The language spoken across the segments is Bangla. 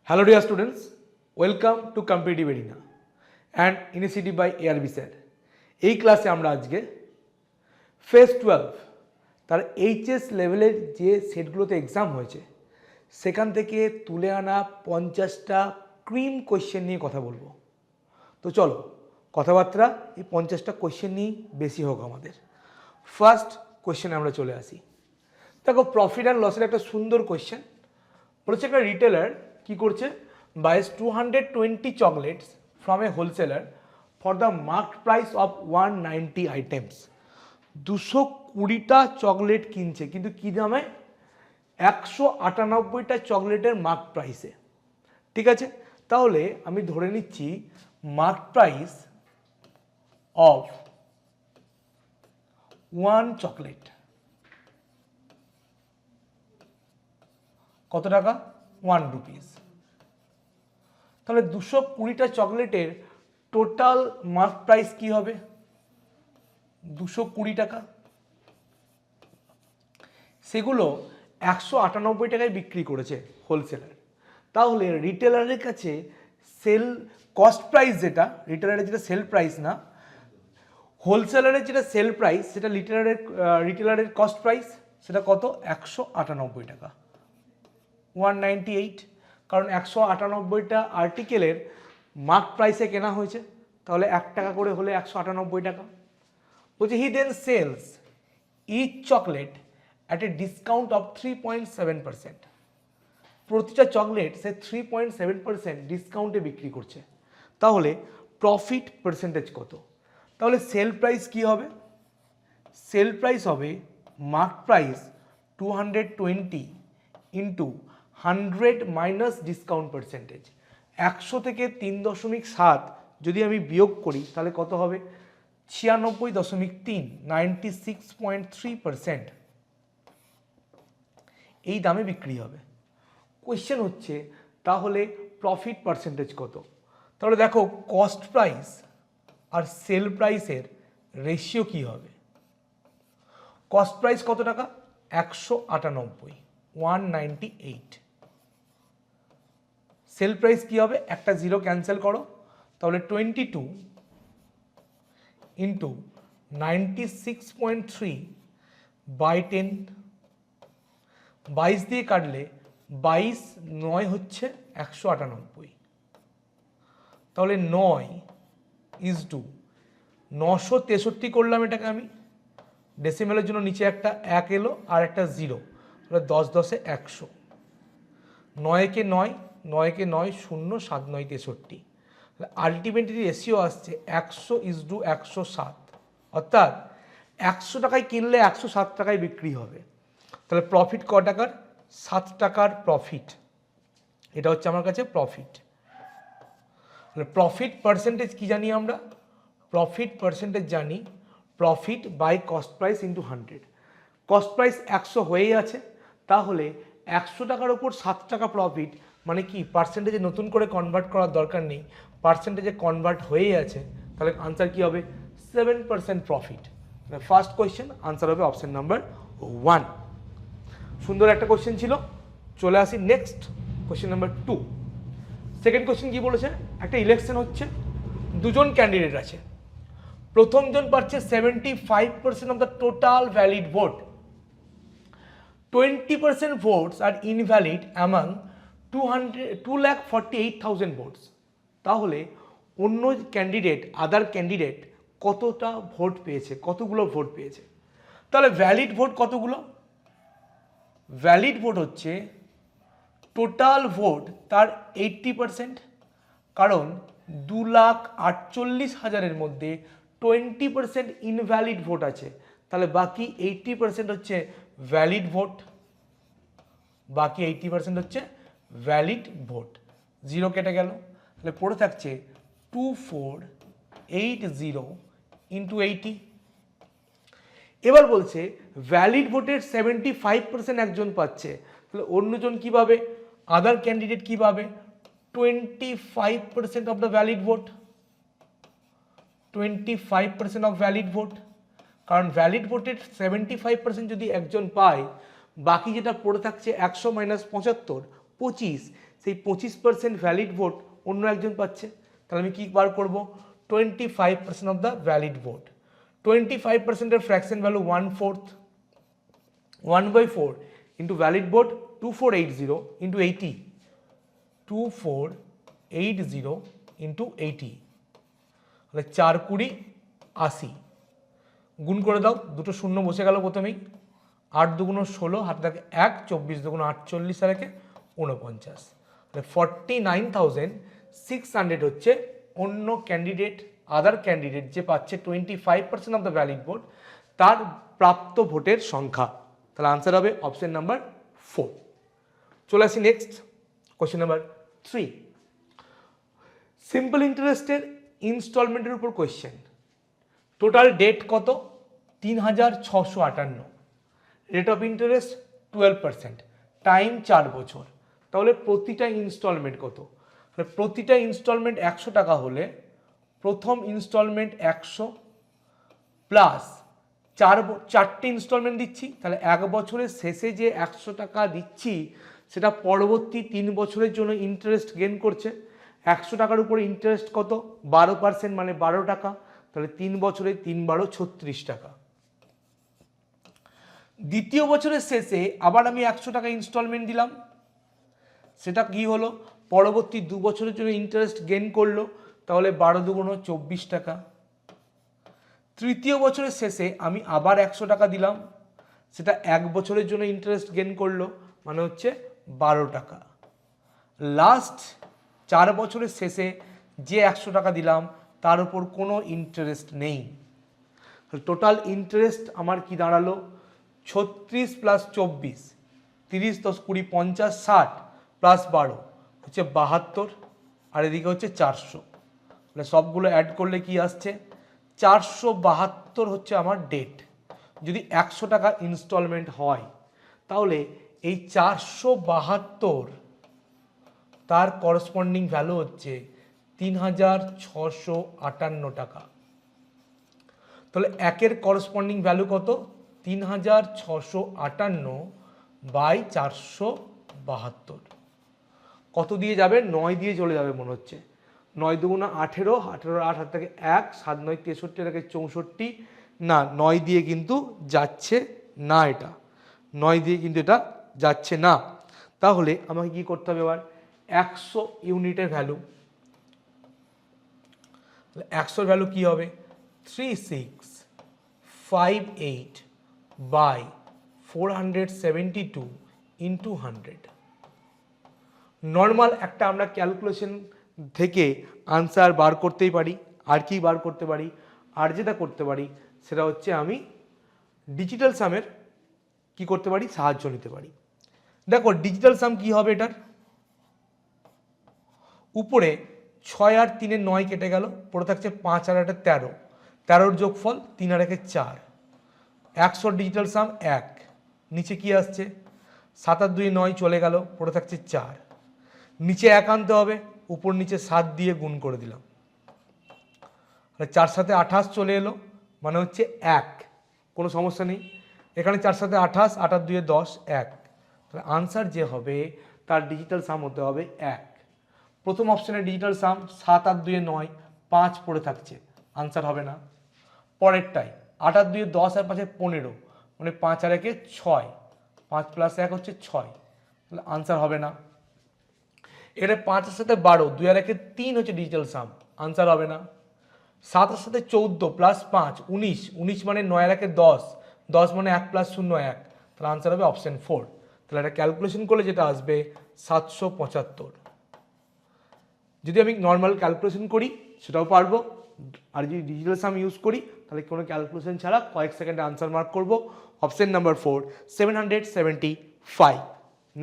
Hello dear students, welcome to Competitive Arena and Initiative by ARB sir. এই ক্লাসে আমরা আজকে ফেজ 12 তার এইচএস লেভেলের যে সেটগুলোতে এক্সাম হয়েছে সেখান থেকে তুলে আনা 50টা ক্রিম কোয়েশ্চেন নিয়ে কথা বলবো। তো চলো কথাবার্তা এই 50টা কোয়েশ্চেন নিয়ে বেশি হোক আমাদের। ফার্স্ট কোয়েশ্চেনে আমরা চলে আসি। দেখো প্রফিট অ্যান্ড লসের একটা সুন্দর কোয়েশ্চেন বলেছে, একটা রিটেলার কি করছে, buys 220 chocolates from a wholesaler for the marked price of 190 items। 220টা chocolate কিনছে কিন্তু কি দামে? 198টা চকলেটের মার্ক প্রাইসে। ঠিক আছে, তাহলে আমি ধরে নিচ্ছি মার্ক প্রাইস অফ 1 চকলেট কত টাকা? 1 রুপিস। তাহলে 220টা চকলেটের টোটাল মার্ক প্রাইস কি হবে? 220 টাকা। সেগুলো 198 টাকায় বিক্রি করেছে হোলসেলার। তাহলে রিটেলারের কাছে সেল কস্ট প্রাইস, যেটা রিটেলারের যেটা সেল প্রাইস না, হোলসেলারের যেটা সেল প্রাইস সেটা রিটেলারের কস্ট প্রাইস সেটা কত? 198 টাকা, 198। কারণ 198টা আর্টিকেলের মার্ক প্রাইসে কেনা হয়েছে, তাহলে 1 টাকা করে হলে 198 টাকা। বলছে he then sells each chocolate at a discount of 3.7%। প্রতিটা চকলেট সে 3.7% ডিসকাউন্টে বিক্রি করছে। তাহলে প্রফিট পার্সেন্টেজ কত? তাহলে সেল প্রাইস কি হবে? সেল প্রাইস হবে mark price 220 into 100 minus discount percentage. 100 থেকে 3.7 যদি আমি বিয়োগ করি তাহলে কত হবে? 96.3, 96.3% এই দামে বিক্রি হবে। কোয়েশ্চেন হচ্ছে তাহলে প্রফিট পার্সেন্টেজ কত? তাহলে দেখো কস্ট প্রাইস আর সেল প্রাইসের রেশিও কি হবে? কস্ট প্রাইস কত টাকা? 198, 198। সেল প্রাইস কি হবে? একটা জিরো ক্যান্সেল করো, তাহলে 22 ইন্টু 96.3 বাই 10। 22 দিয়ে কাটলে 22 9 হচ্ছে 198। তাহলে 9 ইজ টু 963 করলাম এটাকে আমি। ডেসিমেলের জন্য নিচে একটা 1 এলো আর একটা 0, তাহলে 10 10 100। 9 কে 9, 9 কে 9 0, 7 9 63। আলটিমেটলি রেশিও আসছে 100 ইজ টু 107। অর্থাৎ 100 টাকায় কিনলে 107 টাকায় বিক্রি হবে। তাহলে প্রফিট ক টাকার? 7 টাকার প্রফিট। এটা হচ্ছে আমার কাছে প্রফিট। তাহলে প্রফিট পার্সেন্টেজ কি জানি আমরা? প্রফিট পার্সেন্টেজ জানি profit by cost price into 100। Cost price 100 হয়েই আছে, তাহলে 100 টাকার ওপর 7 টাকা প্রফিট, মানে কি পার্সেন্টেজে নতুন করে কনভার্ট করার দরকার নেই, পার্সেন্টেজে কনভার্ট হয়েই আছে। তাহলে আনসার কি হবে? 7% প্রফিট। ফার্স্ট কোয়েশ্চেন আনসার হবে অপশন নাম্বার 1। সুন্দর একটা কোয়েশ্চেন ছিল। চলে আসি next question number 2। Second question কি বলেছে? একটা ইলেকশন হচ্ছে, দুজন ক্যান্ডিডেট আছে। প্রথম জন পাচ্ছে 75% of the total valid vote. 20% votes are invalid among 2,48,000 votes। তাহলে অন্য ক্যান্ডিডেট, আদার ক্যান্ডিডেট কতটা ভোট পেয়েছে, কতগুলো ভোট পেয়েছে? তাহলে ভ্যালিড ভোট কতগুলো? ভ্যালিড ভোট হচ্ছে টোটাল ভোট তার 80%। কারণ 2,48,000-এর মধ্যে 20% ইনভ্যালিড ভোট আছে, তাহলে বাকি 80% হচ্ছে ভ্যালিড ভোট। বাকি 80% হচ্ছে ভ্যালিড ভোট। 0 কেটে গেল, তাহলে পড়ে থাকছে 2480 ইন্টু 80। এবার বলছে ভ্যালিড ভোটের 75% একজন পাচ্ছে, তাহলে অন্যজন কি পাবে? আদার ক্যান্ডিডেট কি পাবে? 25% of the valid vote. 25% of valid vote. কারণ ভ্যালিড ভোটের 75% যদি একজন পায়, বাকি যেটা পড়ে থাকছে 100 - 75, 25, সেই 25% ভ্যালিড ভোট অন্য একজন পাচ্ছে। তাহলে আমি কি বার করব? 25% অফ দ্য ভ্যালিড ভোট। 25%-এর fraction value 1/4, 1/4 into valid vote 2480 into 80, 2480 into 80, তাহলে 4×20 80। গুণ করে দাও, দুটো শূন্য বসে গেল প্রথমেই। 8×2 = 16, হাতে থাকে 1, 24×2 = 48, আর 49। তাহলে 49,600 হচ্ছে অন্য ক্যান্ডিডেট, আদার ক্যান্ডিডেট যে পাচ্ছে 25% অফ দ্য ভ্যালিড ভোট, তার প্রাপ্ত ভোটের সংখ্যা। তাহলে আনসার হবে অপশন নাম্বার 4। চলে আসি নেক্সট কোশ্চেন নাম্বার 3। সিম্পল ইন্টারেস্টের ইনস্টলমেন্টের উপর কোয়েশ্চেন। টোটাল ডেট কত? 3,658। রেট অফ ইন্টারেস্ট 12%, টাইম 4 বছর। তাহলে প্রতিটা ইনস্টলমেন্ট কত? প্রতিটা ইনস্টলমেন্ট 100 টাকা হলে প্রথম ইনস্টলমেন্ট 100 প্লাস 4টে ইনস্টলমেন্ট দিচ্ছি, তাহলে 1 বছরের শেষে যে 100 টাকা দিচ্ছি সেটা পরবর্তী 3 বছরের জন্য ইন্টারেস্ট গেন করছে। 100 টাকার উপরে ইন্টারেস্ট কত? 12%, মানে 12 টাকা। তাহলে 3 বছরে 3 × 36 টাকা। দ্বিতীয় বছরের শেষে আবার আমি 100 টাকা ইনস্টলমেন্ট দিলাম, সেটা কি হলো? পরবর্তী 2 বছরের জন্য ইন্টারেস্ট গেন করলো, তাহলে 12×2 = 24 টাকা। তৃতীয় বছরের শেষে আমি আবার 100 টাকা দিলাম, সেটা 1 বছরের জন্য ইন্টারেস্ট গেন করলো, মানে হচ্ছে 12 টাকা। লাস্ট 4 বছরের শেষে যে 100 টাকা দিলাম তার উপর কোনো ইন্টারেস্ট নেই। টোটাল ইন্টারেস্ট আমার কি দাঁড়ালো? 36 + 24, 30, 10, 20, 50, 60 প্লাস 12 হচ্ছে 72, আর এদিকে হচ্ছে 400। মানে সবগুলো অ্যাড করলে কি আসছে? 472 হচ্ছে আমার ডেট। যদি 100 টাকা ইনস্টলমেন্ট হয় তাহলে এই 472 তার করসপন্ডিং ভ্যালু হচ্ছে 3,658 টাকা। তাহলে একের করসপন্ডিং ভ্যালু কত? 3,658 বাই 472। কত দিয়ে যাবে? 9 দিয়ে চলে যাবে মনে হচ্ছে। 9×2 = 18, 18 8 হাত থেকে 1, 7 9 63 থেকে 64। না, 9 দিয়ে কিন্তু যাচ্ছে না, এটা 9 দিয়ে কিন্তু এটা যাচ্ছে না। তাহলে আমাকে কি করতে হবে এবার? 100 ইউনিটের ভ্যালু। 100 ভ্যালু কি হবে? 3658 বাই 472 ইন্টু 100। নর্মাল একটা আমরা ক্যালকুলেশন থেকে আনসার বার করতেই পারি। আর কি বার করতে পারি? আর যেটা করতে পারি সেটা হচ্ছে আমি ডিজিটাল সামের কি করতে পারি? সাহায্য নিতে পারি। দেখো ডিজিটাল সাম কি হবে এটার? উপরে 6 আর 3 9 কেটে গেল, পড়ে থাকছে 5 আর 8 13, 13-র যোগফল 3 আর 1 4। 100 ডিজিটাল সাম 1। নিচে কি আসছে? 7 আর 2 9 চলে গেল, পড়ে থাকছে 4। নিচে 1 আনতে হবে, উপর নিচে 7 দিয়ে গুণ করে দিলাম। 4 7 28 চলে এলো, মানে হচ্ছে 1। কোনো সমস্যা নেই। এখানে 4 7 28, 8 আর 2 10, 1। তাহলে আনসার যে হবে তার ডিজিটাল সাম হতে হবে 1। প্রথম অপশানে ডিজিটাল সাম 7 আর 2 9, 5 পড়ে থাকছে, আনসার হবে না। পরেরটাই 8 আর 2 10 আর 5 15, মানে 5 আর 1 6, 5 + 1 হচ্ছে 6, তাহলে আনসার হবে না। এখানে 5 এর সাথে 12, 2 আর 1 3 হচ্ছে ডিজিটাল সাম, আনসার হবে না। 7 এর সাথে 14 প্লাস 5 19, 19 মানে 9 আর 1 10, 10 মানে 1 + 0 1, তাহলে আনসার হবে অপশন 4। তাহলে এটা ক্যালকুলেশন করলে যেটা আসবে 775। যদি আমি নর্মাল ক্যালকুলেশন করি সেটাও পারবো, আর যদি ডিজিটাল সাম ইউজ করি তাহলে কোনো ক্যালকুলেশন ছাড়া কয়েক সেকেন্ডে আনসার মার্ক করবো। Option number 4, 775।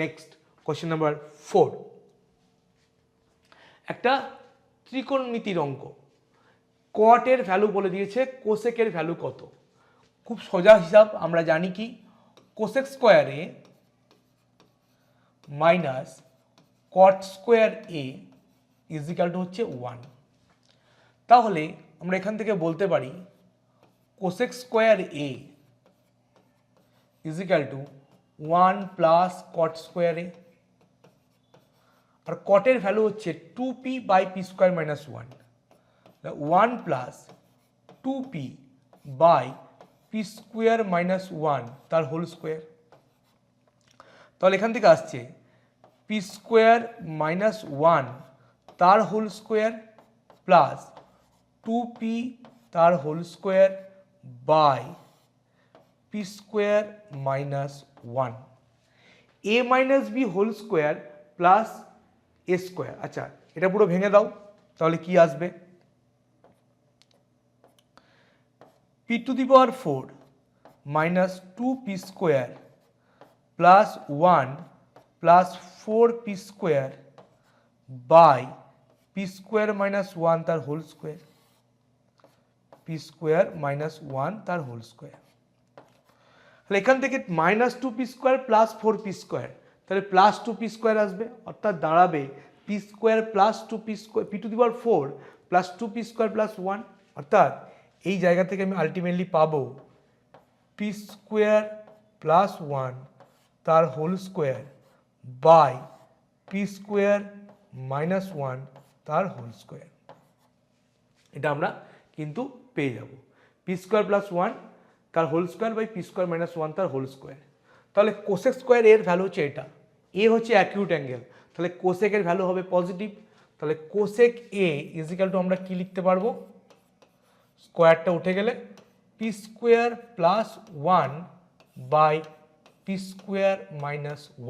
Next question number 4। একটা ত্রিকোণমিতির অঙ্ক। কোয়াটের ভ্যালু বলে দিয়েছে, কোসেকের ভ্যালু কত? খুব সোজা হিসাব, আমরা জানি কি কোসেক স্কোয়ারে minus cot square a equal to হচ্ছে 1। তাহলে আমরা এখান থেকে বলতে পারি cosec square a equal to 1 plus cot square a. আর কটের ভ্যালু হচ্ছে 2p/p² - 1, 1 প্লাস 2p/p² - 1 তার হোল স্কোয়ার। তাহলে এখান থেকে আসছে p² - 1 তার হোল স্কোয়ার প্লাস 2p তার whole square by p² - 1 a minus B whole square plus A square. আচ্ছা, এটা পুরো ভেঙে দাও, তাহলে কি আসবে? p⁴ minus 2p² plus 1 plus 4p² by p² - 1 তার হোল স্কোয়ার, p² - 1 তার হোল স্কোয়ার। তাহলে এখান থেকে -2p² প্লাস 4p², তাহলে প্লাস 2p² আসবে, অর্থাৎ দাঁড়াবে p² plus 2p² p⁴ plus 2p² plus 1, অর্থাৎ এই জায়গা থেকে আমি আলটিমেটলি পাবো p² প্লাস 1 তার হোল স্কোয়ার বাই p² - 1 তার হোল স্কোয়ার। এটা আমরা কিন্তু পেয়ে যাব p² প্লাস 1 তার হোল স্কোয়ার বাই p² - 1 তার হোল স্কোয়ার। তাহলে কোসেক স্কোয়ার এর ভ্যালু হচ্ছে এটা, এ হচ্ছে অ্যাকিউট অ্যাঙ্গেল, তাহলে কোসেকের ভ্যালু হবে পজিটিভ। তাহলে কোসেক এ ইজিক্যাল টু আমরা কি লিখতে পারবো? স্কোয়ারটা উঠে গেলে p² plus 1 by p² -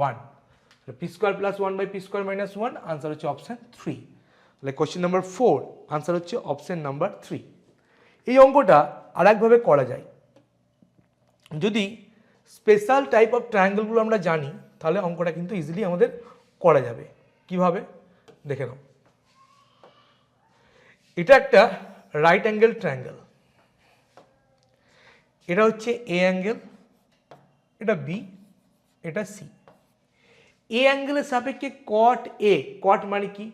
1, p² plus 1 by p² - 1, answer হচ্ছে অপশন 3। তাহলে কোশ্চেন নাম্বার 4 আনসার হচ্ছে অপশন নাম্বার 3। এই অঙ্কটা আরেকভাবে করা যায়, যদি স্পেশাল টাইপ অফ ট্রায়াঙ্গেলগুলো আমরা জানি তাহলে অঙ্কটা কিন্তু ইজিলি আমাদের করা যাবে। কিভাবে দেখে নাও। এটা একটা রাইট অ্যাঙ্গেল ট্রায়াঙ্গেল, এটা হচ্ছে এ অ্যাঙ্গেল, এটা বি, এটা সি। এ অ্যাঙ্গেলের সাপেক্ষে কট এ, কট মানে কি?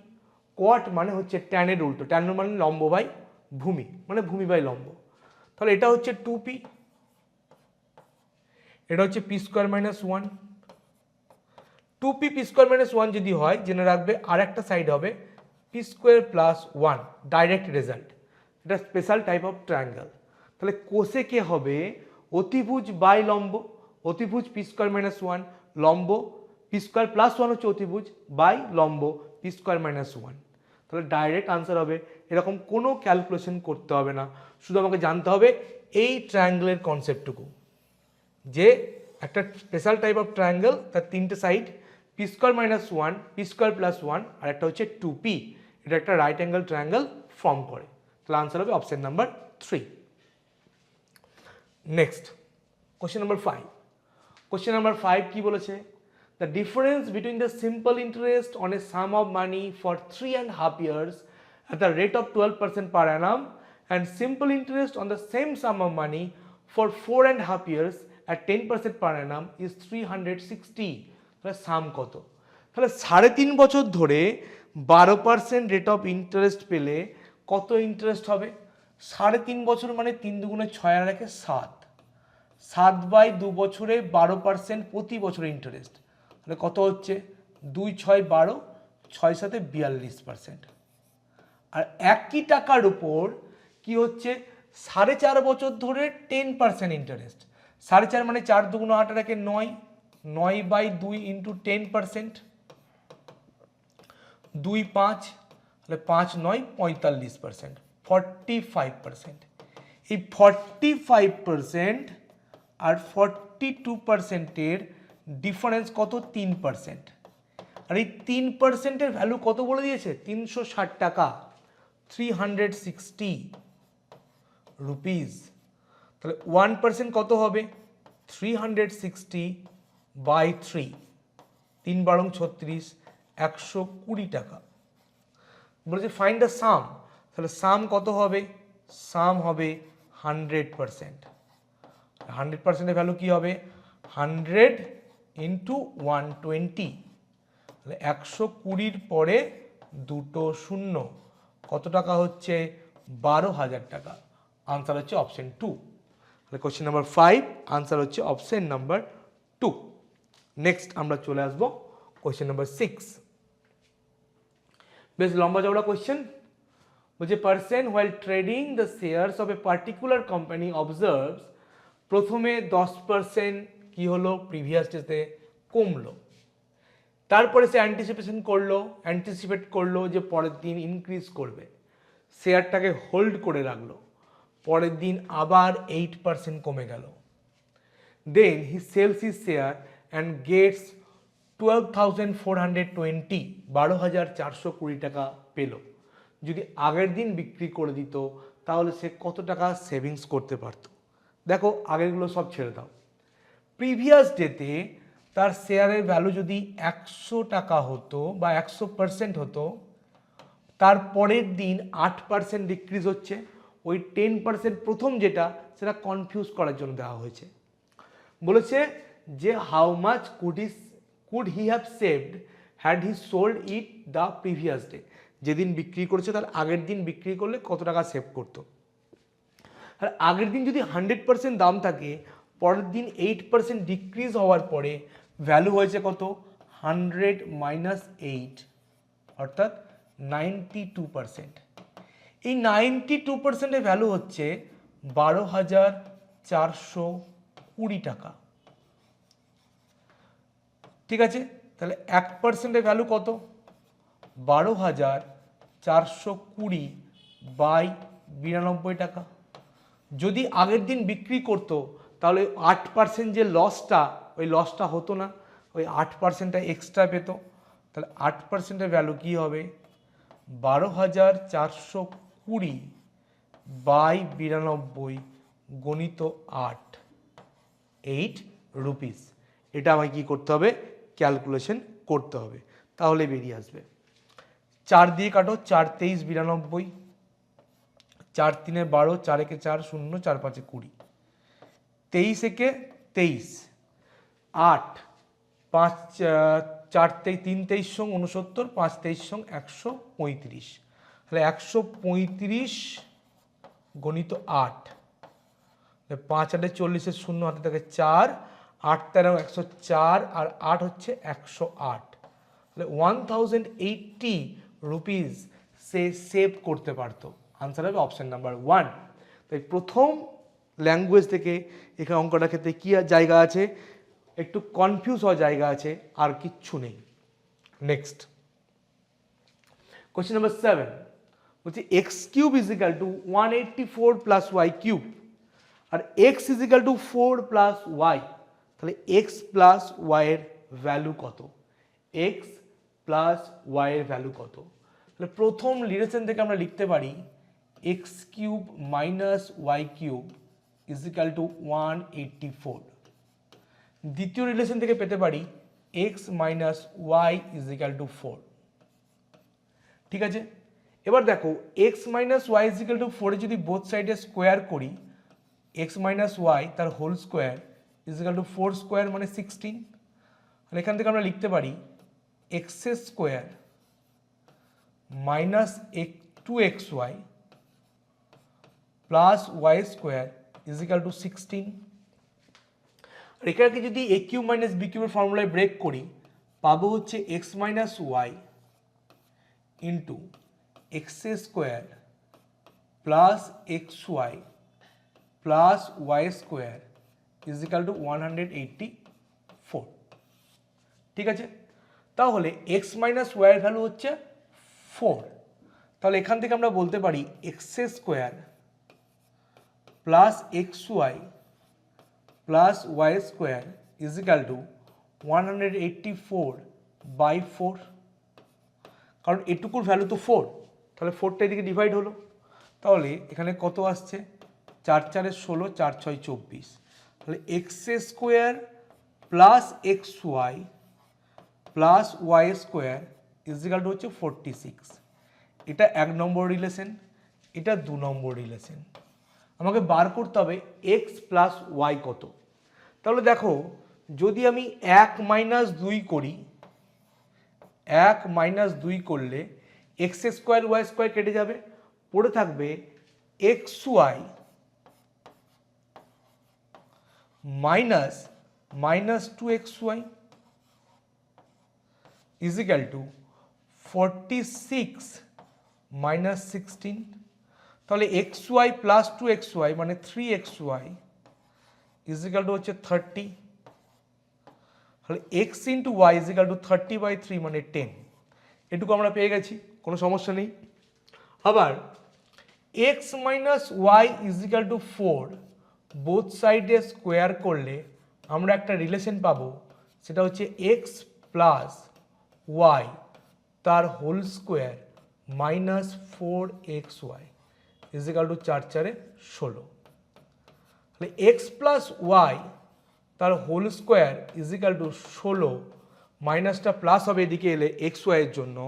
কট মানে হচ্ছে ট্যানের উল্টো, ট্যান মানে লম্ব বাই ভূমি, মানে ভূমি বাই লম্ব। তাহলে এটা হচ্ছে 2p, এটা হচ্ছে p² - 1, 2p p² - 1 যদি হয় জেনে রাখবে আর একটা সাইড হবে p² প্লাস 1, ডাইরেক্ট রেজাল্ট। এটা স্পেশাল টাইপ অফ ট্রায়াঙ্গেল। তাহলে কোসেকে হবে অতিভুজ বাই লম্ব, অতিভুজ p² - 1, লম্ব p² প্লাস 1 হচ্ছে অতিভুজ বাই লম্ব p² - 1। তাহলে ডাইরেক্ট আনসার হবে, এরকম কোনো ক্যালকুলেশন করতে হবে না, শুধু আমাকে জানতে হবে এই ট্রায়াঙ্গেলের কনসেপ্টটুকু, যে একটা স্পেশাল টাইপ অফ ট্রায়াঙ্গেল, তার তিনটে সাইড p² - 1, p² প্লাস 1 আর একটা হচ্ছে 2p, এটা একটা রাইট অ্যাঙ্গেল ট্রায়াঙ্গেল ফর্ম করে। তাহলে আনসার হবে option number 3। Next question number 5। Question number 5 কি বলেছে? The difference between the simple interest on a sum of money for 3.5 years at the rate of 12% per annum and simple interest on the same sum of money for 4.5 years at 10% per annum is 360। তাহলে সাম কত? তাহলে 3.5 বছর ধরে 12% রেট অফ ইন্টারেস্ট পেলে কত ইন্টারেস্ট হবে? 3.5 বছর মানে 3 দুগুণে 6 আর 1 7, 7/2 বছরে 12% প্রতি বছরে ইন্টারেস্ট, তাহলে কত হচ্ছে? 2 6 12, 6 7 42%। আর একই টাকার উপর কি হচ্ছে? 4.5 বছর ধরে 10% ইন্টারেস্ট, 4.5 মানে 4 দুগুণ 8 আর 1 9, 9/2 ইন্টু 10%, 2 5, তাহলে 5 9 45%, 45%। এই 45% আর 42%-এর ডিফারেন্স কত? 3%। আর এই 3%-এর ভ্যালু কত বলে দিয়েছে? 360 টাকা, 360 রুপিস। তাহলে 1% কত হবে? 360/3, 3 বারং 36, 120 টাকা। বলেছে ফাইন্ড দ্য সাম, তাহলে সাম কত হবে? সাম হবে 100%। 100%-এর ভ্যালু কি হবে? 100 ইন্টু 120, তাহলে 120-র পরে দুটো শূন্য, কত টাকা হচ্ছে? 12,000 টাকা। আনসার হচ্ছে অপশন 2। তাহলে কোশ্চেন নাম্বার 5 আনসার হচ্ছে অপশন নাম্বার 2। নেক্সট আমরা চলে আসবো কোশ্চেন নাম্বার 6। বেশ লম্বা চওড়া কোয়েশ্চেন। বলছে person while trading the shares of a particular company observes, প্রথমে 10% কি হলো প্রিভিয়াস ডেতে কমলো, তারপরে সে অ্যান্টিসিপেট করলো যে পরের দিন ইনক্রিজ করবে, শেয়ারটাকে হোল্ড করে রাখলো, পরের দিন আবার 8% কমে গেল। Then he sells his share and gets 12,420, 12,420 টাকা পেল। যদি আগের দিন বিক্রি করে দিত তাহলে সে কত টাকা সেভিংস করতে পারত? দেখো আগেরগুলো সব ছেড়ে দাও। প্রিভিয়াস ডেতে তার শেয়ারের ভ্যালু যদি 100 টাকা হতো বা 100% হতো, তার পরের দিন 8% ডিক্রিজ হচ্ছে। ওই 10% প্রথম যেটা, সেটা কনফিউজ করার জন্য দেওয়া হয়েছে। বলেছে যে how much could he have saved had he sold it the previous day, যেদিন বিক্রি করেছে তার আগের দিন বিক্রি করলে কত টাকা সেভ করতো। আর আগের দিন যদি 100% দাম থাকে, পরের দিন 8% ডিক্রিজ হওয়ার পরে ভ্যালু হয়েছে কত? 100 - 8, অর্থাৎ 92%। এই 92%-এর ভ্যালু হচ্ছে 12,420 টাকা। ঠিক আছে, তাহলে 1%-এর ভ্যালু কত? 12,420 বাই 92 টাকা। যদি আগের দিন বিক্রি করতো তাহলে 8% যে লসটা, ওই লসটা হতো না, ওই 8%টা এক্সট্রা পেত। তাহলে 8%-এর ভ্যালু কী হবে? 12,420 বাই 92 গণিত 8 রুপিস। এটা আমায় কী করতে হবে? ক্যালকুলেশন করতে হবে, তাহলে বেরিয়ে আসবে। 4 দিয়ে কাটো, 4 × 3 = 92, 4 × 3 = 12, 4 × 4 = 0, 4 × 5 = 20, 23 × 23 8, 5 4 3 23 = 69, 5 23 = 135। তাহলে 135 গণিত 8, 5 × 8 = 40, 0 হাতে থাকে 4, 8 × 13 = 104, আর 8 হচ্ছে 108। তাহলে 1080 রুপিস সে সেভ করতে পারতো। আনসার হবে অপশন নাম্বার 1। তাই প্রথম ল্যাঙ্গুয়েজ থেকে এখানে অঙ্কটার ক্ষেত্রে কী জায়গা আছে? একটু কনফিউজ হওয়ার জায়গা আছে, আর কিচ্ছু নেই। নেক্সট কোয়েশ্চেন নাম্বার 7 বলছে x³ = 184 + y³ আর x = 4 + y। তাহলে x + y এর ভ্যালু কত? x + y এর ভ্যালু কত? তাহলে প্রথম রিলেশন থেকে আমরা লিখতে পারি x³ - y³ = 184। দ্বিতীয় রিলেশন থেকে পেতে পারি x - y = 4। ঠিক আছে, এবার দেখো x - y = 4 যদি বোথ সাইডে স্কোয়ার করি, x - y তার হোল স্কোয়ার = 4 স্কোয়ার মানে 16। আর এখান থেকে আমরা লিখতে পারি x² - 2xy প্লাস y² = 16। আর এখানে যদি a³ - b³ এর ফর্মুলায় ব্রেক করি, পাবো হচ্ছে x - y into x² plus xy plus y² = 184। ঠিক আছে, তাহলে x - y এর ভ্যালু হচ্ছে 4। তাহলে এখান থেকে আমরা বলতে পারি x² plus xy plus y² = 184/4। কারণ এটুকুর ভ্যালু তো 4, তাহলে 4টা এদিকে ডিভাইড হলো। তাহলে এখানে কত আসছে? 4 × 4 = 16, 4 × 6 = 24। তাহলে x² plus xy plus y² = হচ্ছে 46। এটা 1 নম্বর রিলেশন, এটা 2 নম্বর রিলেশন। আমাকে বার করতে হবে x + y কত। তাহলে দেখো যদি আমি 1 - 2 করি, 1 - 2 করলে x² y² কেটে যাবে, পড়ে থাকবে xy - 2xy = 46 মাইনাস 16, তাহলে xy প্লাস 2xy মানে 3xy ইজ ইকাল টু হচ্ছে 30, তাহলে x into Y is equal to 30/3 মানে 10। এটুকু আমরা পেয়ে গেছি, কোনো সমস্যা নেই। আবার x minus Y is equal to 4 both সাইডে স্কোয়ার করলে আমরা একটা রিলেশন পাবো, সেটা হচ্ছে x প্লাস ওয়াই তার whole square minus 4xy is equal to 4 4 16। তাহলে x প্লাস ওয়াই তার whole square is equal to 16, মাইনাসটা প্লাস হবে এদিকে এলে এক্স ওয়াইয়ের জন্য,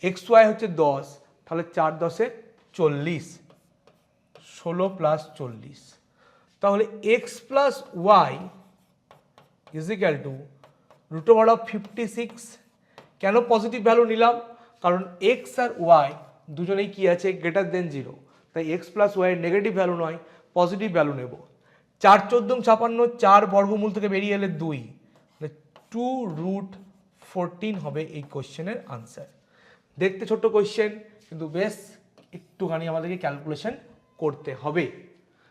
এক্স ওয়াই হচ্ছে 10, তাহলে 4 10 40, 16 প্লাস 40, তাহলে X plus Y is equal to root over of 56। কেন পজিটিভ ভ্যালু নিলাম? কারণ এক্স আর ওয়াই দুজনেই কি আছে, গ্রেটার দেন 0, তাই X plus Y negative value নয়, পজিটিভ ভ্যালু নেব। 4 14 56, 4 বর্গমূল থেকে বেরিয়ে এলে 2, 2√14 হবে এই কোশ্চেনের আনসার। দেখতে ছোট্ট কোশ্চেন, কিন্তু বেশ একটুখানি আমাদেরকে ক্যালকুলেশন করতে হবে।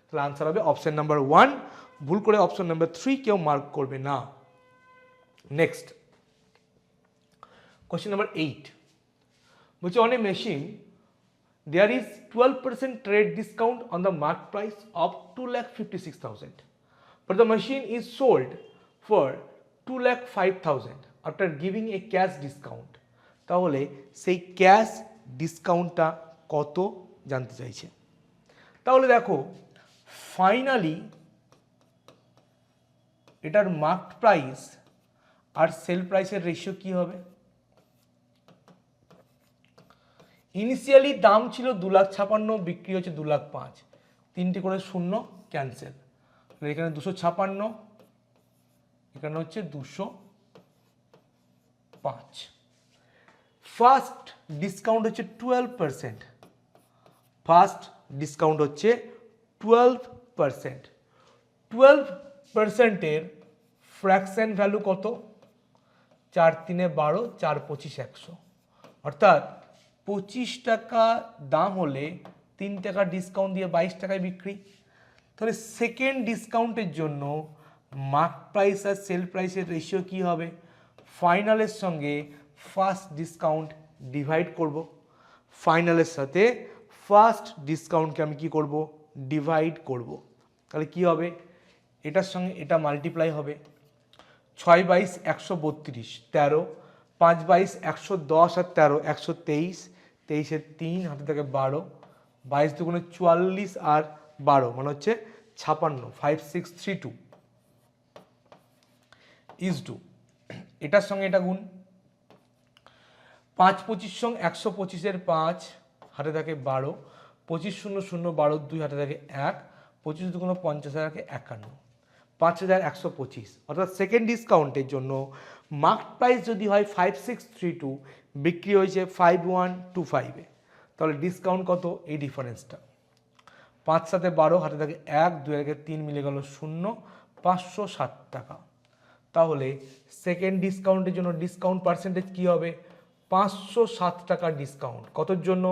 তাহলে আনসার হবে অপশন নাম্বার 1, ভুল করে অপশন নাম্বার 3 কেউ মার্ক করবে না। নেক্সট কোশ্চেন নাম্বার 8 বলছে, on a machine there is 12% trade discount on the mark price of 2,56,000, but the machine is sold for 2,05,000 after giving a cash discount। তাহলে সেই ক্যাশ ডিসকাউন্টটা কত জানতে চাইছে। তাহলে দেখো ফাইনালি এটার মার্ক প্রাইস আর সেল প্রাইসের রেশিও কি হবে? ইনিশিয়ালি দাম ছিল 2,56,000, বিক্রি হচ্ছে 2,05,000, 3টে করে শূন্য ক্যান্সেল, এখানে 256, এখানে হচ্ছে 205। ফার্স্ট ডিসকাউন্ট হচ্ছে 12%, ফার্স্ট ডিসকাউন্ট হচ্ছে 12%, 12%-এর ফ্র্যাকশন ভ্যালু কত? 4 3 12, 4 25 100, অর্থাৎ 25 টাকা দাম হলে 3 টাকা ডিসকাউন্ট দিয়ে 22 টাকায় বিক্রি। তাহলে সেকেন্ড ডিসকাউন্টের জন্য মার্ক প্রাইস আর সেল প্রাইসের রেশিও কি হবে? ফাইনালের সঙ্গে ফার্স্ট ডিসকাউন্ট ডিভাইড করব, ফাইনালের সাথে ফার্স্ট ডিসকাউন্টকে আমি কি করব? ডিভাইড করব। তাহলে কি হবে? এটার সঙ্গে এটা মাল্টিপ্লাই হবে, 6 22 132, 13, 5 22 110 আর 13 123, 23 3 হাতে থাকে 12, 22 দুগুণে 44 আর 12 মানে হচ্ছে 56, 5632 ইজ টু, এটার সঙ্গে এটা গুণ, 5 25 সঙ্গে 125-এর 5 হাতে থাকে 12, 25 0 0 12 2 হাতে থাকে 1, 25 দুগুণে 50 হাতে থাকে 51, 5125। অর্থাৎ সেকেন্ড ডিসকাউন্টের জন্য মার্ক প্রাইস যদি হয় 5632, বিক্রি হয়েছে 5125-এ, তাহলে ডিসকাউন্ট কত? এই ডিফারেন্সটা, 5 7 12 হাতে থাকে 1, 2 1 3 মিলে গেল 0, 560 টাকা। তাহলে সেকেন্ড ডিসকাউন্টের জন্য ডিসকাউন্ট পার্সেন্টেজ কি হবে? 507 টাকা ডিসকাউন্ট। কতর জন্য?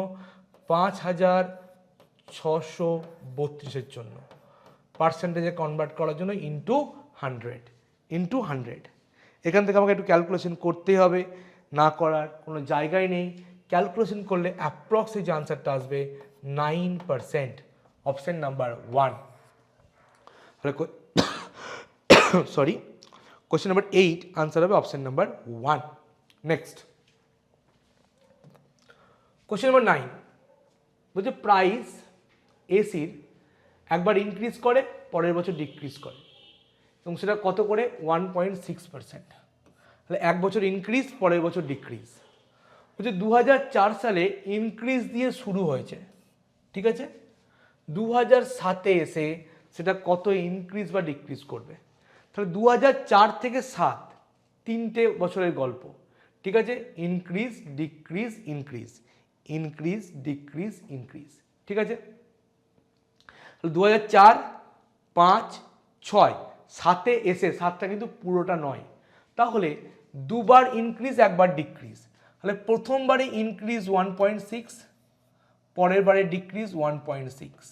5632-এর জন্য। পার্সেন্টেজে কনভার্ট করার জন্য ইন্টু 100, এখান থেকে আমাকে একটু ক্যালকুলেশন করতেই হবে, না করার কোনো জায়গায় নেই। ক্যালকুলেশন করলে অ্যাপ্রক্স যে আনসারটা আসবে 9%, option number 1। Sorry, question number 8 answer হবে option number 1। Next question number 9 বলছে, প্রাইস এসির একবার ইনক্রিজ করে পরের বছর ডিক্রিজ করে, এবং সেটা কত করে? 1.6%। তাহলে এক বছর ইনক্রিজ পরের বছর ডিক্রিজ। বলছে 2004 সালে ইনক্রিজ দিয়ে শুরু হয়েছে, ঠিক আছে, 2007-এ এসে সেটা কত ইনক্রিজ বা ডিক্রিজ করবে? তাহলে 2004 থেকে 7 3টে বছরের গল্প, ঠিক আছে, increase decrease increase, increase decrease increase, ঠিক আছে। 2004 5 6 7-এ এসে, 7টা কিন্তু পুরোটা নয়, তাহলে দুবার ইনক্রিজ একবার ডিক্রিজ, তাহলে প্রথমবারে ইনক্রিজ 1.6, পরের বারে ডিক্রিজ 1.6।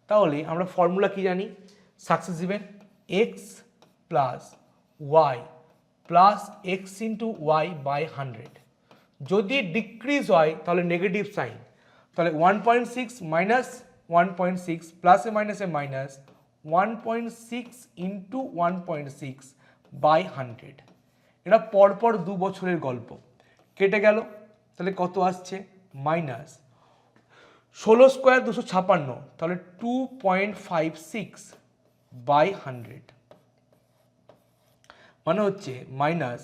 তাহলে আমরা ফর্মুলা কি জানি, সাকসেসিভের x plus y plus x into y by 100। যদি ডিক্রিজ হয় তাহলে নেগেটিভ সাইন, তাহলে 1.6 মাইনাস 1.6 প্লাসে মাইনাসে মাইনাস 1.6 ইন্টু 1.6 বাই 100। এটা পরপর 2 বছরের গল্প, কেটে গেল, তাহলে কত আসছে মাইনাস 16 স্কোয়ার 256, তাহলে 2.56 বাই 100 মানে হচ্ছে মাইনাস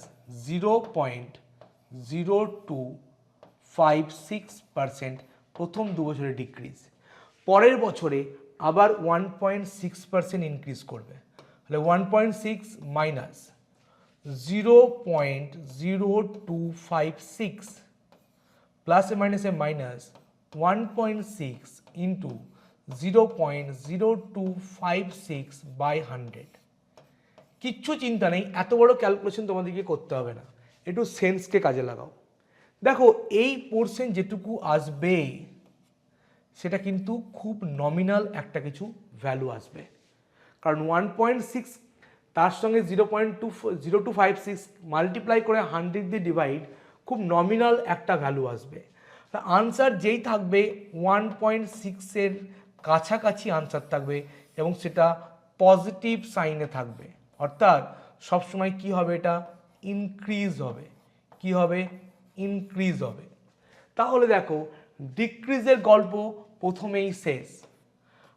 0.0256% প্রথম 2 বছরে ডিক্রিজ। পরের বছরে আবার 1.6% ইনক্রিজ করবে, তাহলে 1.6 মাইনাস 0.0256 প্লাসে মাইনাসে মাইনাস 1.6 ইন্টু 0.0256 বাই 100। কিচ্ছু চিন্তা নেই, এত বড় ক্যালকুলেশন তোমাদেরকে করতে হবে না, একটু সেন্সকে কাজে লাগাও। দেখো এই পোর্শন যেটুকু আসবে সেটা কিন্তু খুব নমিনাল একটা কিছু ভ্যালু আসবে, কারণ 1.6 তার সঙ্গে 0.0256 মাল্টিপ্লাই করে 100 দিয়ে ডিভাইড, খুব নমিনাল একটা ভ্যালু আসবে। আনসার যেই থাকবে 1.6-এর কাছাকাছি আনসার থাকবে এবং সেটা পজিটিভ সাইনে থাকবে, অর্থাৎ সবসময় কি হবে, এটা ইনক্রিজ হবে। কি হবে, ইনক্রিজ হবে। তাহলে দেখো ডিক্রিজের গল্প প্রথমেই শেষ,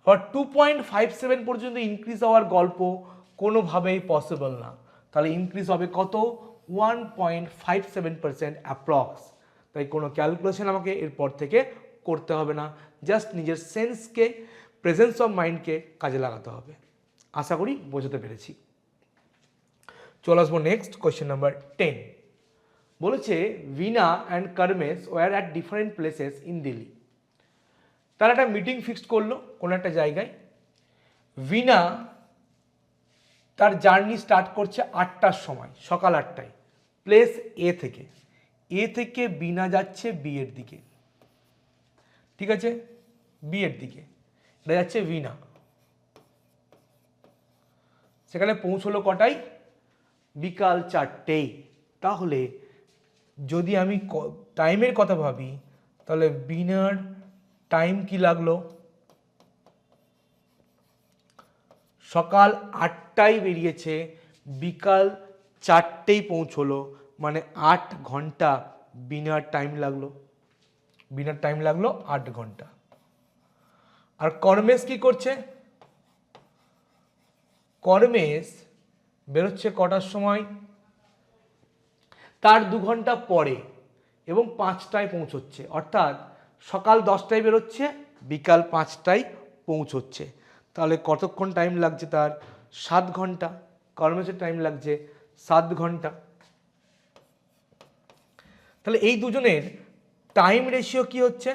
আর 2.57 পর্যন্ত ইনক্রিজ হওয়ার গল্প কোনোভাবেই পসিবল না। তাহলে ইনক্রিজ হবে কত, 1.57% অ্যাপ্রক্স। তাই কোনো ক্যালকুলেশন আমাকে এরপর থেকে করতে হবে না, জাস্ট নিজের সেন্সকে, প্রেজেন্স অফ মাইন্ডকে কাজে লাগাতে হবে। আশা করি বোঝাতে পেরেছি। চলে আসবো নেক্সট কোয়েশ্চেন নাম্বার 10। বলেছে ভিনা অ্যান্ড কার্মেস were at different places in Delhi. তারা একটা মিটিং ফিক্সড করলো কোনো একটা জায়গায়। ভিনা তার জার্নি স্টার্ট করছে 8টার সময়, সকাল 8টায়, প্লেস এ থেকে। এ থেকে বিনা যাচ্ছে বি এর দিকে, ঠিক আছে, বি এর দিকে এটা যাচ্ছে ভিনা। সেখানে পৌঁছলো কটায়, বিকাল 4টেই। তাহলে যদি আমি টাইমের কথা ভাবি তাহলে বিনার টাইম কি লাগলো, সকাল 8টায় বেরিয়েছে, বিকাল 4টেই পৌঁছলো, মানে 8 ঘন্টা বিনার টাইম লাগলো। বিনার টাইম লাগলো 8 ঘন্টা। আর কর্মেশ কি করছে, কর্মেশ বেরোচ্ছে কটার সময়, তার 2 ঘন্টা পরে এবং 5টায় পৌঁছচ্ছে, অর্থাৎ সকাল 10টায় বেরোচ্ছে, বিকাল 5টায় পৌঁছচ্ছে। তাহলে কতক্ষণ টাইম লাগছে তার, 7 ঘন্টা। কর্মেশের টাইম লাগছে 7 ঘন্টা। তাহলে এই দুজনের টাইম রেশিও কি হচ্ছে,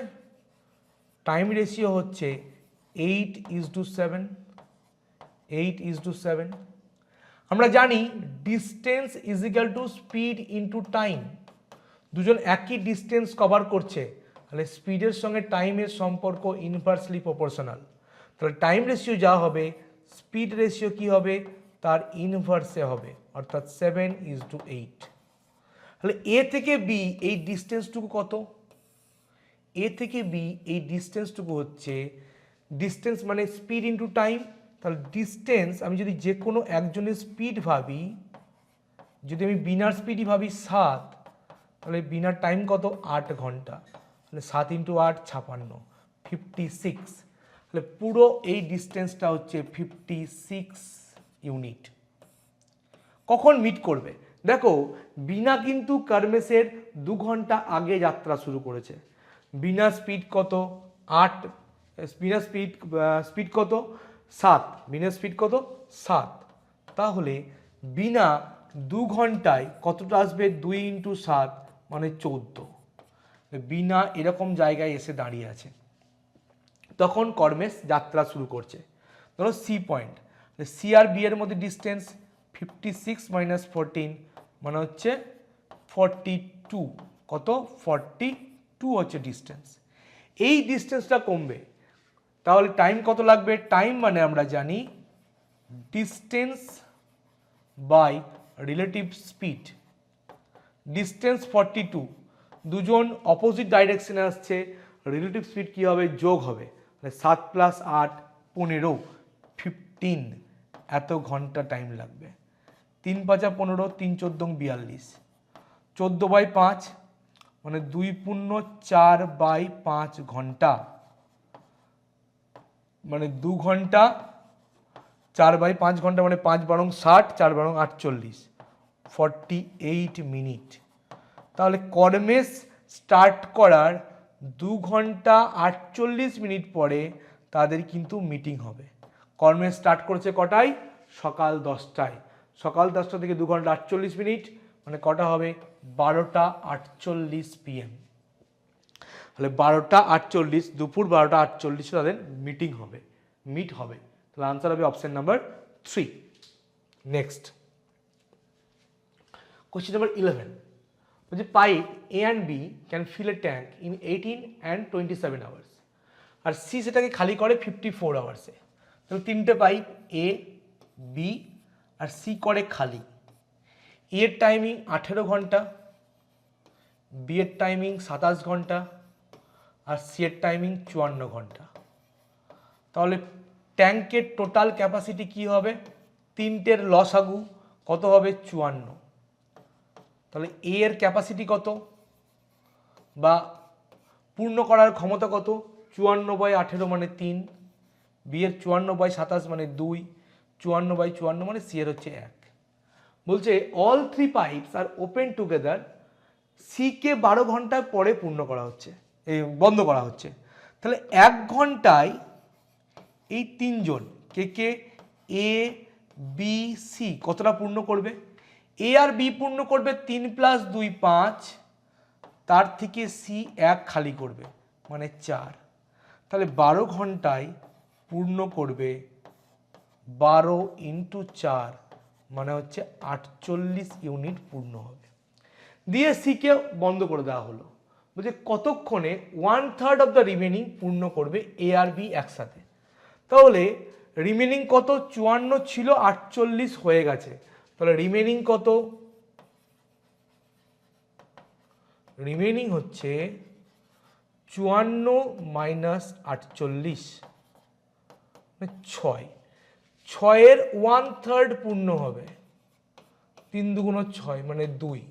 টাইম রেশিও হচ্ছে 8:7। 8:7। আমরা জানি distance is equal two speed into time. দুজন একই ডিস্টেন্স কভার করছে, তাহলে স্পিডের সঙ্গে টাইমের সম্পর্ক ইনভার্সলি প্রপোর্শনাল। তাহলে টাইম রেশিও যা হবে, স্পিড রেশিও কি হবে, তার ইনভার্সে হবে, অর্থাৎ 7:8। তাহলে এ থেকে বি এই ডিস্টেন্সটুকু কত, এ থেকে বি এই ডিস্টেন্সটুকু হচ্ছে, ডিস্টেন্স মানে স্পিড ইনটু টাইম। তাহলে ডিস্টেন্স আমি যদি যে কোনো একজনের স্পিড ভাবি, যদি আমি বিনার স্পিডই ভাবি 7, তাহলে বিনার টাইম কত, 8 ঘন্টা। তাহলে 7 × 8 56, 56। তাহলে পুরো এই ডিস্টেন্সটা হচ্ছে 56 ইউনিট। কখন মিট করবে, দেখো বিনা কিন্তু কর্মেশের 2 ঘন্টা আগে যাত্রা শুরু করেছে। বিনা স্পিড কত, 8, বিনা স্পিড কত 7, বিনা স্পিড কত 7। তাহলে বিনা 2 ঘন্টায় কতটা আসবে, 2 × 7 মানে 14। বিনা এরকম জায়গায় এসে দাঁড়িয়ে আছে, তখন কর্মেশ যাত্রা শুরু করছে। ধরো সি পয়েন্ট, সি আর বি এর মধ্যে ডিস্টেন্স 56 - 14 মানে হচ্ছে 42। কত 42 হচ্ছে ডিস্টেন্স। এই ডিস্টেন্সটা কমবে, তাহলে টাইম কত লাগবে? টাইম মানে আমরা জানি distance by relative speed. Distance 42, দুজন অপোজিট ডাইরেকশনে আসছে, রিলেটিভ স্পিড কী হবে? যোগ হবে, 7 + 8 15, 15 এত ঘন্টা টাইম লাগবে। 3 × 5 = 15, 3 × 14 = 42, 14/5 মানে 2 × 4/5 ঘন্টা, মানে 2 ঘন্টা 4/5 ঘন্টা মানে 5 × 12 = 60, 4 × 12 = 48, 48 মিনিট। তাহলে কর্মেশ স্টার্ট করার 2 ঘন্টা 48 মিনিট পরে তাদের কিন্তু মিটিং হবে। কর্মেশ স্টার্ট করেছে কটায়? সকাল 10টায়। সকাল 10টা থেকে 2 ঘন্টা 48 মিনিট মানে কটা হবে? 12টা 48 PM। তাহলে 12টা 48, দুপুর 12টা 48 তাদের মিটিং হবে, মিট হবে। তাহলে আনসার হবে option number 3। Next question number 11, বলছে pipe A and B can fill a tank in 18 and 27 hours, আর সি সেটাকে খালি করে 54 আওয়ার্সে। তাহলে তিনটে পাইপ A, B আর সি করে খালি। এ এর টাইমিং 18 ঘন্টা, বি এর টাইমিং 27 ঘন্টা আর সি এর টাইমিং 54 ঘন্টা। তাহলে ট্যাঙ্কের টোটাল ক্যাপাসিটি কি হবে? তিনটের লসাগু কত হবে? 54। তাহলে এ এর ক্যাপাসিটি কত বা পূর্ণ করার ক্ষমতা কত? 54/18 মানে 3, বি এর 54/27 মানে 2, 54/54 মানে সি এর হচ্ছে 1। বলছে অল 3 পাইপস আর ওপেন টুগেদার, সি কে 12 ঘন্টা পরে পূর্ণ করা হচ্ছে, এই বন্ধ করা হচ্ছে। তাহলে 1 ঘন্টায় এই তিনজন কে কে এ, বি, সি কতটা পূর্ণ করবে? এ আর বি পূর্ণ করবে 3 + 2 5, তার থেকে সি 1 খালি করবে মানে 4। তাহলে 12 ঘন্টায় পূর্ণ করবে 12 × 4 মানে হচ্ছে 48 ইউনিট পূর্ণ হবে। দিয়ে সিকে বন্ধ করে দেওয়া হলো। বলছে কতক্ষণে 1/3 অফ দ্য রিমেনিং পূর্ণ করবে এ আর বি একসাথে। তাহলে রিমেনিং কত? 54 ছিল, 48 হয়ে গেছে। তাহলে রিমেনিং কত? রিমেনিং হচ্ছে 54 - 48 6। 6-এর 1/3 পূর্ণ হবে, 3 × 2 = 6 মানে 2।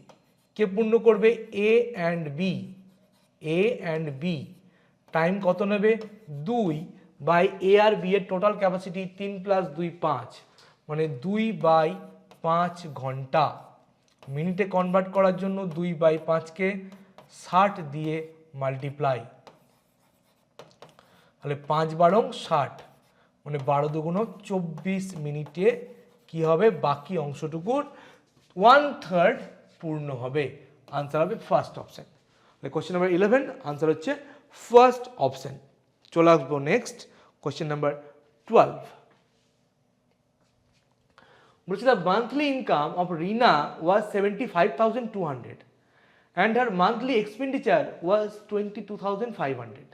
কে পূর্ণ করবে? A and B. A and B time কত নেবে? 2 বাই এ আর বি এর টোটাল ক্যাপাসিটি 3 + 2 5 মানে 2/5 ঘন্টা। মিনিটে কনভার্ট করার জন্য 2/5কে 60 দিয়ে মাল্টিপ্লাই, তাহলে 5 × 12 = 60 মানে 12 × 2 = 24 মিনিটে কি হবে? বাকি অংশটুকুর 1/3 পূর্ণ হবে। আনসার হবে first option. Question number 11 answer হচ্ছে ফার্স্ট অপশন। চলে আসবো নেক্সট কোশ্চেন নাম্বার 12। বলছে the monthly income of Rina was 75,200 and her monthly expenditure was 22,500.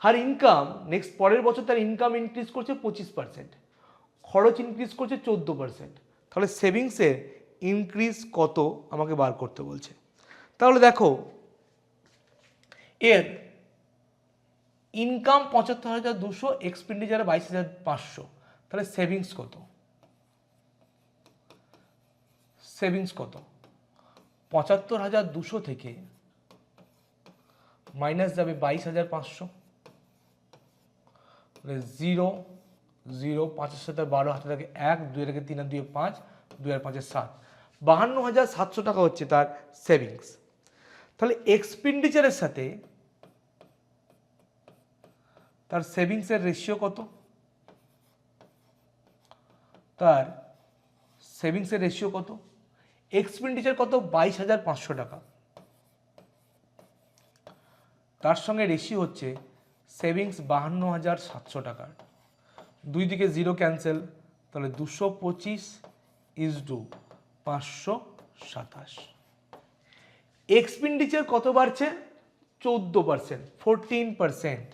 Her income next পরের বছর তার ইনকাম ইনক্রিজ করছে 25%, খরচ ইনক্রিজ করছে 14%। তাহলে সেভিংসের ইনক্রিজ কত আমাকে বার করতে বলছে। তাহলে দেখো এর ইনকাম 75,200, এক্সপেন্ডিচার 22,500, তাহলে সেভিংস কত? সেভিংস কত? 75,200 থেকে মাইনাস যাবে 22,500, 0 0 5-এর সাথে 12, হাতে থাকে 1, 2 থেকে 3 আর 2 5, 2 আর 5 7, 52,700 টাকা হচ্ছে তার সেভিংস। তাহলে এক্সপেন্ডিচারের সাথে তার সেভিংসের রেশিও কত? তার সেভিংসের রেশিও কত? এক্সপেন্ডিচার কত? 22,500 টাকা, তার সঙ্গে রেশিও হচ্ছে সেভিংস 52,700 টাকার। দুই দিকে 0 ক্যান্সেল, তাহলে 225 = 527। এক্সপেন্ডিচার কত বাড়ছে? 14%, 14%।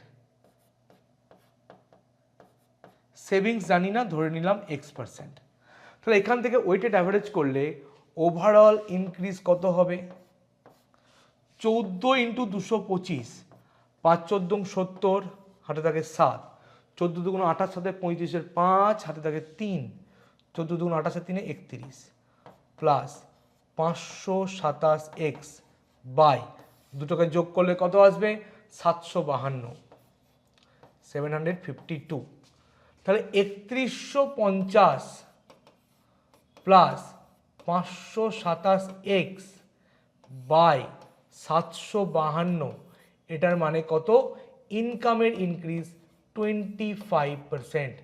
সেভিংস জানি না, ধরে নিলাম X%। তাহলে এখান থেকে ওয়েটেড অ্যাভারেজ করলে ওভারঅল ইনক্রিজ কত হবে? 14 ইন্টু 225, 5 14 70, হাতে থাকে 7, 14 দুগুণ 28, সাথে 35-এর 5, হাতে থাকে 3, 14 দুগুণ 28 3 31, প্লাস 527x বাই দুটোকে যোগ করলে কত আসবে? 752, 752। তাহলে 3150 প্লাস 527x বাই 752, এটার মানে কত? ইনকামের ইনক্রিজ 25%।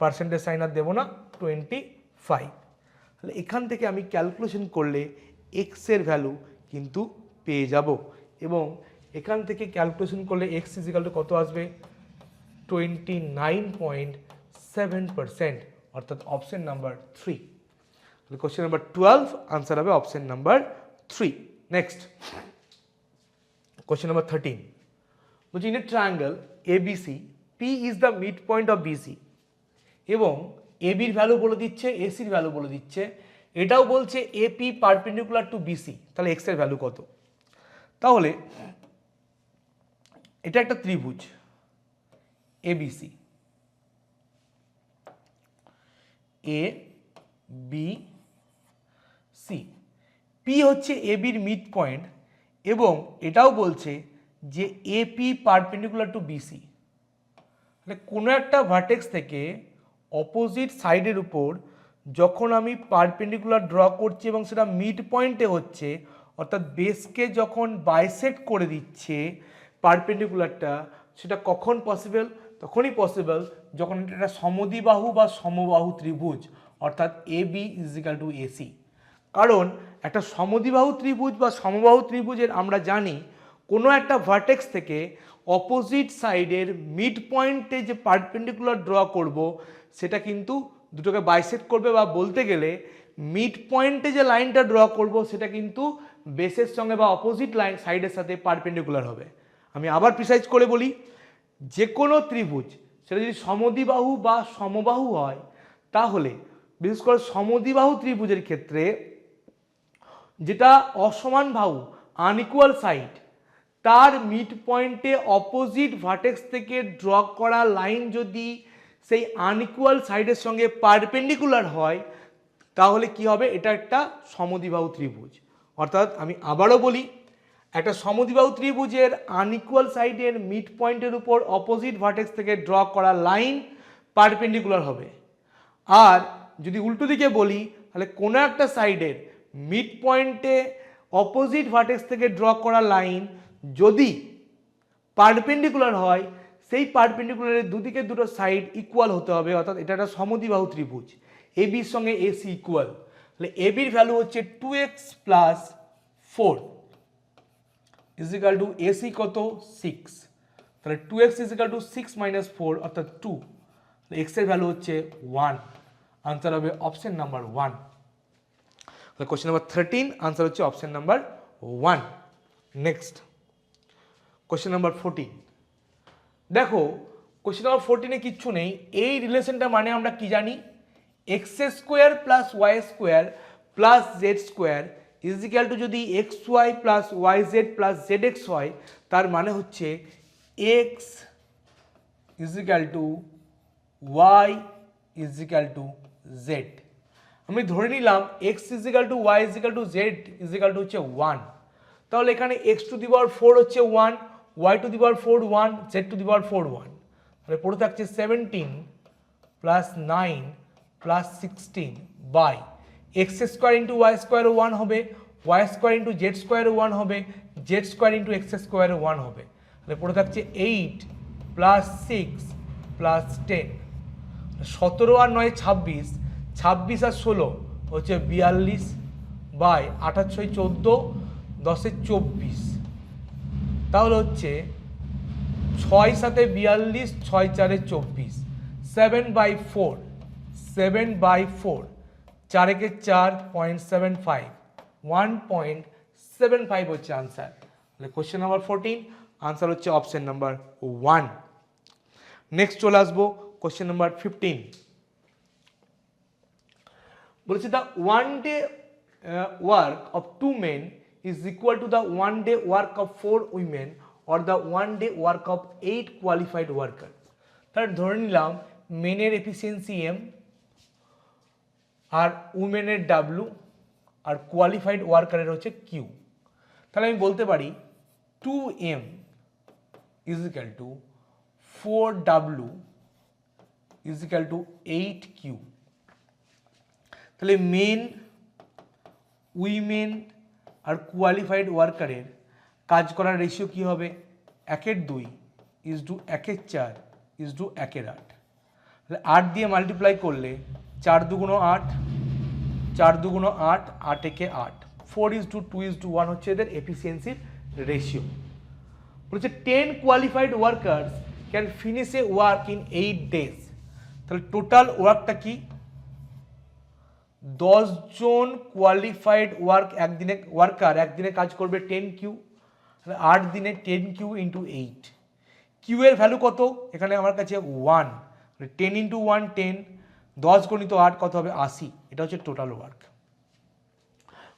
পার্সেন্টেজ সাইন আর দেবো না, 25। তাহলে এখান থেকে আমি ক্যালকুলেশন করলে এক্স এর ভ্যালু কিন্তু পেয়ে যাব, এবং এখান থেকে ক্যালকুলেশন করলে এক্স ইজিক্যাল টু কত আসবে? 29.7%, অর্থাৎ option number 3। Question number 12 answer হবে option number 3। Next question number 13 বলছি, in a triangle ABC P is the mid point of BC, এবং এবির ভ্যালু বলে দিচ্ছে, এসির ভ্যালু বলে দিচ্ছে, এটাও বলছে এপি পারপেন্ডিকুলার টু বিসি। তাহলে এক্স এর ভ্যালু কত? তাহলে এটা একটা ত্রিভুজ এবিসি, এ বি সি, পি হচ্ছে এবির মিড পয়েন্ট, এবং এটাও বলছে যে এপি পারপেন্ডিকুলার টু বিসি। মানে কোনো একটা ভার্টেক্স থেকে অপোজিট সাইডের উপর যখন আমি পারপেন্ডিকুলার ড্র করছি এবং সেটা মিড পয়েন্টে হচ্ছে, অর্থাৎ বেসকে যখন বাইসেক্ট করে দিচ্ছে পারপেন্ডিকুলারটা, সেটা কখন পসিবল? তখনই পসিবল যখন এটা সমদ্বিবাহু বা সমবাহু ত্রিভুজ, অর্থাৎ A B is equal to AC. কারণ একটা সমদ্বিবাহু ত্রিভুজ বা সমবাহু ত্রিভুজের আমরা জানি কোনো একটা ভার্টেক্স থেকে অপোজিট সাইডের মিড পয়েন্টে যে পারপেন্ডিকুলার ড্র করব সেটা কিন্তু দুটোকে বাইসেক্ট করবে, বা বলতে গেলে মিড পয়েন্টে যে লাইনটা ড্র করব সেটা কিন্তু বেসের সঙ্গে বা অপোজিট লাইন সাইডের সাথে পারপেন্ডিকুলার হবে। আমি আবার প্রিসাইজ করে বলি, যে কোনো ত্রিভুজ সেটা যদি সমদ্বিবাহু বা সমবাহু হয়, তাহলে বিশেষ করে সমদ্বিবাহু ত্রিভুজের ক্ষেত্রে যেটা অসমান বাহু আনইকুয়াল সাইড, তার মিড পয়েন্টে অপোজিট ভার্টেক্স থেকে ড্র করা লাইন যদি সেই আনইকুয়াল সাইডের সঙ্গে পারপেন্ডিকুলার হয়, তাহলে কি হবে? এটা একটা সমদ্বিবাহু ত্রিভুজ। অর্থাৎ আমি আবারও বলি, একটা সমদ্বিবাহু ত্রিভুজের আনইকুয়াল সাইডের মিড পয়েন্টের উপর অপোজিট ভার্টেক্স থেকে ড্র করা লাইন পারপেন্ডিকুলার হবে। আর যদি উল্টো দিকে বলি, তাহলে কোনো একটা সাইডের মিড পয়েন্টে অপোজিট ভার্টেক্স থেকে ড্র করা লাইন যদি পারপেন্ডিকুলার হয়, সেই পারপেন্ডিকুলারের দুদিকে দুটো সাইড ইকুয়াল হতে হবে, অর্থাৎ এটা একটা সমদ্বিবাহু ত্রিভুজ। এ বির সঙ্গে এসি ইকুয়াল, তাহলে এ বির ভ্যালু হচ্ছে 2x plus 4 is equal to AC কত? 6। তাহলে 2x ইজিক্যাল টু 6 মাইনাস 4 অর্থাৎ 2। এক্স এর ভ্যালু হচ্ছে 1, আনসার হবে option number 1। Question number 13 answer হচ্ছে option number 1। Next question number 14। দেখো কোশ্চেন নাম্বার 14-এ কিচ্ছু নেই। এই রিলেশনটা মানে আমরা কি জানি? X square plus Y square plus Z square equal to যদি x Y plus Y Z plus Z x হয়, তার মানে হচ্ছে x equal to y equal to z. আমি ধরে নিলাম x equal to y equal to z equal to হচ্ছে 1। তাহলে এখানে এক্স টু দি পাওয়ার 4 হচ্ছে 1, y to the power 4 1, z to the power 4 1। তাহলে পড়ে থাকছে 17 plus 9 plus 16 by x square into y square 1 হবে, y square into z square 1 হবে, z square into x square 1 হবে। তাহলে পড়ে থাকছে 8 প্লাস 6 প্লাস 10। 17 আর 9 26, 26 আর 16 হচ্ছে 42 বাই 8 6 14, 10 24। তাহলে হচ্ছে 6 7 42, 6 4 24, 7/4, 7/4, 4 4 0.75, 1.75 75 হচ্ছে আনসার। তাহলে কোশ্চেন নাম্বার 14 আনসার হচ্ছে অপশন নাম্বার 1। নেক্সট চলে আসবো কোশ্চেন নাম্বার 15। বলেছে the 1 day work of 2 men is equal to the 1 day work of 4 women or the 1 day work of 8 qualified workers। তাহলে ধরে নিলাম মেনের এফিসিয়েন্সি এম, আর উমেনের ডাব্লু, আর কোয়ালিফাইড ওয়ার্কারের হচ্ছে কিউ। তাহলে আমি বলতে পারি 2m is equal two 4w is equal two 8q। তাহলে মেন, উইমেন আর কোয়ালিফাইড ওয়ার্কারের কাজ করার রেশিও কি হবে? 1/2 ইজ টু 1/4 ইজ টু 1/8। তাহলে 8 দিয়ে মাল্টিপ্লাই করলে 4 দুগুণ 8, 4 দুগুণ 8, 8 একে 8, 4:2:1 হচ্ছে এদের এফিসিয়েন্সির রেশিও। বলছে 10 qualified workers can finish A work in 8 days। তাহলে টোটাল ওয়ার্কটা কি? 10 জন কোয়ালিফাইড ওয়ার্কার একদিনে কাজ করবে 10q, 8 দিনে 10q ইন্টু 8। কিউ এর ভ্যালু কত? এখানে আমার কাছে 1, 10 ইন্টু 1 10, 10 গণিত 8 কত হবে? 80। এটা হচ্ছে টোটাল ওয়ার্ক।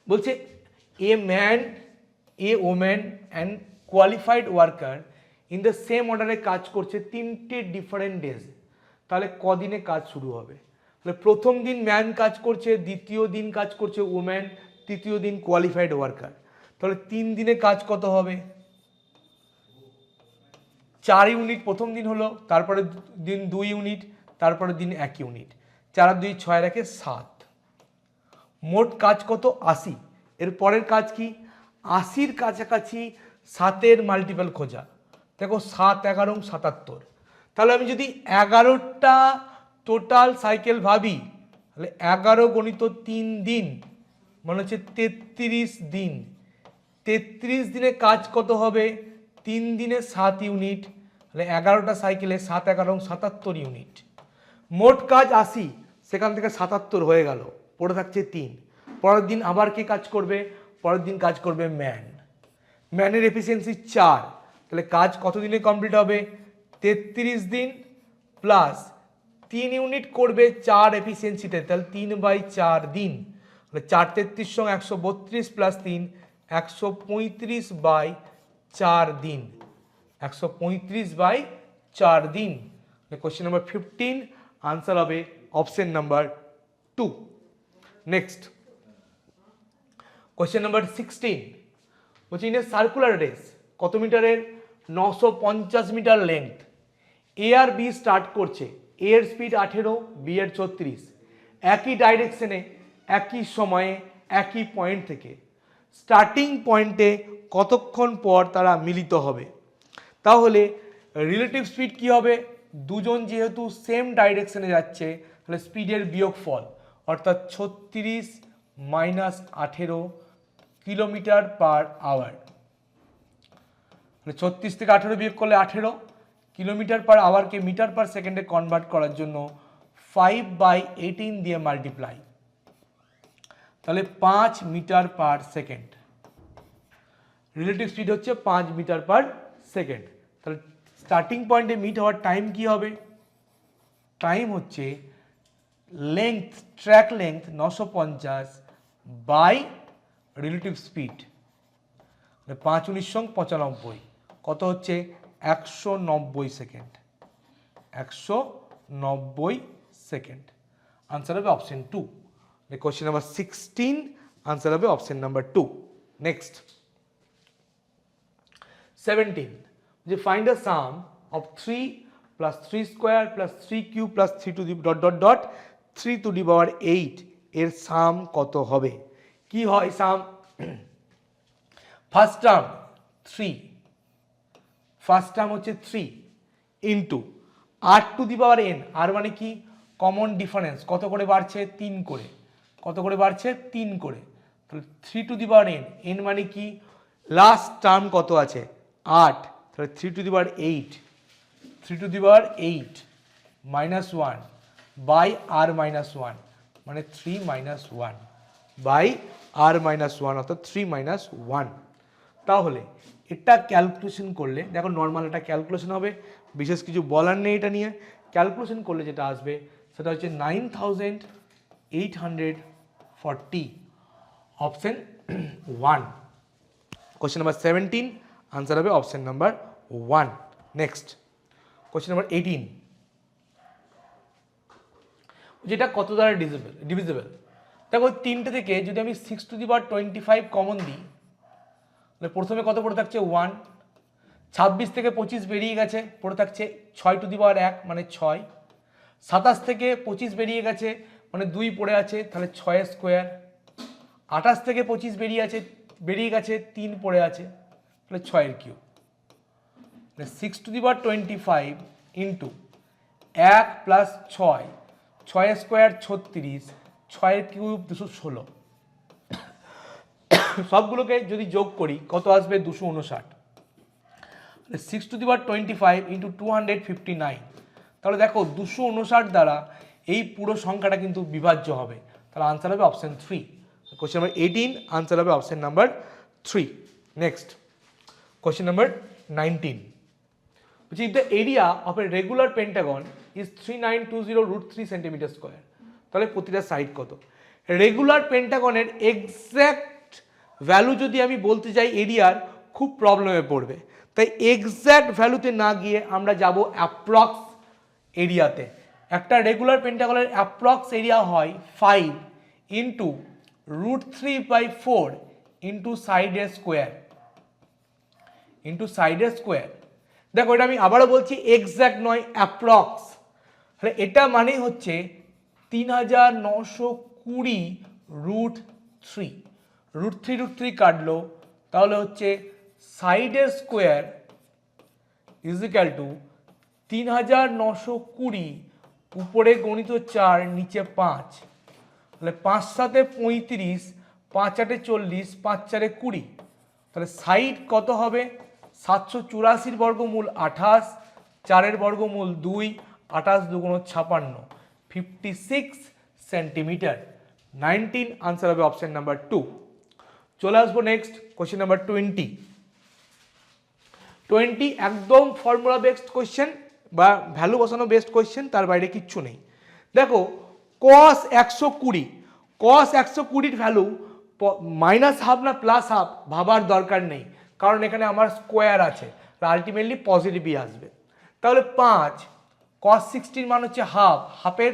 বলছে a man, a woman and qualified worker in the same অর্ডারে কাজ করছে 3টে ডিফারেন্ট ডেজ। তাহলে কদিনে কাজ শুরু হবে? তাহলে প্রথম দিন ম্যান কাজ করছে, দ্বিতীয় দিন কাজ করছে ওম্যান, তৃতীয় দিন কোয়ালিফাইড ওয়ার্কার। তাহলে 3 দিনে কাজ কত হবে? 4 ইউনিট প্রথম দিন হলো, তারপরে দিন 2 ইউনিট, তারপরে দিন 1 ইউনিট। 4 আর 2 6 রাখে 7। মোট কাজ কত? 80। এর পরের কাজ কি? 80-র কাছাকাছি 7-এর মাল্টিপল খোঁজা। দেখো 7 11 77। তাহলে আমি যদি 11টা টোটাল সাইকেল ভাবি, তাহলে 11 গণিত 3 দিন মানে হচ্ছে 33 দিন। 33 দিনে কাজ কত হবে? 3 দিনে 7 ইউনিট। তাহলে 11টা সাইকেলে 7 11 77 ইউনিট। মোট কাজ 80, সেখান থেকে 77 হয়ে গেল, পড়ে থাকছে 3। পরের দিন আবার কে কাজ করবে? পরের দিন কাজ করবে ম্যান। ম্যানের এফিসিয়েন্সি 4। তাহলে কাজ কত দিনে কমপ্লিট হবে? 33 দিন প্লাস 3 ইউনিট করবে 4 এফিসিয়েন্সিতে, তাহলে 3/4 দিন। তাহলে 4 33 সঙ্গে 132 প্লাস 3 135/4 দিন। 135/4 দিন। কোশ্চেন নাম্বার 15 আনসার হবে option number 2। Next question number 16 বলছে ইন এ সার্কুলার রেস কত মিটারের? 950 মিটার লেন্থ। এ আর বি স্টার্ট করছে, এ এর স্পিড 18, বি এর 36, একই ডাইরেকশনে একই সময়ে একই পয়েন্ট থেকে। স্টার্টিং পয়েন্টে কতক্ষণ পর তারা মিলিত হবে? তাহলে রিলেটিভ স্পিড কি হবে? দুজন যেহেতু সেম ডাইরেকশনে যাচ্ছে, তাহলে স্পিডের বিয়োগফল অর্থাৎ 36 মাইনাস 18 কিলোমিটার পার আওয়ার। 36 থেকে 18 বিয়োগ করলে 18। কিলোমিটার পার আওয়ারকে মিটার পার সেকেন্ডে কনভার্ট করার জন্য 5/18 দিয়ে মাল্টিপ্লাই, তাহলে 5 metre per second. Relative speed হচ্ছে 5 মিটার পার সেকেন্ড। তাহলে স্টার্টিং পয়েন্টে মিট হওয়ার টাইম কি হবে? টাইম হচ্ছে length, track length 950 by relative speed. 5 19 95, কত হচ্ছে? 190 সেকেন্ড। 190 সেকেন্ড। আনসার হবে অপশন 2। কোশ্চেন নাম্বার 16 আনসার হবে অপশন নাম্বার 2। নেক্সট 17 যে find the sum of 3 plus 3 square plus 3 cube plus 3 to the dot dot dot 3 to the power 8 এর সাম কত হবে? কি হয় sum? First term 3, first term হচ্ছে 3 into r to the power n. R মানে কি? Common difference. কত করে বাড়ছে? 3 করে। কত করে বাড়ছে? 3 করে। তাহলে 3 to the power N, N মানে কি? লাস্ট টার্ম কত আছে? 8। তাহলে 3 to the power 8, 3 to the power 8 minus 1 by R minus 1 মানে 3 - 1 বাই আর মাইনাস ওয়ান অর্থাৎ 3 মাইনাস 1। তাহলে এটা ক্যালকুলেশন করলে দেখো নর্মাল এটা ক্যালকুলেশন হবে, বিশেষ কিছু বলার নেই এটা নিয়ে। ক্যালকুলেশন করলে যেটা আসবে সেটা হচ্ছে 9840, অপশন 1। কোশ্চেন নাম্বার 17 আনসার হবে option number 1। Next question number 18, যেটা কত দ্বারা ডিভিজিবল। দেখো 3টে থেকে যদি আমি 6^25 কমন দিই, তাহলে প্রথমে কত পড়ে থাকছে 1, 26 থেকে 25 বেরিয়ে গেছে, পড়ে থাকছে 6^1 মানে 6, 27 থেকে 25 বেরিয়ে গেছে মানে 2 পড়ে আছে, তাহলে 6 স্কোয়ার, 28 থেকে 25 বেরিয়ে গেছে 3 পড়ে আছে, তাহলে 6 এর কিউব। 6^25 ইন্টু 1 প্লাস 6, 6 স্কোয়ার 36, 6 এর কিউব 216। সবগুলোকে যদি যোগ করি কত আসবে 259। 6^25 ইন্টু 259, তাহলে দেখো 259 দ্বারা এই পুরো সংখ্যাটা কিন্তু বিভাজ্য হবে, তাহলে আনসার হবে অপশন 3। কোশ্চেন নাম্বার 18 আনসার হবে option number 3। Next question number 19, which is the area of a regular pentagon is 3920√3 centimetre square. তাহলে প্রতিটা সাইড কত? রেগুলার পেন্টাগনের এক্স্যাক্ট ভ্যালু যদি আমি বলতে যাই এরিয়ার, খুব প্রবলেমে পড়বে, তাই এক্স্যাক্ট ভ্যালুতে না গিয়ে আমরা যাব অ্যাপ্রক্স এরিয়াতে। একটা রেগুলার পেন্টাগনের অ্যাপ্রক্স এরিয়া হয় 5 ইন্টু √3/4 ইন্টু সাইডের স্কোয়ার, দেখো এটা আমি আবারও বলছি এক্স্যাক্ট নয়, অ্যাপ্রক্স। তাহলে এটা মানেই হচ্ছে 3920√3, √3 কাটলো, তাহলে হচ্ছে সাইডের স্কোয়ার ইজিক্যাল টু 3920, উপরে গণিত 4 নিচে 5, তাহলে 5 7 35, 5 8 40, 5 4 20, তাহলে সাইড কত হবে 784 বর্গমূল 28, 4 বর্গমূল 2, 28 2 56, 56 সেন্টিমিটার। 19 আনসার হবে অপশন নাম্বার 2। চলে আসবো নেক্সট কোশ্চেন নাম্বার 20। একদম ফর্মুলা বেসড কোশ্চেন বা ভ্যালু বসানো বেসড কোশ্চেন, তার বাইরে কিচ্ছু নেই। দেখো cos 120, cos 120 ভ্যালু -½ না +½ ভাবার দরকার নেই, কারণ এখানে আমার স্কোয়ার আছে, আলটিমেটলি পজিটিভই আসবে। তাহলে 5 cos 60 মান হচ্ছে হাফের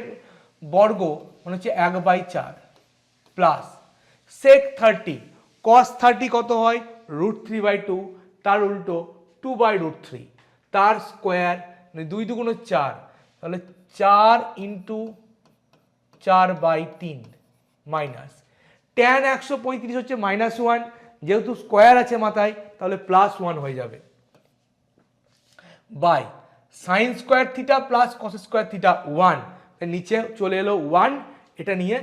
বর্গ মানে হচ্ছে 1/4 প্লাস sec 30, cos 30 কত হয় √3/2, তার উল্টো 2/√3, তার স্কোয়ার 2 2 4, তাহলে 4 ইন্টু 4/3 মাইনাস tan 135 হচ্ছে -1, যেহেতু স্কোয়ার আছে মাথায় তাহলে +1 হয়ে যাবে, by sin square theta plus cos square theta 1, নিচে চলে এলো 1, এটা নিয়ে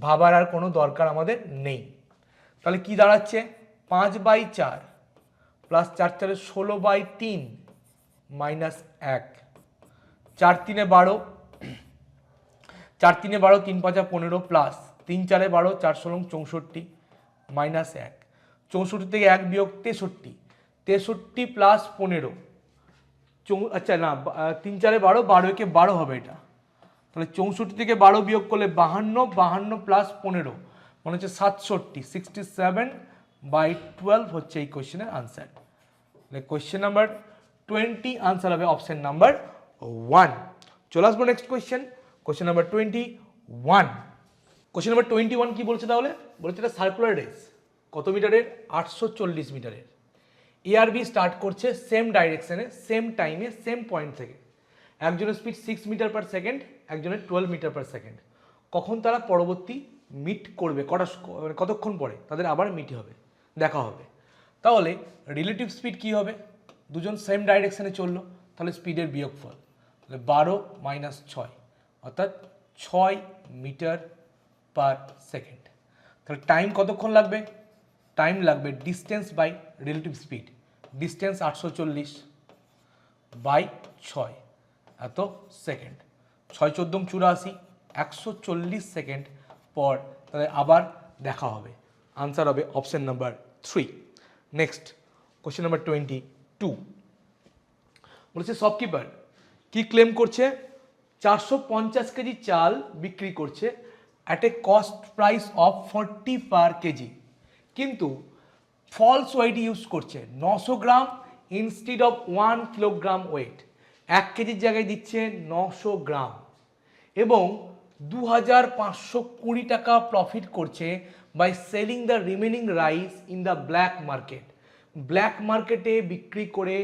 ভাবার আর কোনো দরকার আমাদের নেই। তাহলে কি দাঁড়াচ্ছে 5/4 প্লাস 4 4 16/3 মাইনাস 1, 4 3 12, 4 3 12, 3 5 15 প্লাস 3 4 12, 4 16 64 মাইনাস 1, 64 থেকে 1 বিয়োগ 63, 63 প্লাস 15, আচ্ছা না 3 4 12, 12 কে 12 হবে এটা, তাহলে 64 থেকে 12 বিয়োগ করলে 52, 52 প্লাস 15 মানে হচ্ছে 67, 67/12 হচ্ছে এই কোশ্চেনের আনসার। তাহলে কোশ্চেন নাম্বার 20 আনসার হবে অপশন নাম্বার 1। চলে আসবো next question, question number 21। Question number 21 কি বলছে? তাহলে বলছে এটা সার্কুলার রেস, কত মিটারের? 840 মিটারের। এআরবি স্টার্ট করছে সেম ডাইরেকশনে, সেম টাইমে, সেম পয়েন্ট থেকে। একজনের স্পিড 6 মিটার পার সেকেন্ড, একজনের 12 মিটার পার সেকেন্ড। কখন তারা পরবর্তী মিট করবে, কতক্ষণ পরে তাদের আবার মিট হবে, দেখা হবে। তাহলে রিলেটিভ স্পিড কি হবে? দুজন সেম ডাইরেকশনে চললো, তাহলে স্পিডের বিয়োগফল, তাহলে 12 - 6 অর্থাৎ 6 মিটার পার সেকেন্ড। তাহলে টাইম কতক্ষণ লাগবে? টাইম লাগবে distance by relative speed, distance 840 by 6 এত সেকেন্ড, 6 14 84, 140 সেকেন্ড পর তাহলে আবার দেখা হবে। আনসার হবে option number 3। Next question number 22 বলেছে শপকিপার কি ক্লেম করছে 450 কেজি চাল বিক্রি করছে at a cost price of 40 per KG, কিন্তু ফলস ওয়েট ইউজ করছে 900 গ্রাম ইনস্টিড অফ 1 কিলোগ্রাম ওয়েট, 1 কেজির জায়গায় দিচ্ছে 900 গ্রাম এবং 2520 টাকা প্রফিট করছে by selling the remaining rice in the black market. Black মার্কেটে বিক্রি করে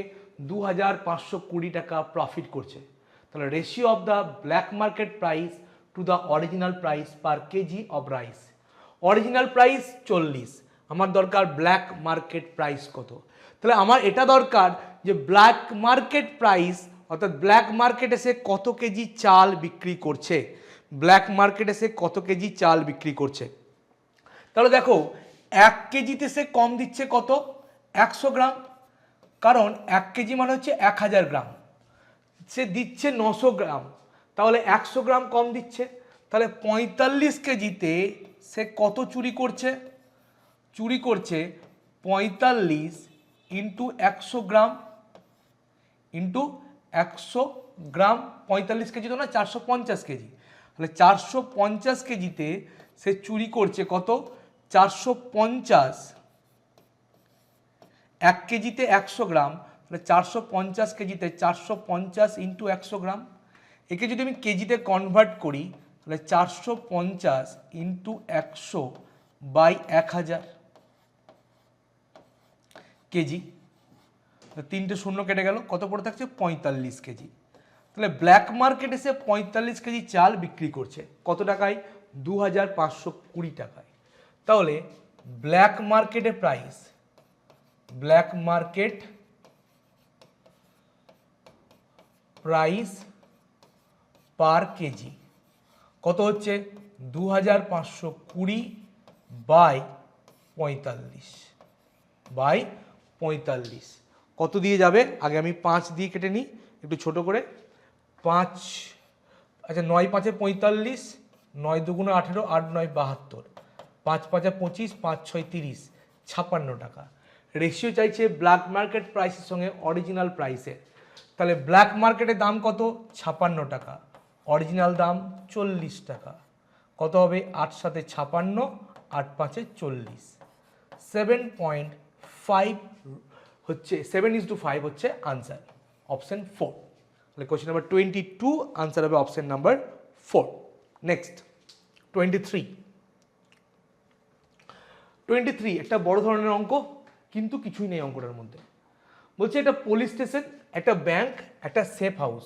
2520 টাকা প্রফিট করছে। তাহলে ratio of the black market price to the original price per KG of rice. Original price 40, আমার দরকার ব্ল্যাক মার্কেট প্রাইস কত। তাহলে আমার এটা দরকার যে ব্ল্যাক মার্কেট প্রাইস অর্থাৎ ব্ল্যাক মার্কেটে সে কত কেজি চাল বিক্রি করছে, ব্ল্যাক মার্কেটে সে কত কেজি চাল বিক্রি করছে। তাহলে দেখো 1 কেজিতে সে কম দিচ্ছে কত 100 গ্রাম, কারণ 1 কেজি মানে হচ্ছে 1000 গ্রাম, সে দিচ্ছে 900 গ্রাম, তাহলে 100 গ্রাম কম দিচ্ছে। তাহলে 45 কেজিতে সে কত চুরি করছে, চুরি করছে 45 ইন্টু 100 গ্রাম ইন্টু 100 গ্রাম, 45 কেজি তো না 450 কেজি, তাহলে 450 কেজিতে সে চুরি করছে কত 450, 1 কেজিতে 100 গ্রাম, তাহলে 450 কেজিতে 450 ইন্টু 100 গ্রাম, একে যদি আমি কেজিতে কনভার্ট করি তাহলে 450 ইন্টু 100 বাই 1000 কেজি, 3টে শূন্য কেটে গেল, কত পড়ে থাকছে 45 কেজি। তাহলে ব্ল্যাক মার্কেটে সে 45 কেজি চাল বিক্রি করছে কত টাকায় 2520 টাকায়। তাহলে ব্ল্যাক মার্কেটে price, black market price per KG কত হচ্ছে 2520 বাই 45 কত দিয়ে যাবে, আগে আমি 5 দিয়ে কেটে নিই একটু ছোট করে, 5 আচ্ছা 9 5 45, 9 2 18, 8 9 72, 5 5 25, 5 6 30, 56 টাকা। রেশিও চাইছে ব্ল্যাক মার্কেট প্রাইসের সঙ্গে অরিজিনাল প্রাইসের। তাহলে ব্ল্যাক মার্কেটের দাম কত 56 টাকা, অরিজিনাল দাম 40 টাকা, কত হবে 8 সাথে 56, 8 5 40, 7.5 হচ্ছে 7:5 হচ্ছে আনসার অপশন 4। তাহলে কোশ্চেন নাম্বার 22 আনসার হবে অপশন নাম্বার 4। নেক্সট 23 একটা বড় ধরনের অঙ্ক, কিন্তু কিছুই নেই অঙ্কটার মধ্যে। বলছে একটা পুলিশ স্টেশন, একটা ব্যাংক, একটা সেফ হাউস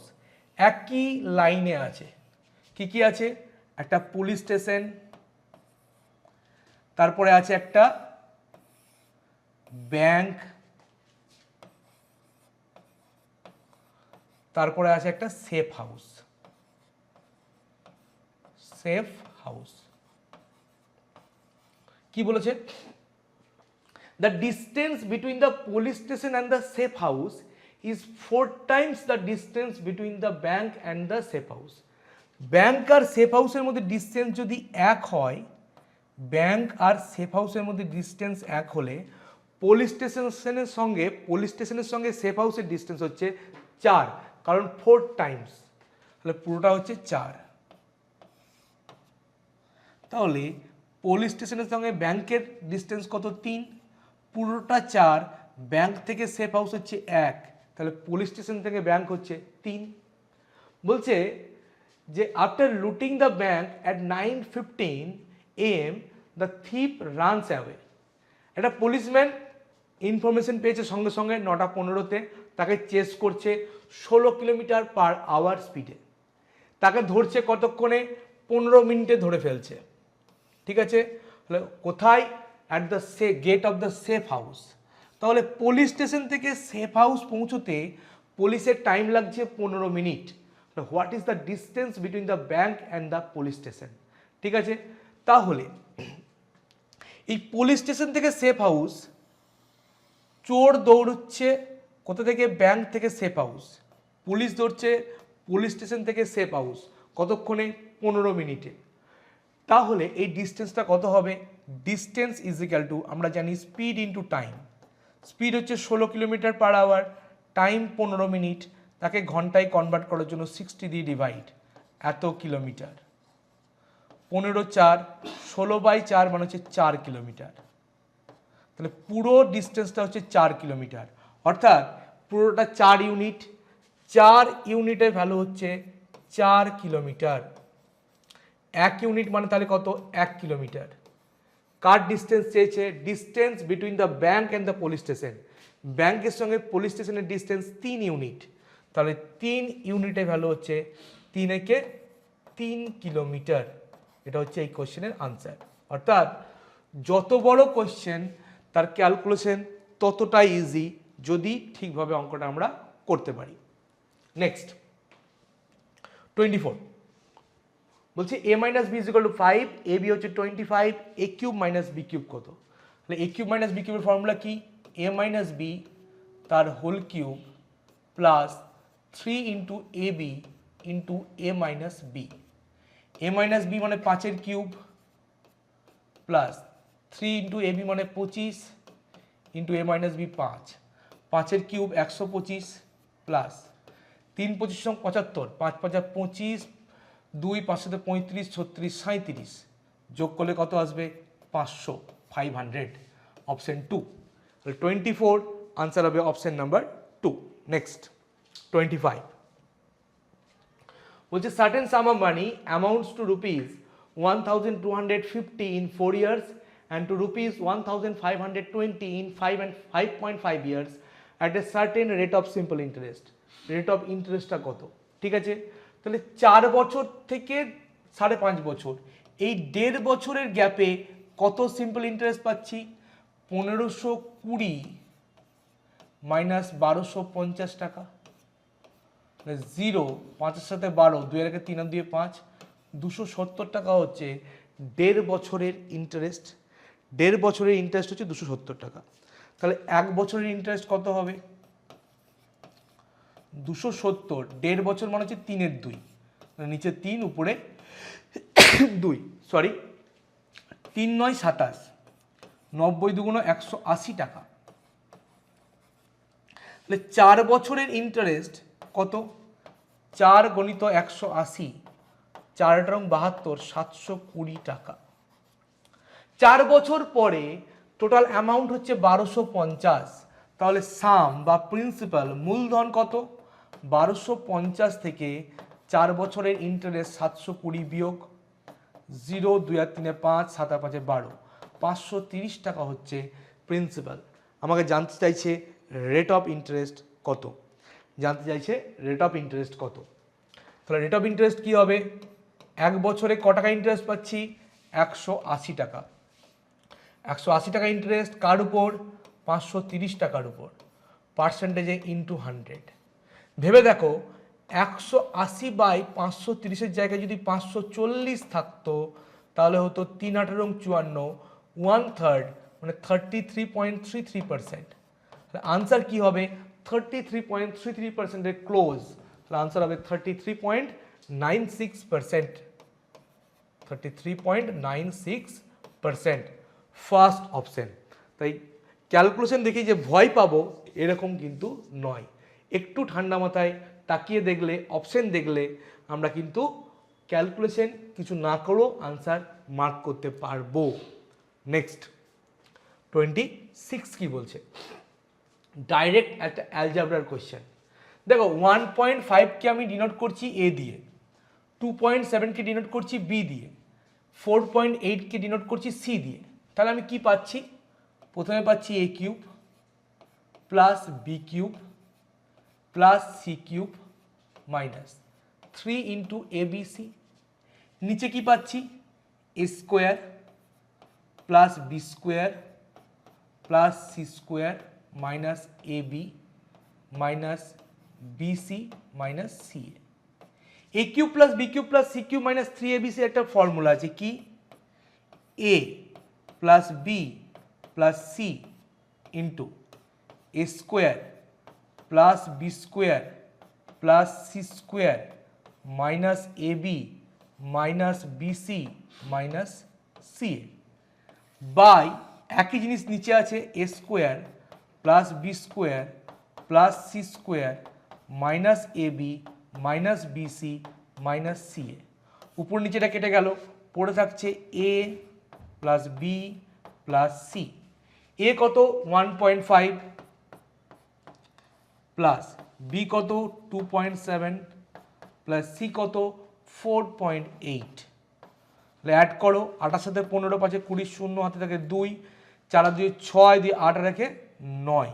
একই লাইনে আছে। কি কি আছে, একটা পুলিশ স্টেশন, তারপরে আছে একটা ব্যাংক, তারপরে আছে একটা সেফ হাউস। সেফ হাউস কি বলেছে, the distance between the police station and the safe house is 4 times the distance between the bank and the safe house. Bank আর সেফ হাউসের মধ্যে ডিস্টেন্স যদি 1 হয়, ব্যাংক আর সেফ হাউসের মধ্যে ডিস্টেন্স 1 হলে পুলিশ স্টেশনের সঙ্গে সেফ হাউসের ডিস্টেন্স হচ্ছে 4, কারণ 4 টাইমস, তাহলে পুরোটা হচ্ছে 4। তাহলে পুলিশ স্টেশনের সঙ্গে ব্যাংকের ডিস্টেন্স কত 3, পুরোটা 4, ব্যাংক থেকে সেফ হাউস হচ্ছে 1, তাহলে পুলিশ স্টেশন থেকে ব্যাংক হচ্ছে 3। বলছে যে after looting the bank at 9:15 AM the thief runs away. একটা পুলিশম্যান ইনফরমেশন পেয়েছে সঙ্গে সঙ্গে 9:15-তে, তাকে চেস করছে 16 কিলোমিটার পার আওয়ার স্পিডে, তাকে ধরছে কতক্ষণে 15 মিনিটে ধরে ফেলছে। ঠিক আছে, তাহলে কোথায়, at the gate of the safe house. তাহলে পুলিশ স্টেশন থেকে সেফ হাউস পৌঁছতে পুলিশের টাইম লাগছে 15 minute. What is the distance between the bank and the police station. ঠিক আছে, তাহলে এই পুলিশ স্টেশন থেকে সেফ হাউস চোর দৌড়চ্ছে কোথা থেকে, ব্যাংক থেকে সেফ হাউস, পুলিশ দৌড়ছে পুলিশ স্টেশন থেকে সেফ হাউস কতক্ষণে 15 মিনিটে। তাহলে এই ডিস্টেন্সটা কত হবে ডিস্টেন্স ইজ ইকাল টু আমরা জানি স্পিড ইন্টু টাইম। স্পিড হচ্ছে 16 kilometre per hour, time 15 minute, তাকে ঘন্টায় কনভার্ট করার জন্য 60 দিয়ে ডিভাইড, এত কিলোমিটার। 15×4 16/4 মানে হচ্ছে 4 কিলোমিটার। তাহলে পুরো ডিস্টেন্সটা হচ্ছে 4 কিলোমিটার, অর্থাৎ পুরোটা 4 ইউনিট, 4 ইউনিটের ভ্যালু হচ্ছে 4 কিলোমিটার। 1 ইউনিট মানে তাহলে কত? 1 কিলোমিটার। কার ডিস্টেন্স চেয়েছে? Distance between the bank and the police station. ব্যাংকের সঙ্গে পুলিশ স্টেশনের ডিস্টেন্স 3 ইউনিট, তাহলে 3 ইউনিটের ভ্যালু হচ্ছে 3 একে 3 কিলোমিটার। এটা হচ্ছে এই কোশ্চেনের আনসার। অর্থাৎ যত বড় কোশ্চেন তার ক্যালকুলেশন ততটাই ইজি, যদি ঠিকভাবে অঙ্কটা আমরা করতে পারি। নেক্সট 24 বলছে a minus B is equal to 5, A B হচ্ছে 25, A cube minus B cube কত? তাহলে এ কিউব মাইনাস বি কিউবের ফর্মুলা কি? এ মাইনাস বি তার whole cube plus 3 into A B into A minus B. A minus B মানে 5 কিউব প্লাস 3 ইন্টু এ বি মানে 25 into A minus B 5, 5 cube 125 plus 3 25 75, 5 5 25, 2 5 7 35, 36 37, যোগ করলে কত আসবে? 500, 500। অপশন 2। তাহলে 24 আনসার হবে অপশন নাম্বার 2। নেক্সট 25 বলছে certain some of money amounts two rupees 1250 in 4 years and to rupees 1520 in 5 and 5.5 years at a certain rate of simple interest. Rate of ইন্টারেস্টটা কত? ঠিক আছে, তাহলে 4 বছর থেকে 5.5 বছর, এই 1.5 বছরের গ্যাপে কত সিম্পল ইন্টারেস্ট পাচ্ছি? 1520 মাইনাস 1250 টাকা, 0, 5-এর সাথে 12, 2 এর 3 আর 2 5, 270 টাকা হচ্ছে 1.5 বছরের ইন্টারেস্ট। 1.5 বছরের ইন্টারেস্ট হচ্ছে 270 টাকা। তাহলে 1 বছরের ইন্টারেস্ট কত হবে? 270, 1.5 বছর মানে হচ্ছে 3 এর 2, নিচে 3 উপরে 2, সরি 3 9 27, 90 2 180 টাকা। তাহলে 4 বছরের ইন্টারেস্ট কত? 4 গুণিত 180, 4 রং 72, 720 টাকা। 4 বছর পরে টোটাল অ্যামাউন্ট হচ্ছে 1250। তাহলে সাম বা প্রিন্সিপাল মূলধন কত? 1250 থেকে 4 বছরের ইন্টারেস্ট 720 বিয়োগ 0, 2 আর 3 5, 7 আর 5 12, 530 টাকা হচ্ছে প্রিন্সিপাল। আমাকে জানতে চাইছে রেট অফ ইন্টারেস্ট কত? জানতে চাইছে রেট অফ ইন্টারেস্ট কত? তাহলে রেট অফ ইন্টারেস্ট কি হবে? 1 বছরে ক টাকা ইন্টারেস্ট পাচ্ছি? 180 টাকা। 180 টাকা ইন্টারেস্ট কার উপর? 530 টাকার উপর, পার্সেন্টেজে ইন্টু 100। ভেবে দেখো 180 বাই 530-এর জায়গায় যদি 540 থাকতো তাহলে হতো 3 8 54, 1/3 মানে 33.33%। তাহলে আনসার কি হবে? 33.33%-এর ক্লোজ। তাহলে আনসার হবে 33.96%। 33.96%, ফার্স্ট অপশন। তাই ক্যালকুলেশন দেখি যে ভয় পাবো এরকম কিন্তু নয়, একটু ঠান্ডা মাথায় তাকিয়ে দেখলে, অপশন দেখলে আমরা কিন্তু ক্যালকুলেশন কিছু না করেও আনসার মার্ক করতে পারবো। নেক্সট 26 কি বলছে? ডাইরেক্ট একটা অ্যালজাবরার কোয়েশ্চেন। দেখো 1.5কে আমি ডিনোট করছি এ দিয়ে, 2.7কে ডিনোট করছি বি দিয়ে, 4.8কে ডিনোট করছি সি দিয়ে। তাহলে আমি কি পাচ্ছি? প্রথমে পাচ্ছি a cube plus b cube plus c cube minus 3 into A b c. নিচে কি পাচ্ছি? A square plus b square plus c square minus a b minus b c minus c a. A cube plus b cube plus c cube minus 3abc একটা ফর্মুলা আছে কি? A plus b plus c into a square plus b square plus c square minus a b minus b c minus c a. By একই জিনিস নিচে আছে a square plus b square plus c square minus a b minus bc minus c a. উপর নিচেটা কেটে গেল, পড়ে থাকছে a plus b plus c. A কত 1.5 প্লাস বি কত 2.7 প্লাস সি কত 4.8। তাহলে অ্যাড করো, 28 সাথে 15 5 20, শূন্য হাতে থাকে 2, 4 আর 2 6, 2 8 রেখে 9,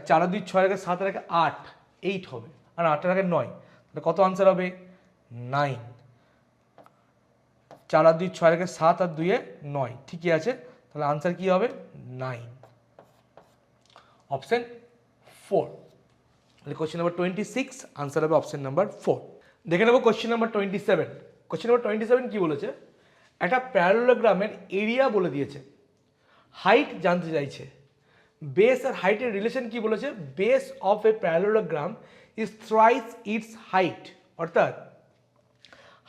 4 আর 2 6 রেখে 7 রেখে 8, 8 হবে, আর 8 রেখে 9, তাহলে কত আনসার হবে 9। 4 আর 2 6 রেখে 7 আর 2 9, ঠিকই আছে, তাহলে আনসার কি হবে 9, অপশন 4। তাহলে কোশ্চেন নাম্বার 26 আনসার হবে অপশন নাম্বার 4। দেখে নেব কোশ্চেন নাম্বার 27। কোশ্চেন নাম্বার 27 কি বলেছে, একটা প্যারালোগ্রামের এরিয়া বলে দিয়েছে, হাইট জানতে চাইছে। বেস আর হাইটের রিলেশন কি বলেছে, base of a parallelogram is thrice its height. অর্থাৎ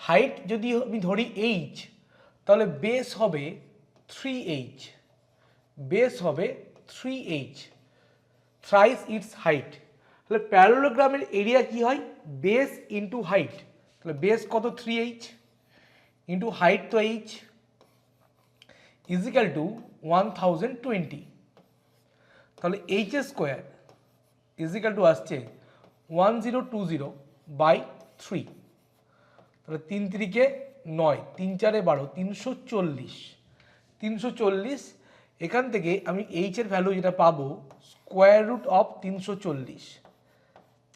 হাইট যদি আমি ধরি এইচ, তাহলে বেস হবে 3h, বেস হবে 3h, থ্রাইস ইটস হাইট। তাহলে প্যারালোগ্রামের এরিয়া কি হয়, বেস ইন্টু হাইট। তাহলে বেস কত 3h ইন্টু হাইট তো h, ইজিক্যাল টু 1020। তাহলে h স্কোয়ার ইজিক্যাল টু আসছে 1020/3। তাহলে 3 3 9, 3 4 12, 340। 340, এখান থেকে আমি h এর ভ্যালু যেটা পাবো স্কোয়ার রুট অফ 340।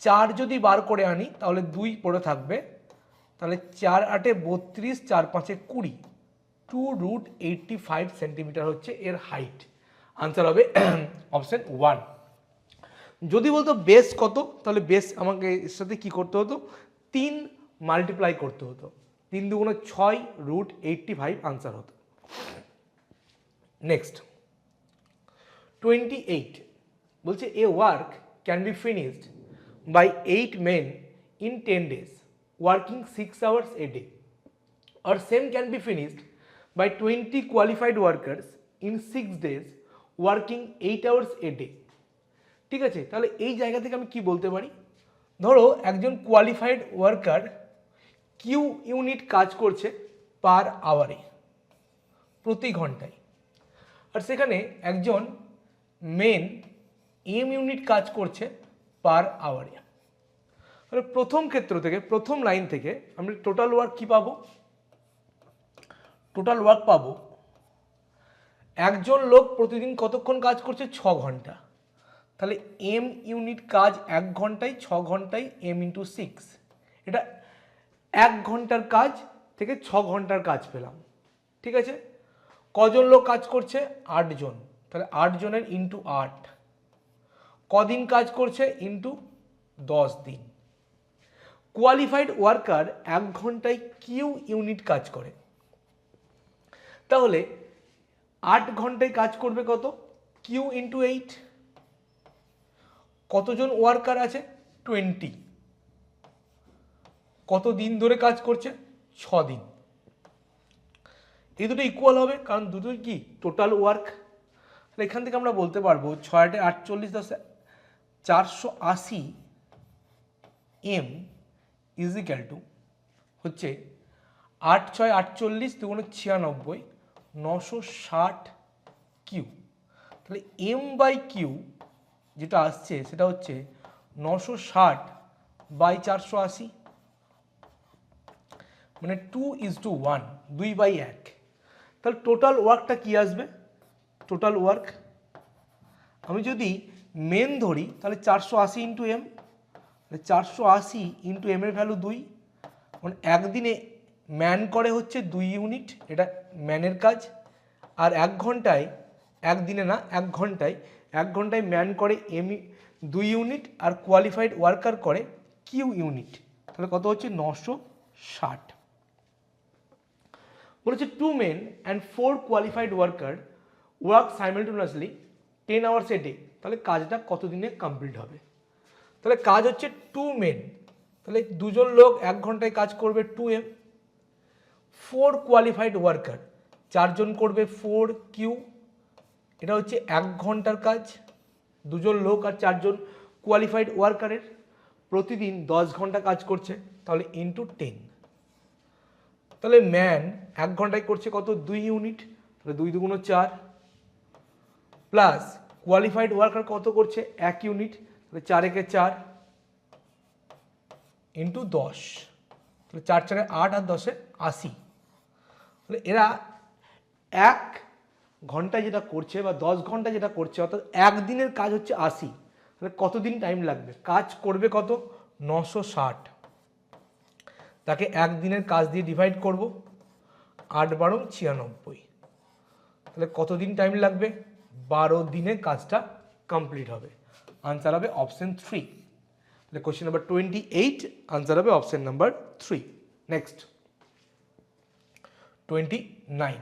4 যদি বার করে আনি তাহলে 2 পড়ে থাকবে, তাহলে 4 8 32, 4 5 20, 2√85 সেন্টিমিটার হচ্ছে এর হাইট। আনসার হবে অপশন 1। যদি বলতো বেস কত, তাহলে বেস আমাকে এর সাথে কি করতে হতো, 3 মাল্টিপ্লাই করতে হতো, 3 2 6√85 আনসার হতো। নেক্সট 28 বলছে a work can be finished by 8 men in 10 days working 6 hours a day, or same can be finished by 20 qualified workers in 6 days working 8 hours a day। ঠিক আছে, তাহলে এই জায়গা থেকে আমি কি বলতে পারি, ধরো একজন কোয়ালিফাইড ওয়ার্কার কিউ ইউনিট কাজ করছে পার আওয়ারে, প্রতি ঘন্টায়, আর সেখানে একজন মেন এম ইউনিট কাজ করছে পার আওয়ারে। তাহলে প্রথম ক্ষেত্র থেকে, প্রথম লাইন থেকে আমরা টোটাল ওয়ার্ক কি পাবো, টোটাল ওয়ার্ক পাবো একজন লোক প্রতিদিন কতক্ষণ কাজ করছে, 6 ঘন্টা। তাহলে এম ইউনিট কাজ 1 ঘন্টায়, 6 ঘন্টায় এম ইন্টু 6, এটা 1 ঘন্টার কাজ থেকে 6 ঘন্টার কাজ পেলাম। ঠিক আছে, কজন লোক কাজ করছে, 8 জন, তাহলে 8 জনের ইন্টু 8, কদিন কাজ করছে ইন্টু 10 দিন। কোয়ালিফাইড ওয়ার্কার 1 ঘন্টায় কিউ ইউনিট কাজ করে, তাহলে 8 ঘন্টায় কাজ করবে কত, কিউ ইন্টু 8। কতজন ওয়ার্কার আছে, 20, কত দিন ধরে কাজ করছে, 6 দিন। এই দুটো ইকুয়াল হবে, কারণ দুটোই কি টোটাল ওয়ার্ক। তাহলে এখান থেকে আমরা বলতে পারবো 6 8 48 10 480 এম ইজিক্যাল টু হচ্ছে 8 6 48 2 96, 960 কিউ। তাহলে এম বাই কিউ যেটা আসছে সেটা হচ্ছে 960/480, মানে 2:1, 2/1। তাহলে টোটাল ওয়ার্কটা কি আসবে, টোটাল ওয়ার্ক আমি যদি মেন ধরি তাহলে 480 ইন্টু এম, 480 ইন্টু এম এর ভ্যালু 2, মানে একদিনে ম্যান করে হচ্ছে 2 ইউনিট, এটা ম্যানের কাজ। আর 1 ঘন্টায়, একদিনে না 1 ঘন্টায়, 1 ঘন্টায় ম্যান করে এম 2 ইউনিট, আর কোয়ালিফাইড ওয়ার্কার করে কিউ ইউনিট। তাহলে কত হচ্ছে 960। বলেছে 2 men and 4 qualified worker work simultaneously 10 hours a day। তাহলে কাজটা কত দিনে কমপ্লিট হবে, তাহলে কাজ হচ্ছে 2 men, তাহলে দুজন লোক 1 ঘন্টায় কাজ করবে 2m। 4 কোয়ালিফাইড ওয়ার্কার, 4 জন করবে 4 কিউ, এটা হচ্ছে 1 ঘন্টার কাজ, 2 জন লোক আর 4 জন কোয়ালিফাইড ওয়ার্কারের প্রতিদিন 10 ঘন্টা কাজ করছে, তাহলে ইন্টু 10। তাহলে ম্যান 1 ঘন্টায় করছে কত, 2 ইউনিট, তাহলে 2 দুগুণ 4, প্লাস কোয়ালিফাইড ওয়ার্কার কত করছে 1 ইউনিট, তাহলে 4 একে 4 ইন্টু 10, তাহলে 4 4 8 আর 10 80। তাহলে এরা 1 ঘন্টায় যেটা করছে বা 10 ঘন্টা যেটা করছে, অর্থাৎ একদিনের কাজ হচ্ছে 80, তাহলে কতদিন টাইম লাগবে, কাজ করবে কত 960, তাকে একদিনের কাজ দিয়ে ডিভাইড করব, 8 12 96, তাহলে কতদিন টাইম লাগবে, 12 দিনে কাজটা কমপ্লিট হবে। আনসার হবে অপশন 3। তাহলে কোশ্চেন নাম্বার 28 আনসার হবে অপশন নাম্বার 3। নেক্সট 29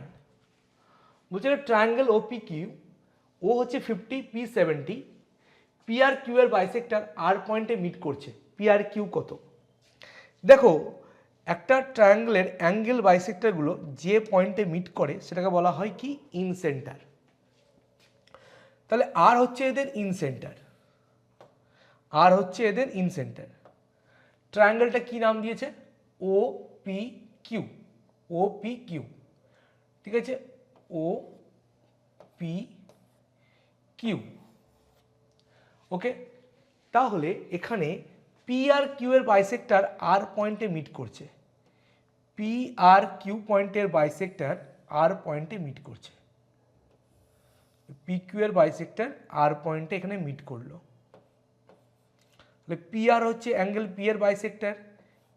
বলছে ট্রায়াঙ্গেল ওপি কিউ, ও হচ্ছে 50, পি 70, পি আর কিউ এর বাইসেক্টর আর পয়েন্টে মিট করছে, পি আর কিউ কত। দেখো একটা ট্রায়াঙ্গেলের অ্যাঙ্গেল বাইসেক্টরগুলো যে পয়েন্টে মিট করে সেটাকে বলা হয় কি, ইন সেন্টার। তাহলে আর হচ্ছে এদের ইন সেন্টার, আর হচ্ছে এদের ইন সেন্টার। ট্রায়াঙ্গেলটা কি নাম দিয়েছে, O P Q, O P Q, ঠিক আছে, ও পি কিউ, ওকে। তাহলে এখানে পি আর কিউ এর বাইসেক্টর আর পয়েন্টে মিট করছে, পি আর কিউ পয়েন্টের বাইসেক্টর আর পয়েন্টে মিট করছে, পি কিউ এর বাইসেক্টর আর পয়েন্টে এখানে মিট করলো। তাহলে পি আর হচ্ছে অ্যাঙ্গেল পি এর বাইসেক্টর,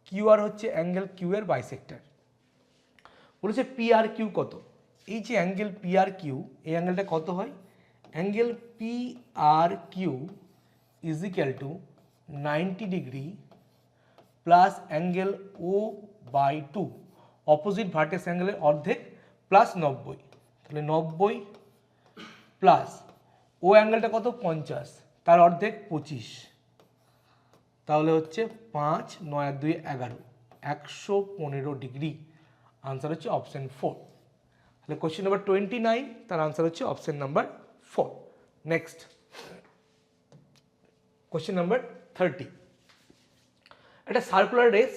কিউ আর হচ্ছে অ্যাঙ্গেল কিউ এর বাইসেক্টর। বলেছে পি আর কিউ কত, এই যে অ্যাঙ্গেল পি আর কিউ, এই অ্যাঙ্গেলটা কত হয়, angle P R Q is equal to 90 degree plus angle O by 2, opposite vertex অ্যাঙ্গেলের অর্ধেক, প্লাস 90, তাহলে 90 প্লাস ও অ্যাঙ্গেলটা কত 50, তার অর্ধেক 25, তাহলে হচ্ছে 5 9 আর 2 11, 115 ডিগ্রি। আনসার হচ্ছে অপশন 4। তাহলে কোশ্চেন নাম্বার 29, তার আনসার হচ্ছে option number 4। Next question number 30, একটা সার্কুলার রেস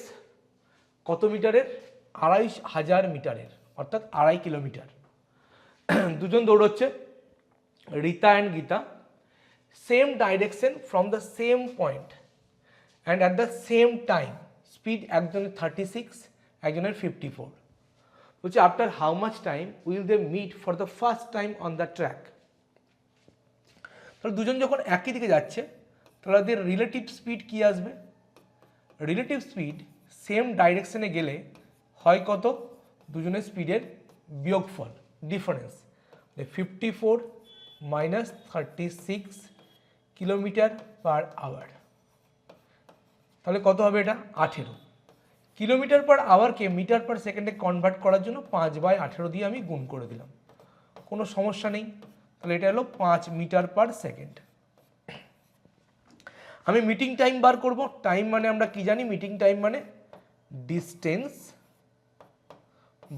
কত মিটারের, 2500 মিটারের, অর্থাৎ 2.5 কিলোমিটার। দুজন দৌড়চ্ছে, Rita and Gita, same direction from the same point and at the same time, speed একজনের 36, একজনের 54। বলছে after how much time will they meet for the first time on the track. তাহলে দুজন যখন একই দিকে যাচ্ছে, তাহলে ওদের রিলেটিভ স্পিড কি আসবে, রিলেটিভ স্পিড সেম ডাইরেকশনে গেলে হয় কত, দুজনের স্পিডের বিয়োগফল, difference, 54 minus 36 kilometre per hour, তাহলে কত হবে এটা 18। কিলোমিটার পার আওয়ারকে মিটার পার সেকেন্ডে কনভার্ট করার জন্য 5/18 দিয়ে আমি গুণ করে দিলাম, কোনো সমস্যা নেই। তাহলে এটা হলো 5 মিটার পার সেকেন্ড। আমি মিটিং টাইম বার করব, টাইম মানে আমরা কি জানি, মিটিং টাইম মানে distance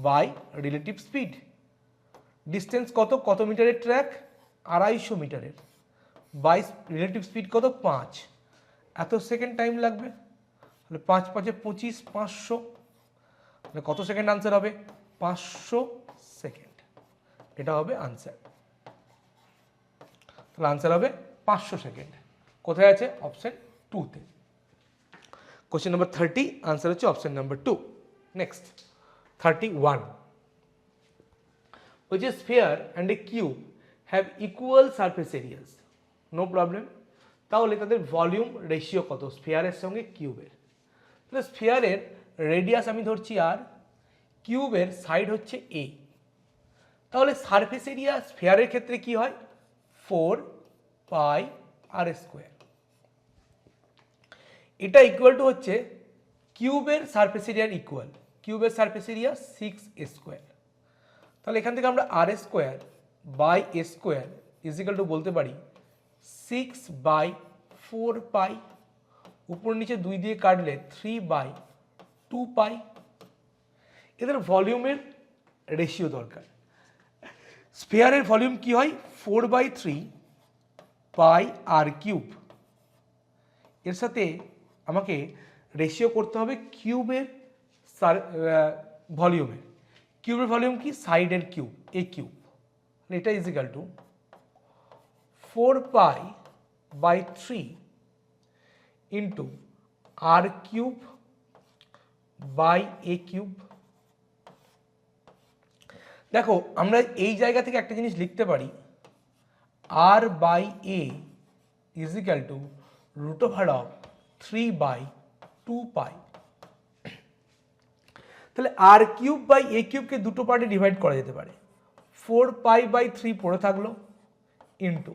by relative speed. Distance কত, কত মিটারের ট্র্যাক, 250 মিটারের, বাই রিলেটিভ স্পিড কত 5, এত সেকেন্ড টাইম লাগবে। তাহলে 5 5 25, 500, তাহলে কত সেকেন্ড আনসার হবে, 500 সেকেন্ড, এটা হবে আনসার। তাহলে আনসার হবে 500 সেকেন্ড। কোথায় আছে, অপশন 2-তে। কোশ্চেন নাম্বার 30 আনসার হচ্ছে option number 2। Next 31, which is sphere and a cube have equal surface areas, no problem। তাহলে তাদের ভলিউম রেশিও কত, স্ফিয়ারের সঙ্গে কিউবের। তাহলে স্ফিয়ারের রেডিয়াস আমি ধরছি আর, কিউবের সাইড হচ্ছে এ, তাহলে সারফেস এরিয়া স্ফিয়ারের ক্ষেত্রে কি হয়, 4 পাই আর স্কোয়ার। এটা ইকুয়াল টু হচ্ছে কিউবের সারফেস এরিয়ার ইকুয়াল, কিউবের সারফেস এরিয়া 6 স্কোয়ার। তাহলে এখান থেকে আমরা r square by a square is equal to বলতে পারি 6/4 পাই, উপর নিচে 2 দিয়ে কাটলে 3/2 পাই। এদের ভলিউমের রেশিও দরকার। স্ফিয়ারের ভলিউম কি হয় 4/3 পাই আর কিউব, এর সাথে আমাকে রেশিও করতে হবে কিউবের ভলিউমের। কিউবের ভলিউম কি সাইডের কিউব, এ কিউব, এটা is equal to 4π/3 into r cube by a cube. দেখো আমরা এই জায়গা থেকে একটা জিনিস লিখতে পারি, r by a is equal to √3/2π। তাহলে আর কিউব বাই এ কিউবকে দুটো পার্টে ডিভাইড করা যেতে পারে, 4π/3 পড়ে থাকলো ইন্টু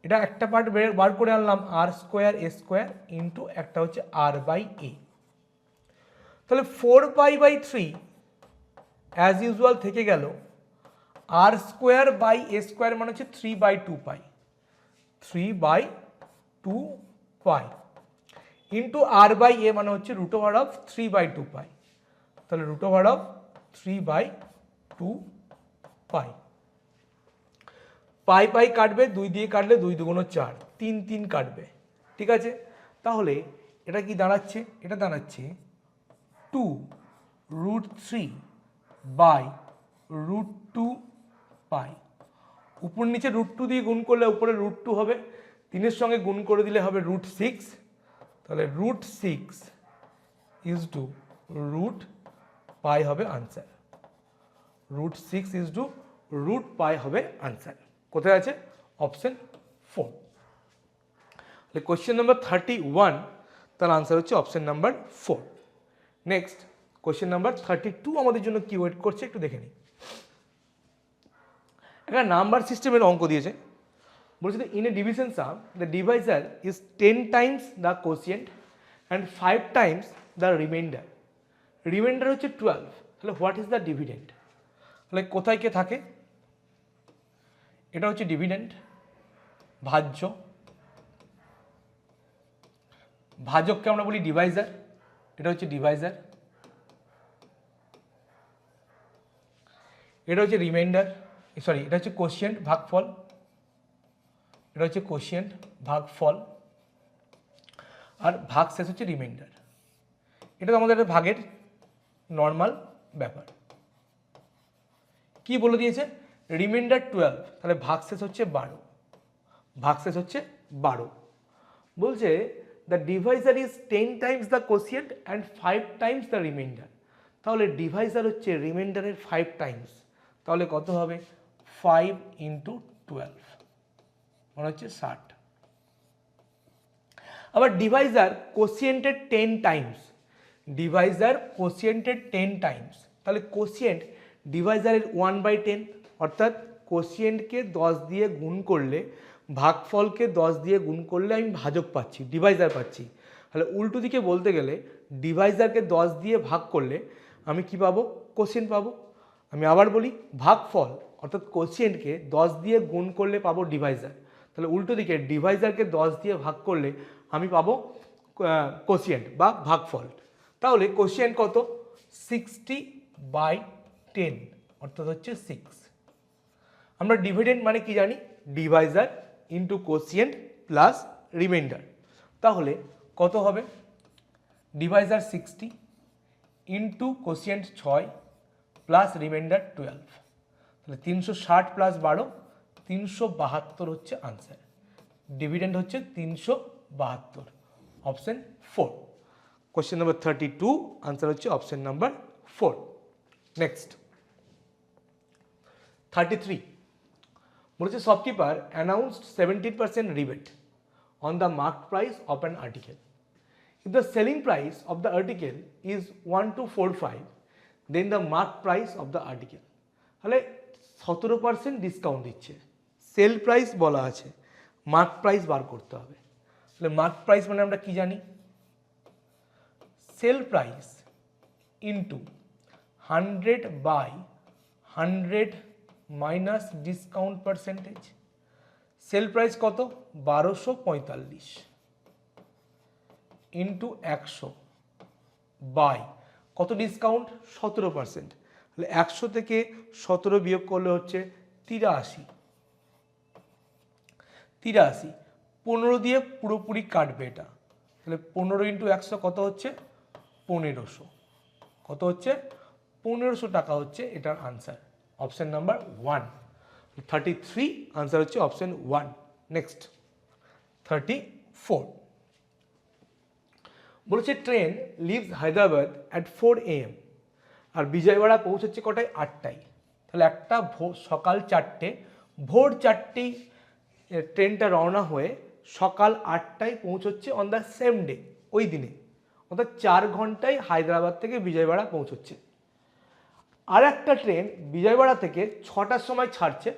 এটা একটা পার্ট বার করে আনলাম r² a² ইন্টু একটা হচ্ছে r/a। তাহলে 4π/3 অ্যাজ ইউজুয়াল থেকে গেল, r²/a² মানে হচ্ছে 3/2π, 3/2π ইন্টু r/a মানে হচ্ছে √3/2π, তাহলে √3/2π। পাই পাই কাটবে, 2 দিয়ে কাটলে 2 × 2 = 4, 3 3 কাটবে, ঠিক আছে। তাহলে এটা কি দাঁড়াচ্ছে, এটা দাঁড়াচ্ছে 2√3/√2π। উপর নিচে √2 দিয়ে গুণ করলে উপরে √2 হবে, 3-এর সঙ্গে গুণ করে দিলে হবে √6, তাহলে √6 = √π হবে আনসার। √6 = √π হবে আনসার। কোথায় আছে? অপশন 4। তাহলে কোয়েশ্চেন নাম্বার 31, তার আনসার হচ্ছে option number 4। Next question number 32 আমাদের জন্য কি ওয়েট করছে একটু দেখে নিই। একটা নাম্বার সিস্টেমের অঙ্ক দিয়েছে, বলছে in a division sum the divisor is 10 times the quotient and 5 times the remainder. Remainder হচ্ছে 12, তাহলে হোয়াট ইজ দ্য ডিভিডেন্ড? তাহলে কোথায় কে থাকে? এটা হচ্ছে ডিভিডেন্ড, ভাজ্য, ভাজককে আমরা বলি ডিভাইজার, এটা হচ্ছে ডিভাইজার, এটা হচ্ছে রিমাইন্ডার, সরি এটা হচ্ছে কোশিয়েন্ট ভাগফল, এটা হচ্ছে কোশিয়েন্ট ভাগফল, আর ভাগ শেষ হচ্ছে রিমাইন্ডার। এটা তো আমাদের একটা ভাগের নর্মাল ব্যাপার। কি বলে দিয়েছে? রিমাইন্ডার 12, তাহলে ভাগ শেষ হচ্ছে 12, ভাগ শেষ হচ্ছে 12। বলছে the divisor is 10 times the quotient and 5 times the remainder. তাহলে ডিভাইজার হচ্ছে রিমাইন্ডারের 5 টাইমস, তাহলে কত হবে? 5 × 12 মানে হচ্ছে 60। আবার ডিভাইজার কোসিয়েন্টের 10 টাইমস, ডিভাইজার কোসিয়েন্টের 10 টাইমস, তাহলে কোসিয়েন্ট ডিভাইজারের 1/10, অর্থাৎ কোসিয়েন্টকে 10 দিয়ে গুণ করলে, ভাগফলকে 10 দিয়ে গুণ করলে আমি ভাজক পাচ্ছি, ডিভাইজার পাচ্ছি। তাহলে উল্টো দিকে বলতে গেলে ডিভাইজারকে 10 দিয়ে ভাগ করলে আমি কি পাবো? কোসিয়েন্ট পাবো। আমি আবার বলি, ভাগফল অর্থাৎ কোসিয়েন্টকে 10 দিয়ে গুণ করলে পাবো ডিভাইজার, তাহলে উল্টো দিকে ডিভাইজারকে 10 দিয়ে ভাগ করলে আমি পাবো কোসিয়েন্ট বা ভাগফল। তাহলে কোসিয়েন্ট কত? 60/10 অর্থাৎ হচ্ছে 6। আমরা ডিভিডেন্ড মানে কি জানি? Divisor into quotient plus remainder. তাহলে কত হবে? Divisor 60 into quotient 6 plus remainder 12, তাহলে 360 প্লাস 12 372 হচ্ছে আনসার। ডিভিডেন্ড হচ্ছে 372, অপশন 4। কোয়েশ্চেন নাম্বার 32 আনসার হচ্ছে অপশন নাম্বার 4। নেক্সট 33 বলেছে shopkeeper announced 70% rebate on the marked price of an article. If the selling price of the article is 1245, then the marked price of the article. তাহলে 17% ডিসকাউন্ট দিচ্ছে, সেল প্রাইস বলা আছে, মার্ক প্রাইস বার করতে হবে। তাহলে মার্ক প্রাইস মানে আমরা কি জানি? Sale price into 100/100 minus discount percentage. Sale price কত? 1245 ইন্টু 100 বাই কত ডিসকাউন্ট? 17%। তাহলে 100 থেকে 17 বিয়োগ করলে হচ্ছে 83। 15 দিয়ে পুরোপুরি কাটবে এটা, তাহলে 15 ইন্টু 100 কত হচ্ছে? 1500। কত হচ্ছে? 1500 টাকা হচ্ছে এটার আনসার, অপশন নাম্বার 1। 33 আনসার হচ্ছে অপশন 1। নেক্সট 34 বলেছে train leaves Hyderabad at 4 AM আর বিজয়ওয়াড়া পৌঁছচ্ছে কটায়? 8টায়। তাহলে একটা সকাল 4টে, ভোর 4টেই ট্রেনটা রওনা হয়ে সকাল 8টায় পৌঁছচ্ছে অন দ্য সেম ডে, ওই দিনে, অর্থাৎ 4 ঘন্টায় হায়দ্রাবাদ থেকে বিজয়ওয়াড়া পৌঁছচ্ছে। আর একটা ট্রেন বিজয়ওয়াড়া থেকে 6টার সময় ছাড়ছে,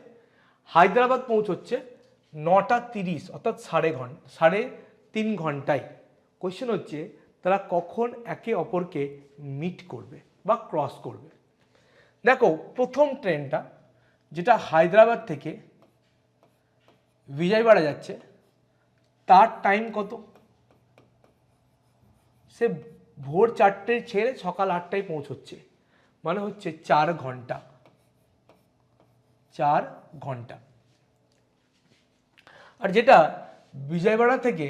হায়দ্রাবাদ পৌঁছচ্ছে 9টা 30, অর্থাৎ 3.5 ঘন্টায়। কোয়েশ্চেন হচ্ছে তারা কখন একে অপরকে মিট করবে বা ক্রস করবে। দেখো প্রথম ট্রেনটা যেটা হায়দ্রাবাদ থেকে বিজয়ওয়াড়া যাচ্ছে তার টাইম কত? সে ভোর 4টে ছেড়ে সকাল 8টায় পৌঁছচ্ছে, মানে হচ্ছে 4 ঘন্টা। 4 ঘন্টা। আর যেটা বিজয়ওয়াড়া থেকে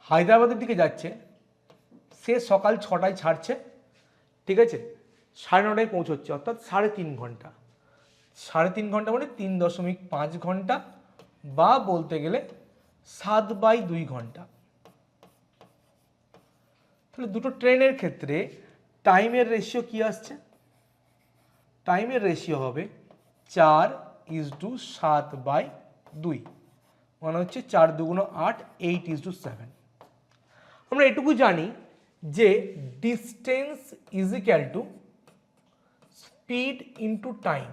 হায়দ্রাবাদের দিকে যাচ্ছে সে সকাল 6টায় ছাড়ছে, ঠিক আছে, 9:30টায় পৌঁছচ্ছে, অর্থাৎ 3.5 ঘন্টা। 3.5 ঘন্টা মানে 3.5 ঘন্টা, বা বলতে গেলে 7/2 ঘন্টা। তাহলে দুটো ট্রেনের ক্ষেত্রে টাইমের রেশিও কি আসছে? টাইমের রেশিও হবে 4:7/2, মানে হচ্ছে 4 2 8, 8:7। আমরা এটুকু জানি যে distance is equal two speed into time.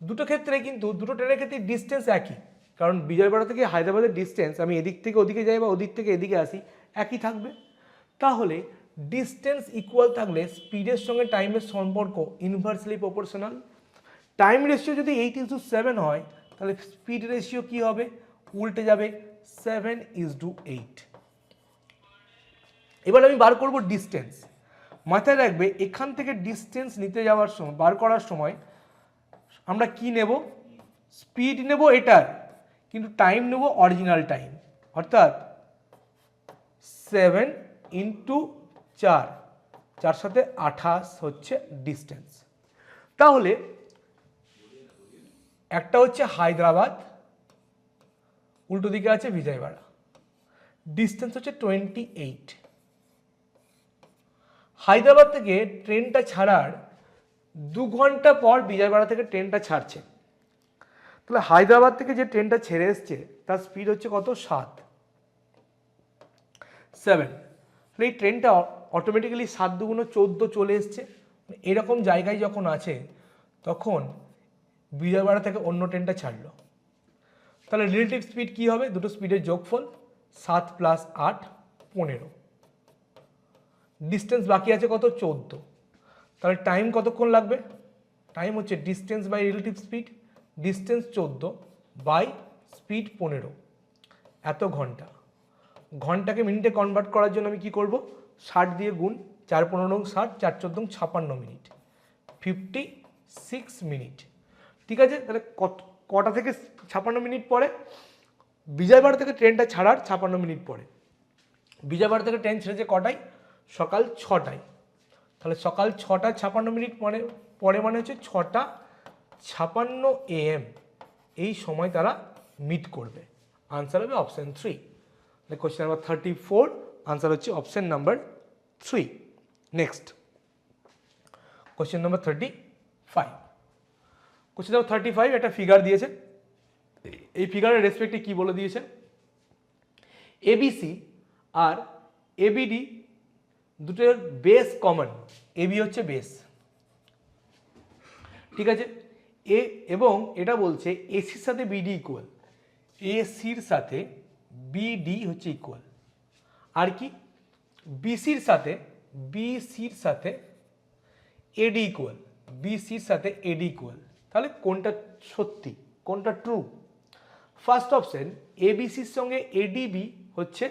দুটো ক্ষেত্রে কিন্তু দুটো ট্রেনের ক্ষেত্রে ডিস্টেন্স একই, কারণ বিজয়ওয়াড়া থেকে হায়দ্রাবাদের ডিস্টেন্স আমি এদিক থেকে ওদিকে যাই বা ওদিক থেকে এদিকে আসি একই থাকবে। তাহলে ডিস্টেন্স ইকুয়াল থাকলে স্পিডের সঙ্গে টাইমের সম্পর্ক ইনভার্সলি প্রপোর্শনাল। টাইম রেশিও যদি 8:7 হয় তাহলে স্পিড রেশিও কি হবে? উল্টে যাবে, 7:8। এবার আমি বার করব ডিস্টেন্স। মাথায় রাখবে এখান থেকে ডিস্টেন্স নিতে যাওয়ার সময়, বার করার সময় আমরা কি নেব? স্পিড নেব এটার, কিন্তু টাইম নেব অরিজিনাল টাইম, অর্থাৎ 7 ইন্টু 4, 4 সাথে 28 হচ্ছে ডিস্টেন্স। তাহলে একটা হচ্ছে হায়দ্রাবাদ, উল্টো দিকে আছে বিজয়ওয়াড়া, ডিস্টেন্স হচ্ছে 28। হায়দ্রাবাদ থেকে ট্রেনটা ছাড়ার 2 ঘন্টা পর বিজয়ওয়াড়া থেকে ট্রেনটা ছাড়ছে। তাহলে হায়দ্রাবাদ থেকে যে ট্রেনটা ছেড়ে এসছে তার স্পিড হচ্ছে কত? 7। তাহলে এই ট্রেনটা অটোমেটিক্যালি 7 2 14 চলে এসছে। এরকম জায়গায় যখন আছে তখন বিজয়ওয়াড়া থেকে অন্য ট্রেনটা ছাড়লো। তাহলে রিলেটিভ স্পিড কি হবে? দুটো স্পিডের যোগফল, 7 + 8 15। ডিস্টেন্স বাকি আছে কত? 14। তাহলে টাইম কতক্ষণ লাগবে? টাইম হচ্ছে distance by relative speed, distance 14 by speed 15, এত ঘন্টা। ঘন্টাকে মিনিটে কনভার্ট করার জন্য আমি কি করব? 60 দিয়ে গুণ, 4 15 60, 4 14 56 মিনিট, 56 মিনিট। ঠিক আছে, তাহলে কটা থেকে 56 মিনিট পরে? বিজয়ওয়াড়া থেকে ট্রেনটা ছাড়ার 56 মিনিট পরে। বিজয়ওয়াড়া থেকে ট্রেন ছেড়েছে কটায়? সকাল 6টায়। তাহলে সকাল 6টা 56 মিনিট পরে মানে হচ্ছে 6টা 56 AM, এই সময় তারা মিট করবে। আনসার হবে অপশন 3। কোয়েশ্চেন নাম্বার 34, আনসার হচ্ছে option number 3। Next question number 35। Question number 35 একটা ফিগার দিয়েছে। এই ফিগারের রেসপেক্টে কি বলে দিয়েছে? এবিসি আর এবিডি দুটোর বেস কমন। এবি হচ্ছে বেস, ঠিক আছে, এ, এবং এটা বলছে এসির সাথে বিডি ইকুয়াল, এসির সাথে বিডি হচ্ছে ইকুয়াল। আর কি? বিসির সাথে এডি ইকুয়াল, বিসির সাথে এডি ইকুয়াল। তাহলে কোনটা সত্যি, কোনটা ট্রু? ফার্স্ট অপশন এবিসির সঙ্গে এডিবি হচ্ছে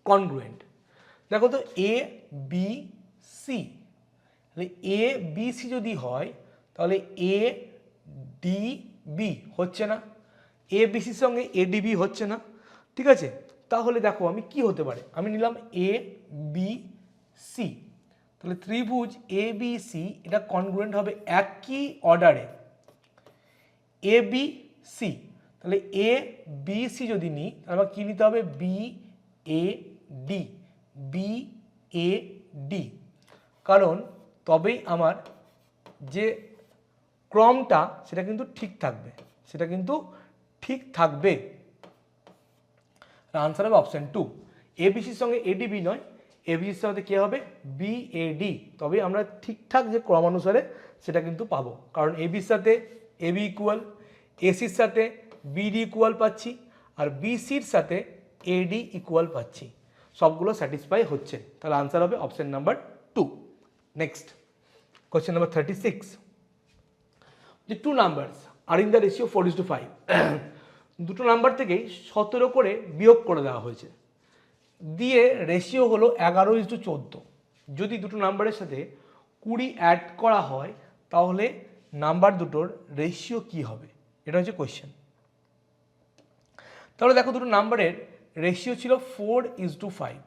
কনগ্রুয়েন্ট, দেখো তো এ বি সি, তাহলে এ বি সি যদি হয় তাহলে এ ডি বি হচ্ছে না, এ বি সির সঙ্গে এ ডি বি হচ্ছে না, ঠিক আছে। তাহলে দেখো আমি কি হতে পারে, আমি নিলাম এ বি সি, তাহলে ত্রিভুজ এ বি সি এটা কনগ্রুয়েন্ট হবে একই অর্ডারে এ বি সি, তাহলে এ বি সি যদি নিই তাহলে আমার কী নিতে হবে, B A D, B A D, কারণ তবেই আমার যে ক্রমটা সেটা কিন্তু ঠিক থাকবে, সেটা কিন্তু ঠিক থাকবে। আনসার হবে অপশন 2। এবিসির সঙ্গে এডিবি নয়, এবিসির সাথে কী হবে, বিএডি, তবে আমরা ঠিকঠাক যে ক্রমানুসারে সেটা কিন্তু পাবো, কারণ এবির সাথে এবি ইকুয়াল, এসির সাথে বিডি ইকুয়াল পাচ্ছি, আর বিসির সাথে এডি ইকুয়াল পাচ্ছি, সবগুলো স্যাটিসফাই হচ্ছে, তাহলে আনসার হবে option number 2। Next question number 36, যে two numbers are in the ratio 4:5, দুটো নাম্বার থেকেই 17 করে বিয়োগ করে দেওয়া হয়েছে, দিয়ে রেশিও হলো 11:14। যদি দুটো নাম্বারের সাথে 20 অ্যাড করা হয় তাহলে নাম্বার দুটোর রেশিও কি হবে, এটা হচ্ছে কোয়েশ্চেন। তাহলে দেখো দুটো নাম্বারের রেশিও ছিল 4:5,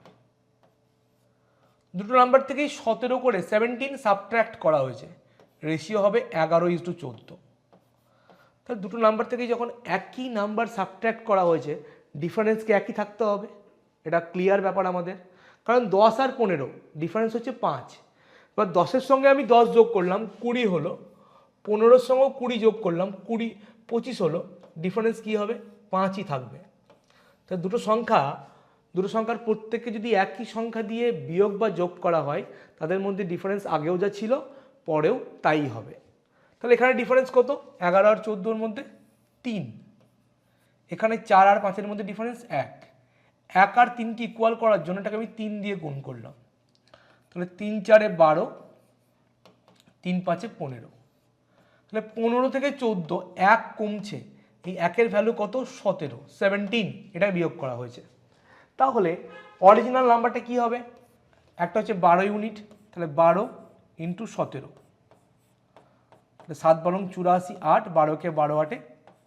দুটো নাম্বার থেকেই 17 করে 17 সাবট্র্যাক্ট করা হয়েছে, রেশিও হবে 11:14। তাহলে দুটো নাম্বার থেকেই যখন একই নাম্বার সাবট্র্যাক্ট করা হয়েছে ডিফারেন্সকে একই থাকতে হবে, এটা ক্লিয়ার ব্যাপার আমাদের, কারণ 10 আর 15 ডিফারেন্স হচ্ছে 5, এবার 10-এর সঙ্গে আমি 10 যোগ করলাম 20 হলো, 15-এর সঙ্গেও 20 যোগ করলাম 25 হলো, ডিফারেন্স কি হবে, 5ই থাকবে। তাহলে দুটো সংখ্যার প্রত্যেককে যদি একই সংখ্যা দিয়ে বিয়োগ বা যোগ করা হয় তাদের মধ্যে ডিফারেন্স আগেও যা ছিল পরেও তাই হবে। তাহলে এখানে ডিফারেন্স কত, 11 আর 14-এর মধ্যে 3, এখানে 4 আর 5-এর মধ্যে ডিফারেন্স 1, 1 আর 3কে ইকুয়াল করার জন্য এটাকে আমি 3 দিয়ে গুণ করলাম, তাহলে 3 4 12, 3 5 15, তাহলে 15 থেকে 14 1 কমছে, এই 1-এর ভ্যালু কত, 17 এটা বিয়োগ করা হয়েছে। তাহলে অরিজিনাল নাম্বারটা কি হবে, একটা হচ্ছে 12 ইউনিট, তাহলে 12 ইন্টু 17, 7 12 84, 8, 12কে 12 8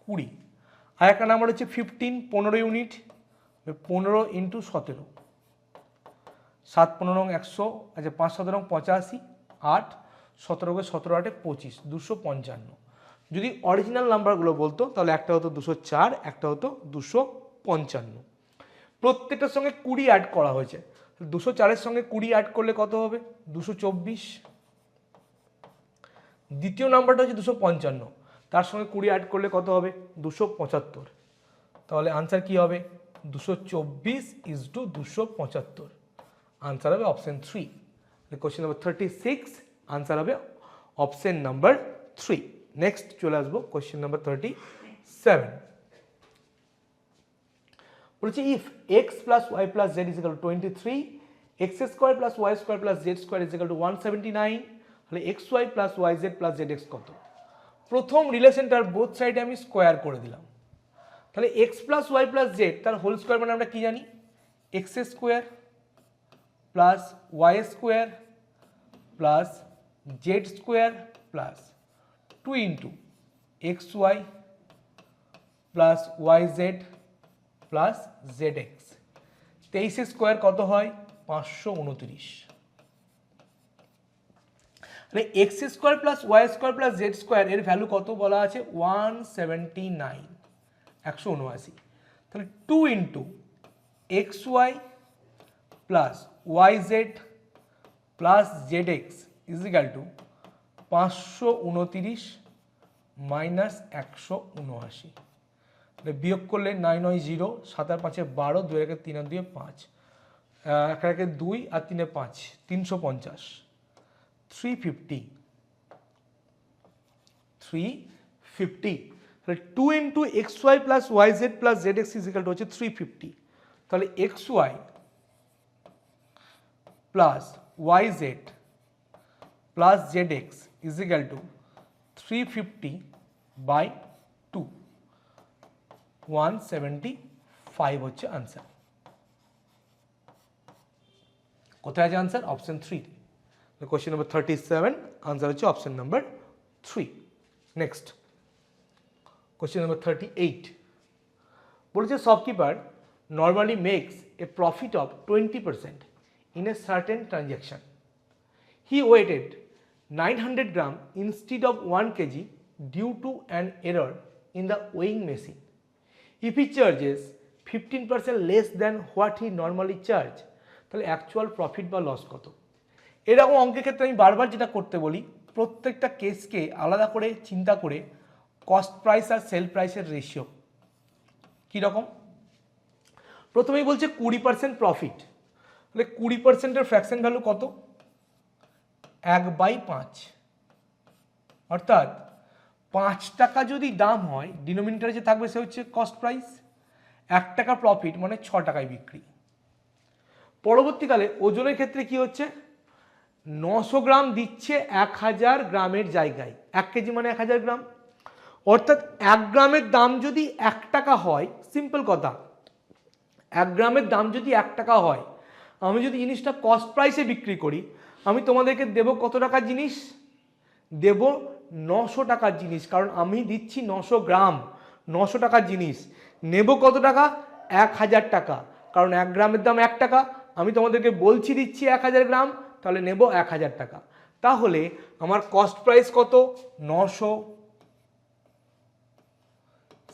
20, আর একটা নাম্বার হচ্ছে 15 15 ইউনিট, 15 ইন্টু 17, 7 15 100, আচ্ছা 5 7 85, 8, 17কে 17 8 25, 255। যদি অরিজিনাল নাম্বারগুলো বলতো তাহলে একটা হতো 204, একটা হতো 255, প্রত্যেকটার সঙ্গে 20 অ্যাড করা হয়েছে, 204-এর সঙ্গে 20 অ্যাড করলে কত হবে, 224, দ্বিতীয় নাম্বারটা হচ্ছে 255, তার সঙ্গে 20 অ্যাড করলে কত হবে, 275, তাহলে আনসার কি হবে, 224:275, আনসার হবে অপশন 3। কোয়েশ্চেন নাম্বার 36, আনসার হবে অপশন নাম্বার 3। নেক্সট চলে আসবো কোয়েশ্চেন নাম্বার 37, বলছে if x plus y plus z is equal to 23, x square plus y square plus z square is equal to 179, তাহলে xy plus yz plus zx কত। প্রথম রিলেশনটার বোথ সাইডে আমি স্কোয়ার করে দিলাম, তাহলে x plus y plus z তার হোল স্কোয়ার মানে আমরা কি জানি, x square plus y square plus z square plus 2 into xy plus yz plus zx, 23 square কত হয়, 529, মানে X square plus Y square plus Z square এর ভ্যালু কত বলা আছে, 179, 179, তাহলে 2 into x Y plus Y Z plus Z x is equal to 529 minus 179, তাহলে বিয়োগ করলে 9 9 0, 7 আর 5 12, 2 একে 3 আর 2 5, 1 একে 2 আর 3 5, 350, 350, তাহলে 2 into x Y plus Y Z plus Z x is equal to হচ্ছে 350, তাহলে x Y plus Y Z plus Z x is equal to 350/2, 175 হচ্ছে আনসার। কোথায় আছে answer? Option 3। Question number 37 answer হচ্ছে option number 3। Next question number 38 বলেছে shopkeeper normally makes a profit of 20% in a certain transaction. He weighted 900 gram instead of 1 kg due to an error in the weighing machine. If he charges 15% less than what he normally charge, তাহলে অ্যাকচুয়াল প্রফিট বা লস কত? এরকম অঙ্কের ক্ষেত্রে আমি বারবার যেটা করতে বলি, প্রত্যেকটা কেসকে আলাদা করে চিন্তা করে কস্ট প্রাইস আর সেল প্রাইসের রেশিও কীরকম। প্রথমেই বলছে 20% প্রফিট, তাহলে 20%-এর ফ্র্যাকশন ভ্যালু কত? 1/5, অর্থাৎ 5 টাকা যদি দাম হয়, ডিনোমিনেটরে যে থাকবে সে হচ্ছে কস্ট প্রাইস, 1 টাকা প্রফিট মানে 6 টাকায় বিক্রি। পরবর্তীকালে ওজনের ক্ষেত্রে কি হচ্ছে? 900 গ্রাম দিচ্ছে 1000 গ্রামের জায়গায়, 1 কেজি মানে 1000 গ্রাম, অর্থাৎ 1 গ্রামের দাম যদি 1 টাকা হয়, সিম্পল কথা, 1 গ্রামের দাম যদি 1 টাকা হয়, আমি যদি জিনিসটা কস্ট প্রাইসে বিক্রি করি, আমি তোমাদেরকে দেব কত টাকার জিনিস? দেব 900 টাকার জিনিস, কারণ আমি দিচ্ছি 900 গ্রাম, 900 টাকার জিনিস। নেব কত টাকা? 1000 টাকা, কারণ 1 গ্রামের দাম 1 টাকা, আমি তোমাদেরকে বলছি দিচ্ছি 1000 গ্রাম, তাহলে নেব 1000 টাকা। তাহলে আমার কস্ট প্রাইস কত? 900,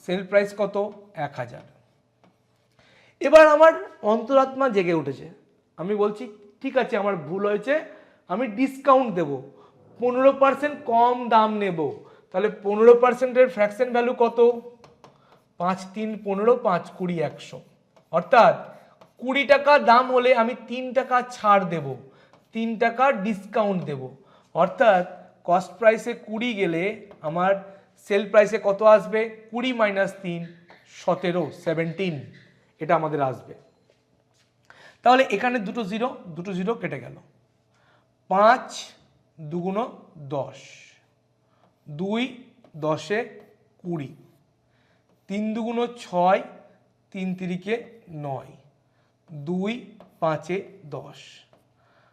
সেল প্রাইস কত? 1000। এবার আমার অন্তরাত্মা জেগে উঠেছে, আমি বলছি ঠিক আছে আমার ভুল হয়েছে, আমি ডিসকাউন্ট দেব, 15% কম দাম নেব। তাহলে 15%-এর ফ্র্যাকশন ভ্যালু কত? 5 3 15, 5 20 100, অর্থাৎ 20 টাকা দাম হলে আমি 3 টাকা ছাড় দেব, 3 টাকা ডিসকাউন্ট দেব, অর্থাৎ কস্ট প্রাইসে 20 গেলে আমার সেল প্রাইসে কত আসবে? 20 - 3 17, 17 এটা আমাদের আসবে। তাহলে এখানে দুটো জিরো কেটে গেল। 5 2 10, 2 10 20, 3 2 6, 3 3 9, 2 5 10।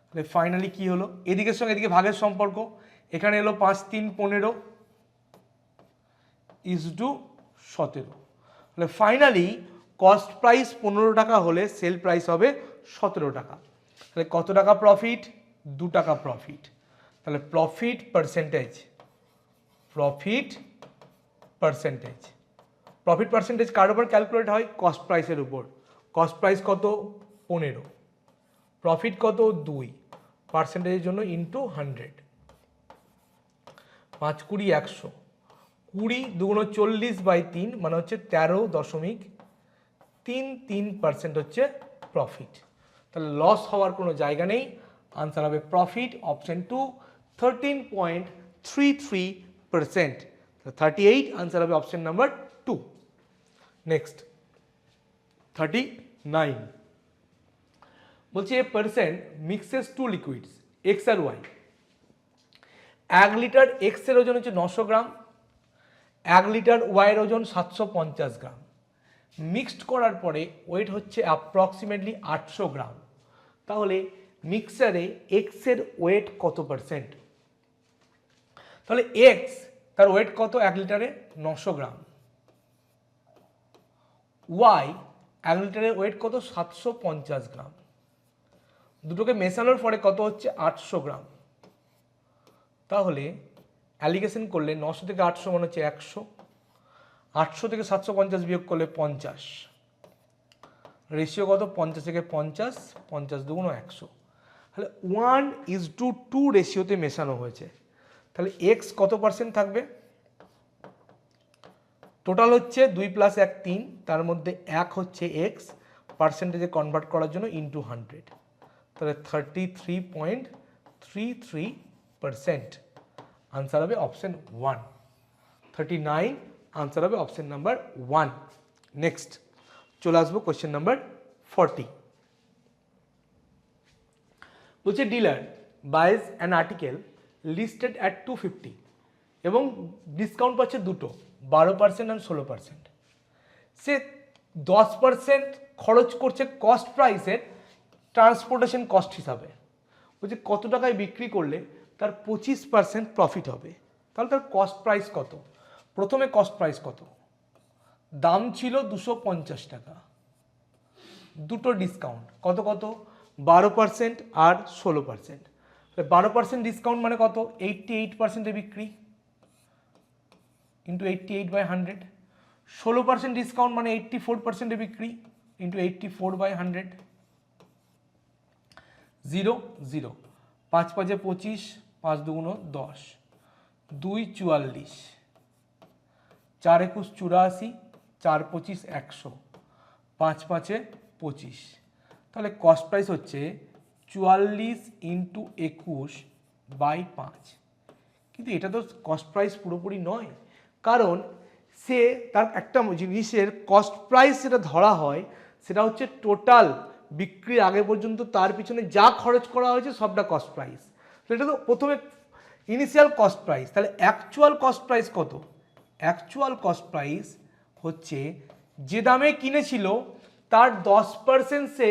তাহলে ফাইনালি কি হলো? এদিকের সঙ্গে এদিকে ভাগের সম্পর্ক, এখানে এলো 5 3 15 = 17। তাহলে ফাইনালি কস্ট প্রাইস 15 টাকা হলে সেল প্রাইস হবে 17 টাকা। তাহলে কত টাকা প্রফিট? 2 টাকা প্রফিট। তাহলে প্রফিট পার্সেন্টেজ কার উপর ক্যালকুলেট হয়? কস্ট প্রাইসের উপর। কস্ট প্রাইস কত? 15, প্রফিট কত? 2, পার্সেন্টেজের জন্য ইন্টু 100, 5 20 100, 20 2 40/3 মানে হচ্ছে 13.33% হচ্ছে প্রফিট। তাহলে লস হওয়ার কোনো জায়গা নেই, আনসার হবে প্রফিট, অপশন 2 13.33%। 38 আনসার হবে অপশন নাম্বার 2। নেক্সট 39 বলছে এ পার্সেন্ট মিক্সেস 2 লিকুইডস এক্স আর ওয়াই। 1 লিটার এক্স এর ওজন হচ্ছে 900 গ্রাম, 1 লিটার ওয়াই এর ওজন 750 গ্রাম। মিক্সড করার পরে ওয়েট হচ্ছে অ্যাপ্রক্সিমেটলি 800 গ্রাম। তাহলে মিক্সারে এক্স এর ওয়েট কত পার্সেন্ট? তাহলে এক্স তার ওয়েট কত? 1 লিটারে 900 গ্রাম। ওয়াই 1 লিটারের ওয়েট কত? 750 গ্রাম। দুটোকে মেশানোর পরে কত হচ্ছে? 800 গ্রাম। তাহলে অ্যালিগেশন করলে 900 থেকে 800 মানে হচ্ছে 100, 800 থেকে 750 বিয়োগ করলে 50, রেশিও কত? 50 থেকে 50, 50 2 100। তাহলে 1:2 রেশিওতে মেশানো হয়েছে। তাহলে এক্স কত পার্সেন্ট থাকবে? টোটাল হচ্ছে 2 + 1 3, তার মধ্যে 1 হচ্ছে এক্স, পার্সেন্টেজে কনভার্ট করার জন্য ইন্টু 100, তাহলে 33.33%। আনসার হবে অপশন 1। 39 আনসার হবে অপশন নাম্বার 1। নেক্সট চলে আসবো কোয়েশ্চেন নাম্বার 40। বলছে dealer বাইজ an article listed at 250 এবং ডিসকাউন্ট পাচ্ছে দুটো, 12% আর 16%। সে 10% খরচ করছে কস্ট প্রাইসের, ট্রান্সপোর্টেশন কস্ট হিসাবে, বলছে কত টাকায় বিক্রি করলে তার 25% প্রফিট হবে, তাহলে তার কস্ট প্রাইস কত? প্রথমে কস্ট প্রাইস কত? দাম ছিল 250 টাকা, দুটো ডিসকাউন্ট কত কত? 12% আর 16%। 12% ডিসকাউন্ট মানে কত? 88%-এ বিক্রি ইন্টু 88/100। 16% ডিসকাউন্ট মানে 84%-এ বিক্রি ইন্টু 84/100। 0 0, 5 5 25, 5 2 10, 2 44, 4 21 84, 4 25 100, 5 5 25। তাহলে কস্ট প্রাইস হচ্ছে 44 ইন্টু 21/5। কিন্তু এটা তো কস্ট প্রাইস পুরোপুরি নয়, কারণ সে তার একটা জিনিসের কস্ট প্রাইস যেটা ধরা হয় সেটা হচ্ছে টোটাল বিক্রির আগে পর্যন্ত তার পিছনে যা খরচ করা হয়েছে সবটা কস্ট প্রাইস। তো এটা তো প্রথমে ইনিশিয়াল কস্ট প্রাইস। তাহলে অ্যাকচুয়াল কস্ট প্রাইস কত? অ্যাকচুয়াল কস্ট প্রাইস হচ্ছে যে দামে কিনেছিল তার 10% সে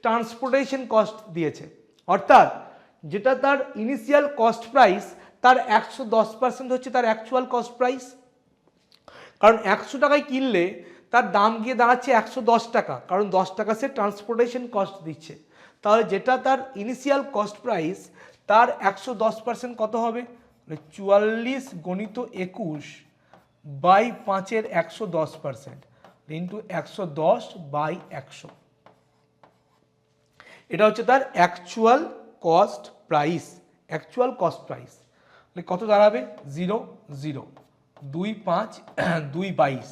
ট্রান্সপোর্টেশন কস্ট দিয়েছে, অর্থাৎ যেটা তার ইনিশিয়াল কস্ট প্রাইস তার 110% হচ্ছে তার অ্যাকচুয়াল কস্ট প্রাইস। কারণ 100 টাকায় কিনলে তার দাম গিয়ে দাঁড়াচ্ছে 110 টাকা, কারণ 10 টাকা সে ট্রান্সপোর্টেশন কস্ট দিচ্ছে। তাহলে যেটা তার ইনিশিয়াল কস্ট প্রাইস তার 110% কত হবে? 44 × 21/5-এর 110% ইন্টু 110/100। এটা হচ্ছে তার actual cost price. Actual cost price কত দাঁড়াবে? 0 0, 2 5, 2 22,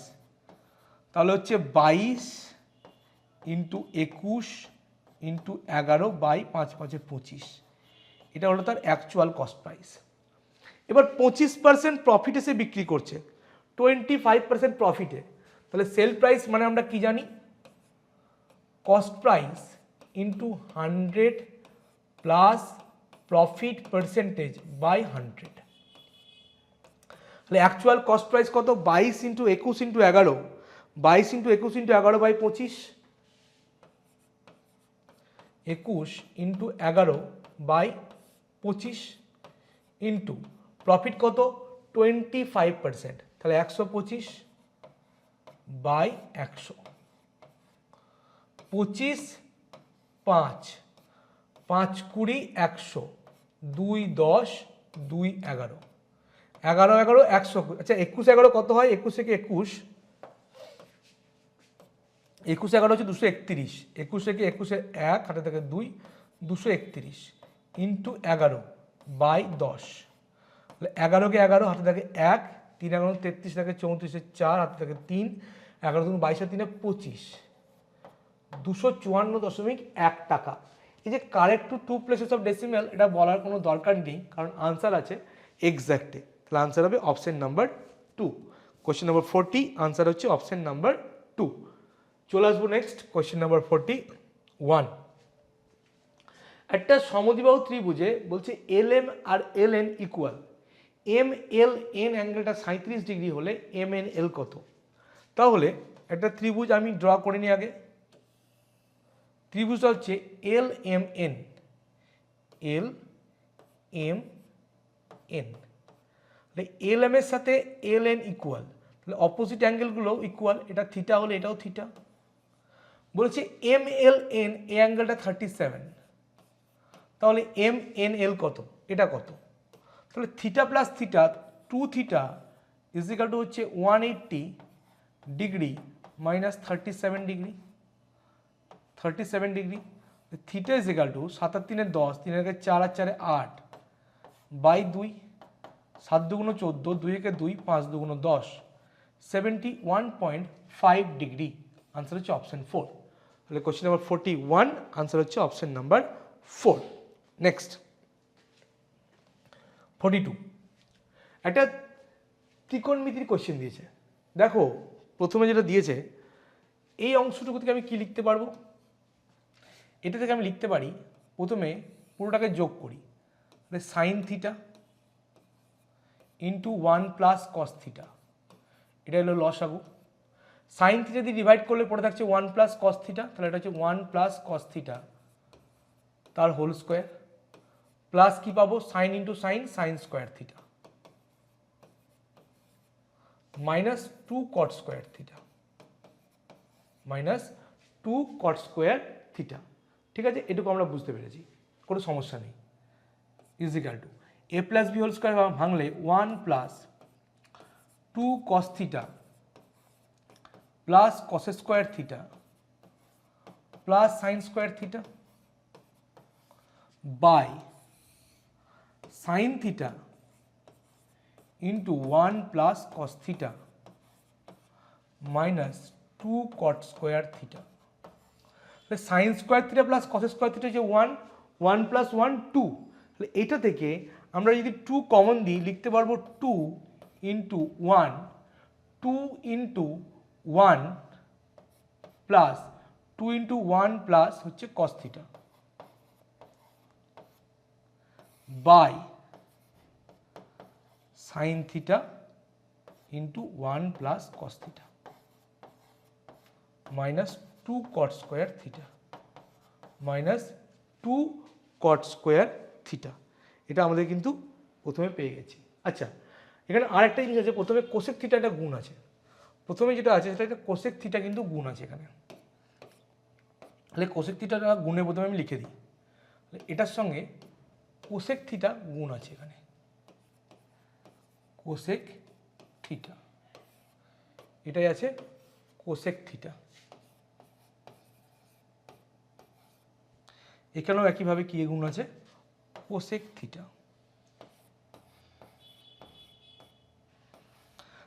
তাহলে হচ্ছে 22 ইন্টু 21 ইন্টু 11/5 5 25। এটা হলো তার অ্যাকচুয়াল কস্ট প্রাইস। এবার 25% প্রফিটে সে বিক্রি করছে, 25% প্রফিটে। তাহলে সেল প্রাইস মানে আমরা কি জানি? Cost price into 100 plus profit percentage by 100। তাহলে অ্যাকচুয়াল কস্ট প্রাইস কত? 22 into 21 into 11, 22 into 21 into 11/25, 21 into 11/25 into profit কত? 25%, তাহলে 125/100। 25 5, 5 20 100, 2 10, 2 11, 11 11 100। আচ্ছা 21 11 কত হয়? 21 থেকে 21, 21 11 হচ্ছে 231, 21 থেকে 21 1 হাতে থাকে 2, 231 ইন্টু 11/10। 11 কে 11 হাতে থাকে 1, 3 11 33 থাকে 34, 4 হাতে থাকে 3, 11 2 22, 3 25, 254.1 টাকা। এই যে correct to 2 places of decimal, এটা বলার কোনো দরকার নেই, কারণ আনসার আছে এক্স্যাক্টে। তাহলে আনসার হবে option number 2। Question number 40 answer হচ্ছে অপশন নাম্বার 2। চলে আসবো নেক্সট কোয়েশ্চেন নাম্বার 41। একটা সমদ্বিবাহু ত্রিভুজে বলছে LM আর LN ইকুয়াল, MLN অ্যাঙ্গেলটা 37 ডিগ্রি হলে MNL কত? তাহলে একটা ত্রিভুজ আমি ড্র করে নিই আগে। ত্রিভুজটা হচ্ছে LMN, LMN। LM এর সাথে LN ইকুয়াল, তাহলে অপোজিট অ্যাঙ্গেলগুলো ইকুয়াল। এটা থিটা হলে এটাও থিটা। বলেছে MLN এই অ্যাঙ্গেলটা 37, তাহলে MNL কত? এটা কত? তাহলে theta plus theta 2 theta is equal to হচ্ছে 180 degree minus 37 degree, 37 degree. Theta is equal to 7 আর 3 10, 3 এর 4 আর 4 8 বাই 2, 7 2 14, 2 একে 2, 5 2 10, 71.5 ডিগ্রি। আনসার হচ্ছে অপশন 4। তাহলে কোশ্চেন নাম্বার 41 আনসার হচ্ছে অপশন নাম্বার 4। নেক্সট 42, একটা ত্রিকোণমিতির কোশ্চেন দিয়েছে। দেখো প্রথমে যেটা দিয়েছে এই অংশটুকু থেকে আমি কি লিখতে পারবো? এটা থেকে আমি লিখতে পারি, প্রথমে পুরোটাকে যোগ করি, তাহলে sign theta into 1 plus cos theta, এটা হলো লসাগু। সাইন থিটা দিয়ে ডিভাইড করলে পড়ে থাকছে 1 প্লাস কস থিটা, তাহলে এটা হচ্ছে 1 প্লাস কস থিটা তার হোল স্কোয়ার প্লাস কি পাবো sine into sine sine square theta minus 2 cot square theta minus 2 cot square theta. ঠিক আছে, এটুকু আমরা বুঝতে পেরেছি, কোনো সমস্যা নেই। Is equal to A plus B whole square ভাঙলে 1 plus 2 cos theta plus cos square theta plus sine square theta by sine theta into 1 plus cos theta minus 2 cot square theta. Sign square theta plus cos square theta যে 1 প্লাস 1 2, তাহলে এটা থেকে আমরা যদি 2 কমন দিই লিখতে পারবো 2 into 1 2 into 1 plus 2 into 1 plus হচ্ছে cos theta by sine theta into 1 plus cos theta minus 2 cot square theta minus 2 cot square theta. এটা আমাদের কিন্তু প্রথমে পেয়ে গেছি। আচ্ছা, এখানে আরেকটা জিনিস আছে, প্রথমে কোসেক থিটা একটা গুণ আছে, প্রথমে যেটা আছে সেটা একটা কোসেক থিটা কিন্তু গুণ আছে এখানে। তাহলে কোসেক থিটাটা গুণে প্রথমে আমি লিখে দিই, এটার সঙ্গে কোসেক থিটা গুণ আছে এখানে, কোসেক থিটা, এটাই আছে কোসেক থিটা। এখানেও একইভাবে কি গুণ আছে কোসেক থিটা।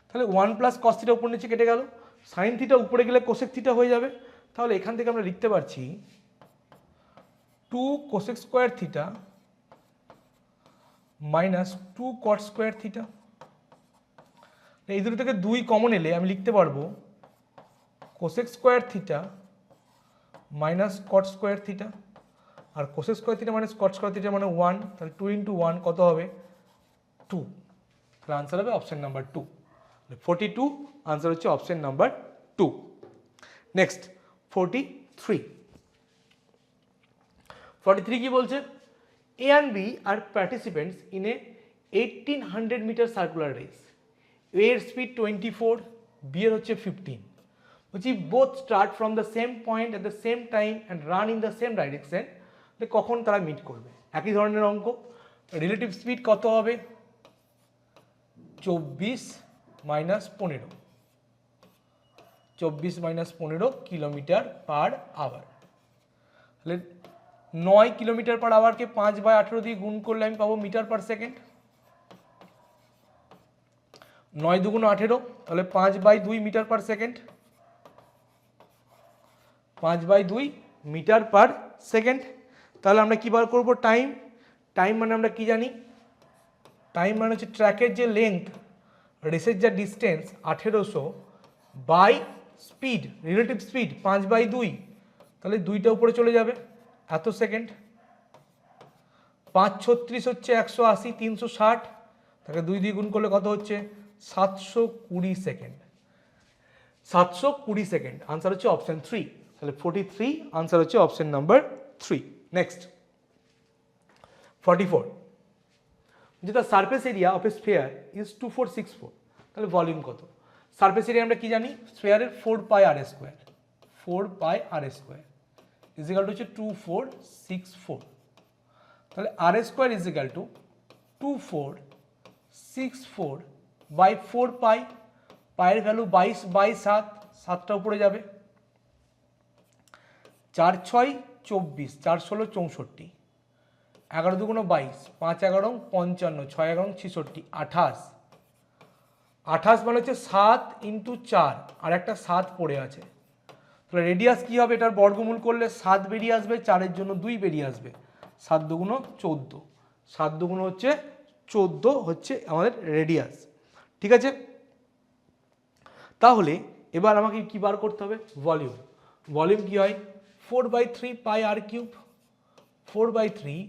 তাহলে 1 প্লাস কস থিটা উপর নিচে কেটে গেল, সাইন থিটা উপরে গেলে কোসেক থিটা হয়ে যাবে। তাহলে এখান থেকে আমরা লিখতে পারছি 2 cosec square theta minus 2 cot square theta. এই দুটো থেকে 2 কমন এলে আমি লিখতে পারবো cosec square theta minus cot square theta, আর cosec square theta minus cot square theta মানে 1, তাহলে 2 ইন্টু 1 কত হবে 2, তাহলে আনসার হবে অপশন নাম্বার 2, 42 আনসার হচ্ছে অপশন নাম্বার 2। নেক্সট 43 কি বলছে, A and B are participants in a 1800 metre circular race, A এর স্পিড 24, বি এর হচ্ছে 15, বলছি both start from the same point at the same time and run in the same direction, কখন তারা মিট করবে। একই ধরনের অঙ্ক, রিলেটিভ স্পিড কত হবে 24 minus 15, 24 minus 15 kilometre per hour. তাহলে 9 কিলোমিটার পার আওয়ারকে 5/18 দিয়ে গুণ করলে আমি পাবো মিটার পার সেকেন্ড, 9 দুগুণ 18, তাহলে 5/2 metre per second, 5/2 metre per second. তাহলে আমরা কি বার করবো টাইম, টাইম মানে আমরা কি জানি, টাইম মানে হচ্ছে ট্র্যাকের যে লেন্থ, রেসের যা distance 1800 by speed, relative speed 5/2, তাহলে 2টা উপরে চলে যাবে এত সেকেন্ড, 5 36 হচ্ছে 180, 360, তাকে 2 দিয়ে গুণ করলে কত হচ্ছে 720 সেকেন্ড, 720 সেকেন্ড। আনসার হচ্ছে অপশন 3, তাহলে 43 আনসার হচ্ছে অপশন নাম্বার 3। নেক্সট 44, যেটা surface area of A sphere is 2464, তাহলে ভলিউম কত। সারফেস এরিয়া আমরা কি জানি, স্ফিয়ারের 4πr², 4πr² is equal to হচ্ছে 2464, তাহলে r² is equal two 2464 by 4π, পায়ের ভ্যালু 22/7, 7টা উপরে যাবে, 4 6 24, 4 16 64, 11 2 22, 5 11 55, 6 11 66, 28, 28 মানে হচ্ছে 7 ইন্টু 4, আর একটা 7 পড়ে আছে, তাহলে রেডিয়াস কি হবে, এটার বর্গমূল করলে 7 বেরিয়ে আসবে, 4-এর জন্য 2 বেরিয়ে আসবে, 7 2 14, 7 2 হচ্ছে 14 হচ্ছে আমাদের রেডিয়াস। ঠিক আছে, তাহলে এবার আমাকে কি বার করতে হবে ভলিউম। ভলিউম কি হয় 4/3 পাই r³, 4/3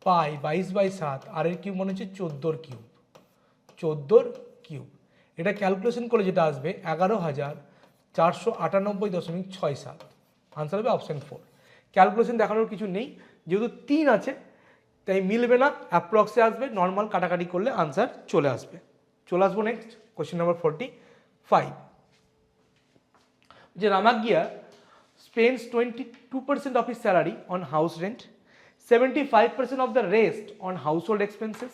পাই 22/7, আর এর কিউব মানে হচ্ছে 14 কিউব, 14 কিউব। এটা ক্যালকুলেশন করলে যেটা আসবে 11,498.67, আনসার হবে অপশন 4। ক্যালকুলেশন দেখানোর কিছু নেই, যেহেতু 3 আছে তাই মিলবে না, অ্যাপ্রক্সে আসবে, নর্মাল কাটাকাটি করলে আনসার চলে আসবে। চলে আসবো নেক্সট কোয়েশ্চেন নাম্বার 45, যে রামাগিয়া spends 22% of his salary on house rent, 75% of the rest on household expenses,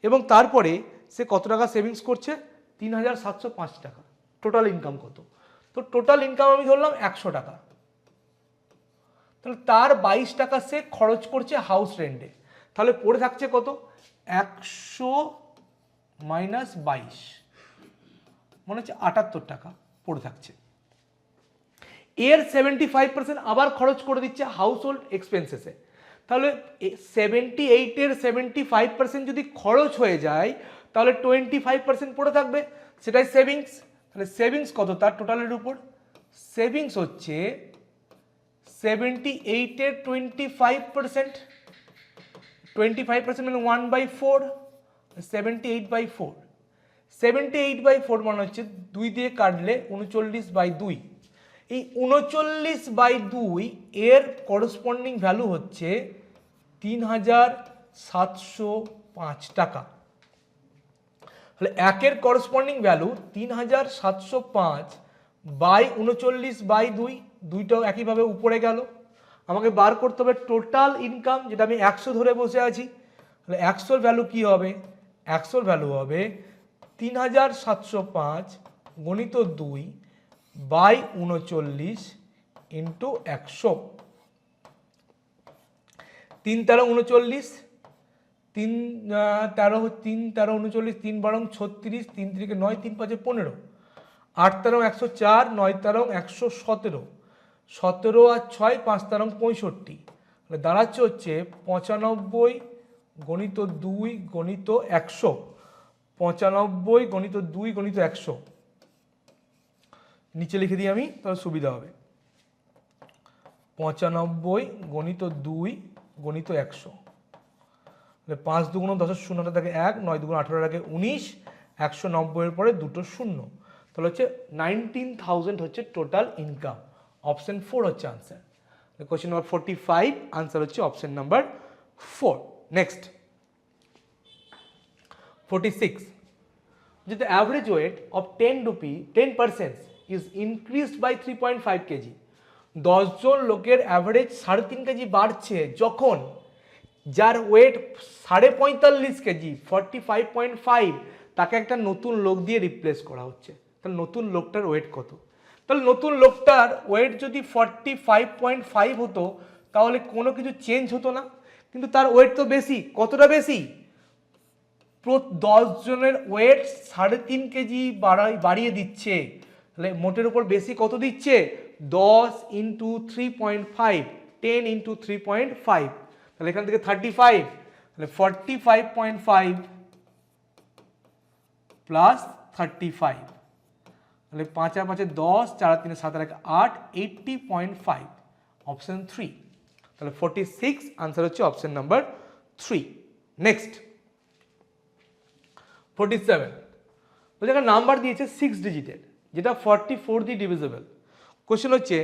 এবং তারপরে সে কত টাকা সেভিংস করছে? 3,705 টাকা। টোটাল ইনকাম কত? তো টোটাল ইনকাম আমি ধরলাম 100 টাকা, তাহলে তার 22 টাকা সে খরচ করছে হাউস রেন্টে, তাহলে পড়ে থাকছে কত? 100 মাইনাস 22, মনে হচ্ছে 78 টাকা পড়ে থাকছে। এর 75% আবার খরচ করে দিচ্ছে হাউস হোল্ড এক্সপেন্সেসে, তাহলে 78 এর 75% যদি খরচ হয়ে যায় তাহলে 25% পড়ে থাকবে, সেটাই সেভিংস। তাহলে সেভিংস কত তার টোটালের উপর? সেভিংস হচ্ছে 78 এর 25%, 25% মানে 1/4, 78/4, 78/4 মানে হচ্ছে 2 দিয়ে কাটলে 39/2। এই 39/2 এর করসপন্ডিং ভ্যালু হচ্ছে 3,705 টাকা। তাহলে একের করসপন্ডিং ভ্যালু 3,705 বাই 39/2, দুইটাও একইভাবে উপরে গেল। আমাকে বার করতে হবে টোটাল ইনকাম, যেটা আমি 100 ধরে বসে আছি। তাহলে 100 ভ্যালু কি হবে? 100 ভ্যালু হবে 3,705 গণিত 2 বাই 39 ইন্টু 100। 3 13 39, 3 13 3 13 39, 3 12 36, 3 3 9, 3 5 15, 8 13 104, 9 13 117, 17 আর 6 5 13 65, তাহলে দাঁড়াচ্ছে হচ্ছে 95 গণিত 2 গণিত 100, 95 গণিত 2 গণিত 100। নিচে লিখে দিই আমি, তাহলে সুবিধা হবে। 95 গণিত 2 গণিত 100, 5 2 10 0 থাকে 1, 9 2 18 থাকে 19, 190 এর পরে দুটো শূন্য, তাহলে হচ্ছে 19,000 হচ্ছে টোটাল ইনকাম। অপশন 4 হচ্ছে আনসার। কোয়েশ্চেন নাম্বার 45 আনসার হচ্ছে অপশন নাম্বার 4। নেক্সট 46, যে the average weight of 10% is increased by 3.5 kg, 10 জন লোকের অ্যাভারেজ 3.5 কেজি বাড়ছে যখন যার ওয়েট 45.5 কেজি 45.5, তাকে একটা নতুন লোক দিয়ে রিপ্লেস করা হচ্ছে। তাহলে নতুন লোকটার ওয়েট কত? তাহলে নতুন লোকটার ওয়েট যদি 45.5 হতো তাহলে কোনো কিছু চেঞ্জ হতো না, কিন্তু তার ওয়েট তো বেশি। কতটা বেশি? 10 জনের ওয়েট 3.5 কেজি বাড়িয়ে দিচ্ছে, তাহলে মোটের উপর বেশি কত দিচ্ছে? 10 ইন্টু 3.5, 10 ইন্টু 3.5, তাহলে এখান থেকে 35, তাহলে 45.5 প্লাস 35, তাহলে 5 আর 5 10, 4 আর 3 7 আর 8, 80.5, অপশন 3। তাহলে 46 আনসার হচ্ছে অপশন নাম্বার 3। নেক্সট 47, বলছে একটা নাম্বার দিয়েছে 6 ডিজিটের, যেটা 44 দিয়ে ডিভিজিবল। কোশ্চেন হচ্ছে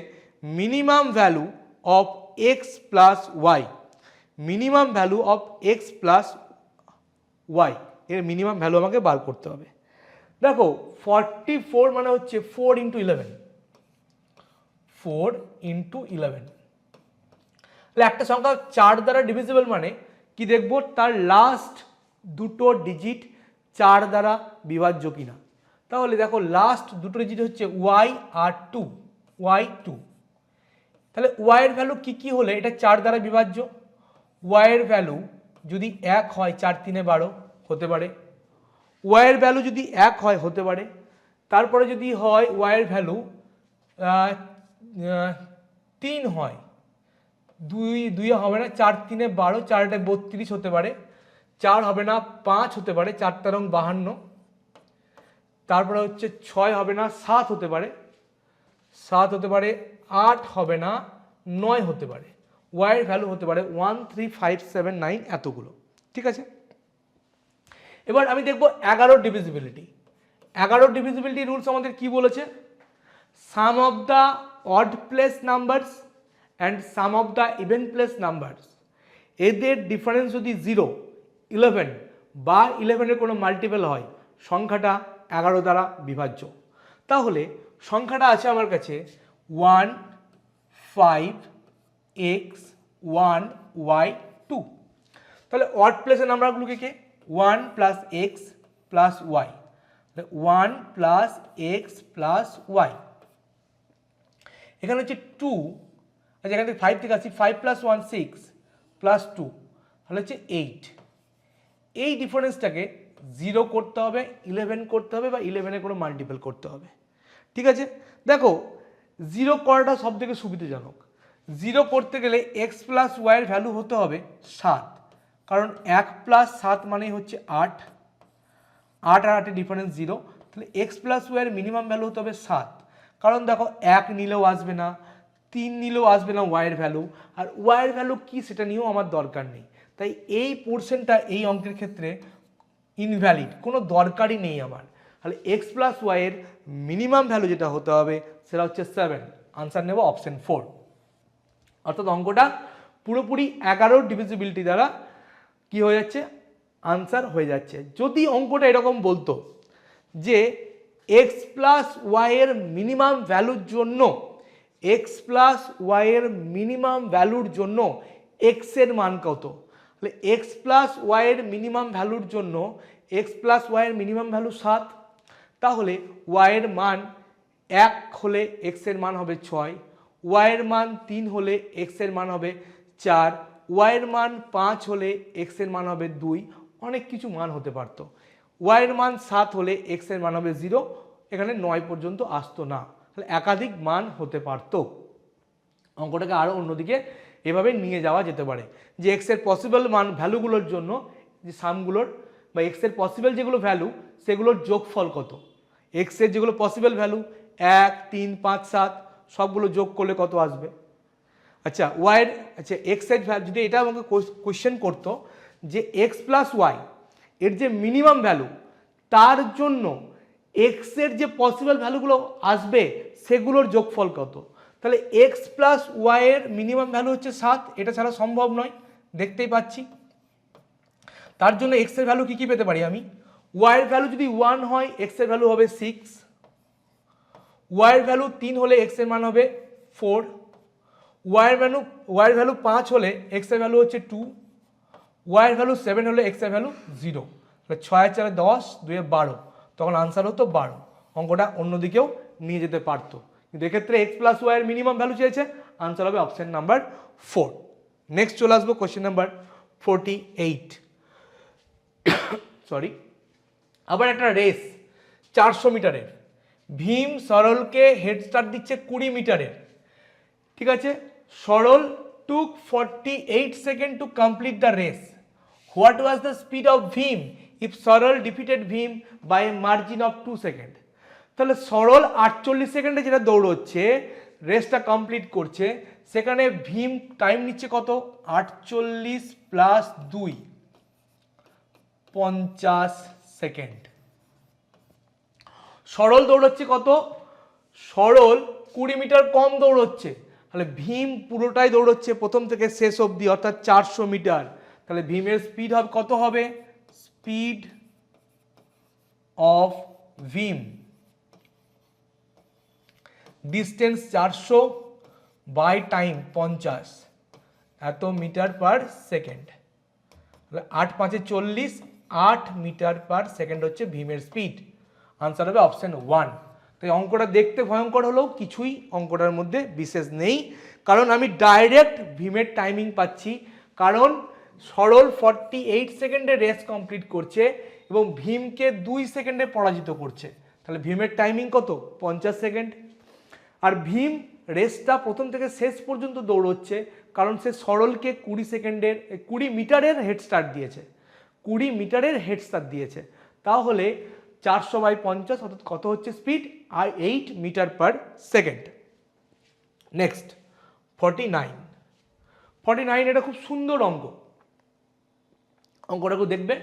minimum value of X plus Y, minimum value of X plus Y এর মিনিমাম ভ্যালু আমাকে বার করতে হবে। দেখো 44 মানে হচ্ছে 4 ইন্টু 11, 4 ইন্টু 11, তাহলে একটা সংখ্যা 4 দ্বারা ডিভিজিবল মানে কি দেখবো? তার লাস্ট দুটো ডিজিট 4 দ্বারা বিভাজ্য কিনা। তাহলে দেখো লাস্ট দুটো ডিজিট হচ্ছে ওয়াই আর 2, ওয়াই 2, তাহলে ওয়াই এর ভ্যালু কি কি হলে এটা 4 দ্বারা বিভাজ্য? ওয়াই এর ভ্যালু যদি 1 হয় 4 3 12 হতে পারে, ওয়াই এর ভ্যালু যদি 1 হয় হতে পারে, তারপরে যদি হয় ওয়াই এর ভ্যালু 3 হয়, 2 হবে না, 4 3 12, 4 32 হতে পারে, 4 হবে না 5 হতে পারে, 4 তেরং 52, তারপরে হচ্ছে 6 হবে না 7 হতে পারে, 7 হতে পারে, 8 হবে না 9 হতে পারে। ওয়াই এর ভ্যালু হতে পারে 1 3 5 7 9 এতগুলো, ঠিক আছে। এবার আমি দেখব 11 ডিভিজিবিলিটি। 11 ডিভিজিবিলিটি রুলস আমাদের কি বলেছে? Sum of the odd place numbers and sum of the even place numbers এদের ডিফারেন্স যদি 0, 11 বা 11-এর কোনো মাল্টিপল হয় সংখ্যাটা 11 দ্বারা বিভাজ্য। তাহলে সংখ্যাটা আছে আমার কাছে 1 5 x 1 y 2। তাহলে অড প্লেসের নাম্বারগুলোকে কে 1 plus X plus Y, 1 plus X plus Y. এখানে হচ্ছে 2, আচ্ছা এখান থেকে 5 থেকে আসছি, 5 প্লাস 1 6 প্লাস 2, তাহলে হচ্ছে 8। এই ডিফারেন্সটাকে 0 করতে হবে, 11 করতে হবে বা 11-এর কোনো মাল্টিপল করতে হবে। ঠিক আছে, দেখো 0 করাটা সব থেকে সুবিধাজনক। 0 করতে গেলে এক্স প্লাস ওয়াইয়ের ভ্যালু হতে হবে 7, কারণ 1 প্লাস 7 মানেই হচ্ছে 8, 8 আর 8-এর ডিফারেন্স 0। তাহলে এক্স প্লাস ওয়াইয়ের মিনিমাম ভ্যালু হতে হবে 7, কারণ দেখো 1 নিলেও আসবে না, 3 নিলেও আসবে না ওয়াইয়ের ভ্যালু, আর ওয়াইয়ের ভ্যালু কি সেটা নিয়েও আমার দরকার নেই। তাই এই পোর্শনটা এই অঙ্কের ক্ষেত্রে ইনভ্যালিড, কোনো দরকারই নেই আমার। তাহলে এক্স প্লাস ওয়াইয়ের মিনিমাম ভ্যালু যেটা হতে হবে সেটা হচ্ছে 7। আনসার নেব অপশন 4। অর্থাৎ অঙ্কটা পুরোপুরি 11 ডিভিজিবিলিটি দ্বারা কি হয়ে যাচ্ছে, আনসার হয়ে যাচ্ছে। যদি অঙ্কটা এরকম বলতো যে এক্স প্লাস ওয়াইয়ের মিনিমাম ভ্যালুর জন্য, এক্স প্লাস ওয়াইয়ের মিনিমাম ভ্যালুর জন্য এক্সের মান কত, তাহলে এক্স প্লাস ওয়াইয়ের মিনিমাম ভ্যালুর জন্য এক্স প্লাস ওয়াইয়ের মিনিমাম ভ্যালু 7, তাহলে ওয়াইয়ের মান 1 হলে এক্সের মান হবে 6, ওয়াইয়ের মান 3 হলে এক্সের মান হবে 4, ওয়াইয়ের মান 5 হলে এক্সের মান হবে 2, অনেক কিছু মান হতে পারতো। ওয়াইয়ের মান 7 হলে এক্সের মান হবে 0, এখানে 9 পর্যন্ত আসতো না, তাহলে একাধিক মান হতে পারতো। অঙ্কটাকে আরও অন্যদিকে এভাবে নিয়ে যাওয়া যেতে পারে যে এক্সের পসিবল মান ভ্যালুগুলোর জন্য যে সামগুলোর বা এক্সের পসিবল যেগুলো ভ্যালু সেগুলোর যোগফল কত, এক্সের যেগুলো পসিবল ভ্যালু 1 3 5 7 সবগুলো যোগ করলে কত আসবে। আচ্ছা ওয়াইয়ের, আচ্ছা এক্সের যদি এটা আমাকে কোয়েশ্চেন করতো যে এক্স প্লাস ওয়াই এর যে মিনিমাম ভ্যালু তার জন্য এক্সের যে পসিবল ভ্যালুগুলো আসবে সেগুলোর যোগফল কত, তাহলে এক্স প্লাস ওয়াইয়ের মিনিমাম ভ্যালু হচ্ছে 7, এটা ছাড়া সম্ভব নয়, দেখতেই পাচ্ছি। তার জন্য এক্সের ভ্যালু কি কি পেতে পারি আমি, ওয়াইয়ের ভ্যালু যদি 1 হয় এক্সের ভ্যালু হবে 6, ওয়াইয়ের ভ্যালু 3 হলে এক্সের মান হবে 4, ওয়াইয়ের ভ্যালু 5 হলে এক্সের ভ্যালু হচ্ছে 2, ওয়াইয়ের ভ্যালু 7 হলে এক্সের ভ্যালু 0, তাহলে 6 4 10 2 12, তখন আনসার হতো 12। অঙ্কটা অন্যদিকেও নিয়ে যেতে পারতো, কিন্তু এক্ষেত্রে এক্স প্লাস ওয়াইয়ের মিনিমাম ভ্যালু চেয়েছে, আনসার হবে অপশন নাম্বার 4। নেক্সট চলে আসবো কোশ্চেন নাম্বার 48। সরি, আবার একটা রেস 400 মিটারের, ভীম সরলকে হেড স্টার্ট দিচ্ছে 20 মিটারের। ঠিক আছে, সরল took 48 seconds to complete the race. What was the speed of Bhim if সরল defeated Bhim by a margin of 2 seconds? তাহলে সরল 48 সেকেন্ডে যেটা দৌড়চ্ছে রেসটা কমপ্লিট করছে, সেখানে ভীম টাইম নিচ্ছে কত, 48 প্লাস 2 50 সেকেন্ড। সরল দৌড়চ্ছে কত, সরল 20 মিটার কম দৌড়চ্ছে, তাহলে ভীম পুরোটাই দৌড়চ্ছে প্রথম থেকে শেষ অবধি অর্থাৎ 400 মিটার। তাহলে ভীমের স্পিড হবে কত হবে, speed of Bhim distance 400 by time 50 এত মিটার পার সেকেন্ড, তাহলে 8 5 40, 8 মিটার পার সেকেন্ড হচ্ছে ভীমের স্পিড। আনসার হবে অপশন 1। তাই অঙ্কটা দেখতে ভয়ঙ্কর হলেও কিছুই অঙ্কটার মধ্যে বিশেষ নেই, কারণ আমি ডাইরেক্ট ভীমের টাইমিং পাচ্ছি, কারণ সরল 48 সেকেন্ডে রেস কমপ্লিট করছে এবং ভীমকে 2 সেকেন্ডে পরাজিত করছে, তাহলে ভীমের টাইমিং কত 50 সেকেন্ড। আর ভীম রেসটা প্রথম থেকে শেষ পর্যন্ত দৌড়চ্ছে, কারণ সে সরলকে 20 মিটারের হেড স্টার্ট দিয়েছে, 20 মিটারের হেড স্টার্ট দিয়েছে। তাহলে 400 বাই 50 অর্থাৎ কত হচ্ছে speed, 8 metre per second. Next 49 এটা খুব সুন্দর অঙ্ক, অঙ্কটাকে দেখবে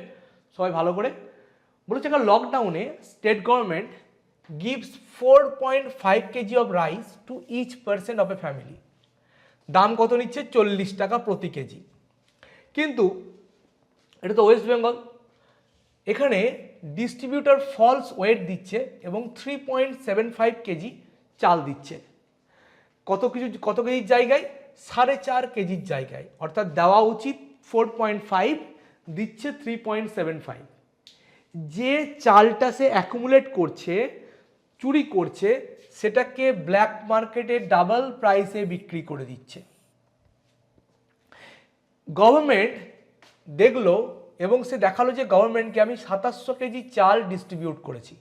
সবাই ভালো করে। বলেছে লকডাউনে state government gives 4.5 kg of rice to each person of a family. দাম কত নিচ্ছে, 40 টাকা প্রতি কেজি। কিন্তু এটা তো ওয়েস্ট বেঙ্গল, এখানে ডিস্ট্রিবিউটর ফলস ওয়েট দিচ্ছে এবং 3.75 কেজি চাল দিচ্ছে। কত কেজির জায়গায়? 4.5 কেজির জায়গায়, অর্থাৎ দেওয়া উচিত 4.5, দিচ্ছে 3.75। যে চালটা সে অ্যাকুমুলেট করছে, চুরি করছে, সেটাকে ব্ল্যাক মার্কেটে ডাবল প্রাইসে বিক্রি করে দিচ্ছে। গভর্নমেন্ট দেখলো এবং সে দেখালো যে গভর্নমেন্টকে আমি 2700 কেজি চাল ডিস্ট্রিবিউট করেছি।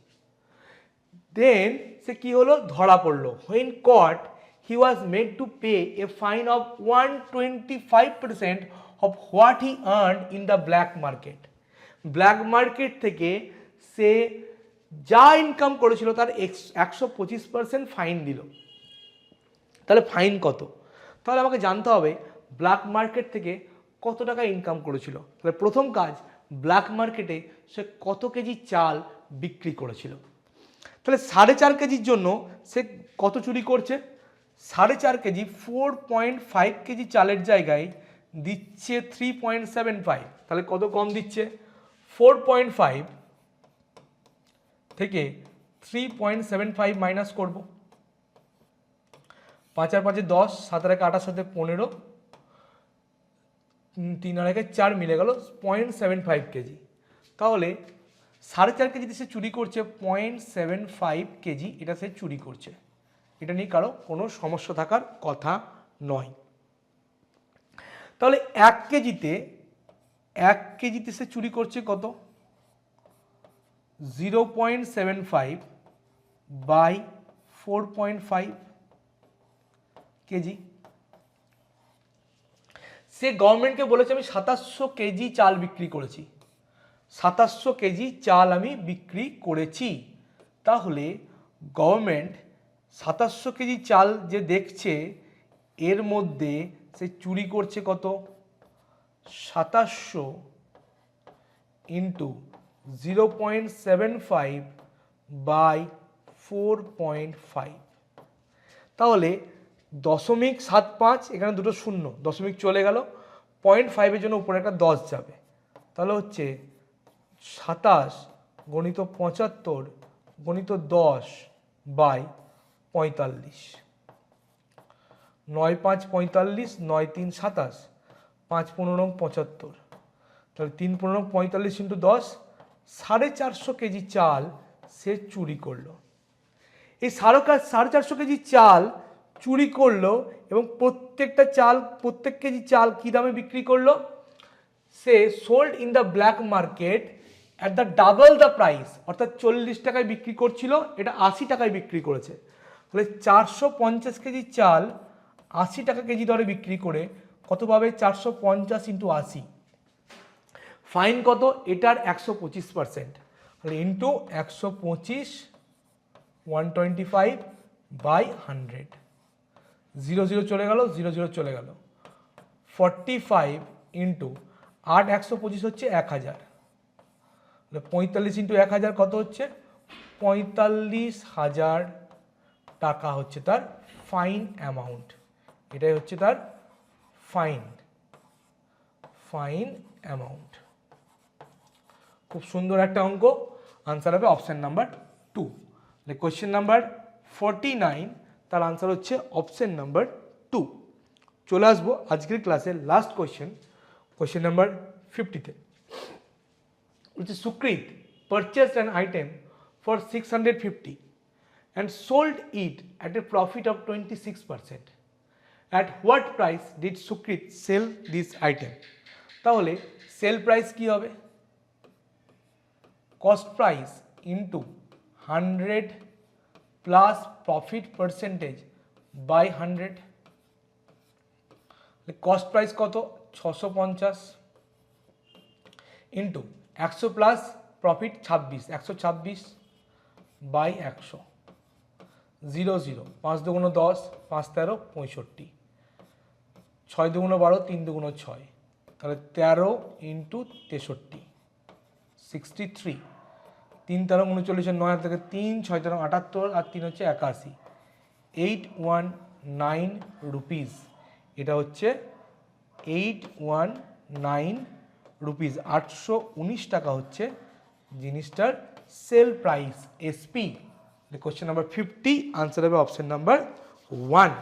দেন সে কি হলো? ধরা পড়লো। When caught, he was made to pay a fine of 125% of what he earned in the black market. Black market থেকে সে যা ইনকাম করেছিল তার 125% ফাইন দিল। তাহলে ফাইন কত? তাহলে আমাকে জানতে হবে ব্ল্যাক মার্কেট থেকে কত টাকা ইনকাম করেছিল। তাহলে প্রথম কাজ, ব্ল্যাক মার্কেটে সে কত কেজি চাল বিক্রি করেছিল। তাহলে 4.5 কেজির জন্য সে কত চুরি করছে? 4.5 কেজি 4.5 কেজি চালের জায়গায় দিচ্ছে 3.75। তাহলে কত কম দিচ্ছে? 4.5 থেকে 3.75 মাইনাস করব। 5 আর 5 10, 7 আর 8 সাথে 15, 3 আর 1 4 মিলে গেল 0.75 কেজি। তাহলে 4.5 কেজিতে সে চুরি করছে 0.75 কেজি, এটা সে চুরি করছে। এটা নিয়ে কারো কোনো সমস্যা থাকার কথা নয়। তাহলে 1 কেজিতে সে চুরি করছে কত? 0.75 বাই 4.5 কেজি। সে গভর্নমেন্টকে বলেছে আমি 2700 কেজি চাল বিক্রি করেছি, 2700 কেজি চাল আমি বিক্রি করেছি। তাহলে গভর্নমেন্ট 2700 কেজি চাল যে দেখছে, এর মধ্যে সে চুরি করছে কত? 2700 ইন্টু 0.75 বাই 4.5। তাহলে 0.75, এখানে দুটো শূন্য, দশমিক চলে গেল, 0.5-এর জন্য উপরে একটা 10 যাবে। তাহলে হচ্ছে 27 গণিত 75 গণিত 10 বাই 45। 9 5 45, 9 3 27, 5 15 75। তাহলে 3 15 45 ইন্টু 10, 450 কেজি চাল সে চুরি করলো। এই 450 কেজি চাল চুরি করলো এবং প্রত্যেক কেজি চাল কি দামে বিক্রি করলো? সে sold in the black market at the double the price, অর্থাৎ 40 টাকায় বিক্রি করছিল, এটা 80 টাকায় বিক্রি করেছে। তাহলে 450 কেজি চাল 80 টাকা কেজি দরে বিক্রি করে কত পাবে? 450 ইন্টু 80। ফাইন কত? এটার 125%, তাহলে ইন্টু 125, 125 বাই 100, 0 চলে গেল, 0 চলে গেল, 45 ইন্টু 8, 125 হচ্ছে 1000, 45 ইন্টু 1000 কত হচ্ছে? 45,000 টাকা হচ্ছে তার ফাইন অ্যামাউন্ট। এটাই হচ্ছে তার ফাইন অ্যামাউন্ট। খুব সুন্দর একটা অঙ্ক। আনসার হবে অপশন নাম্বার 2। কোয়েশ্চেন নাম্বার 49, তার আনসার হচ্ছে অপশন নাম্বার 2। চলে আসবো আজকের ক্লাসের লাস্ট কোয়েশ্চেন নাম্বার 50-তে। বলছে Sukrit purchased an item for 650 and sold it at a profit of 26%. At what price did Sukrit sell this item? তাহলে সেল প্রাইস কি হবে? Cost price into 100 plus profit percentage by 100। Cost price কত? 650 ইন্টু 100 প্লাস প্রফিট 26, 126 বাই 100, 0 5 দুগুণ 10, 5 13 65, 6 দুগুণ 12, 3 দুগুণ 6, তাহলে 13 ইন্টু 63, 63, 3 13 39, 9 থেকে 3, 6 13 78, আর 3 হচ্ছে 81, 819 রুপিস। এটা হচ্ছে 819 9 রুপিস, 819 টাকা হচ্ছে জিনিসটার sale price SP. Question number 50, answer হবে অপশন নাম্বার 1।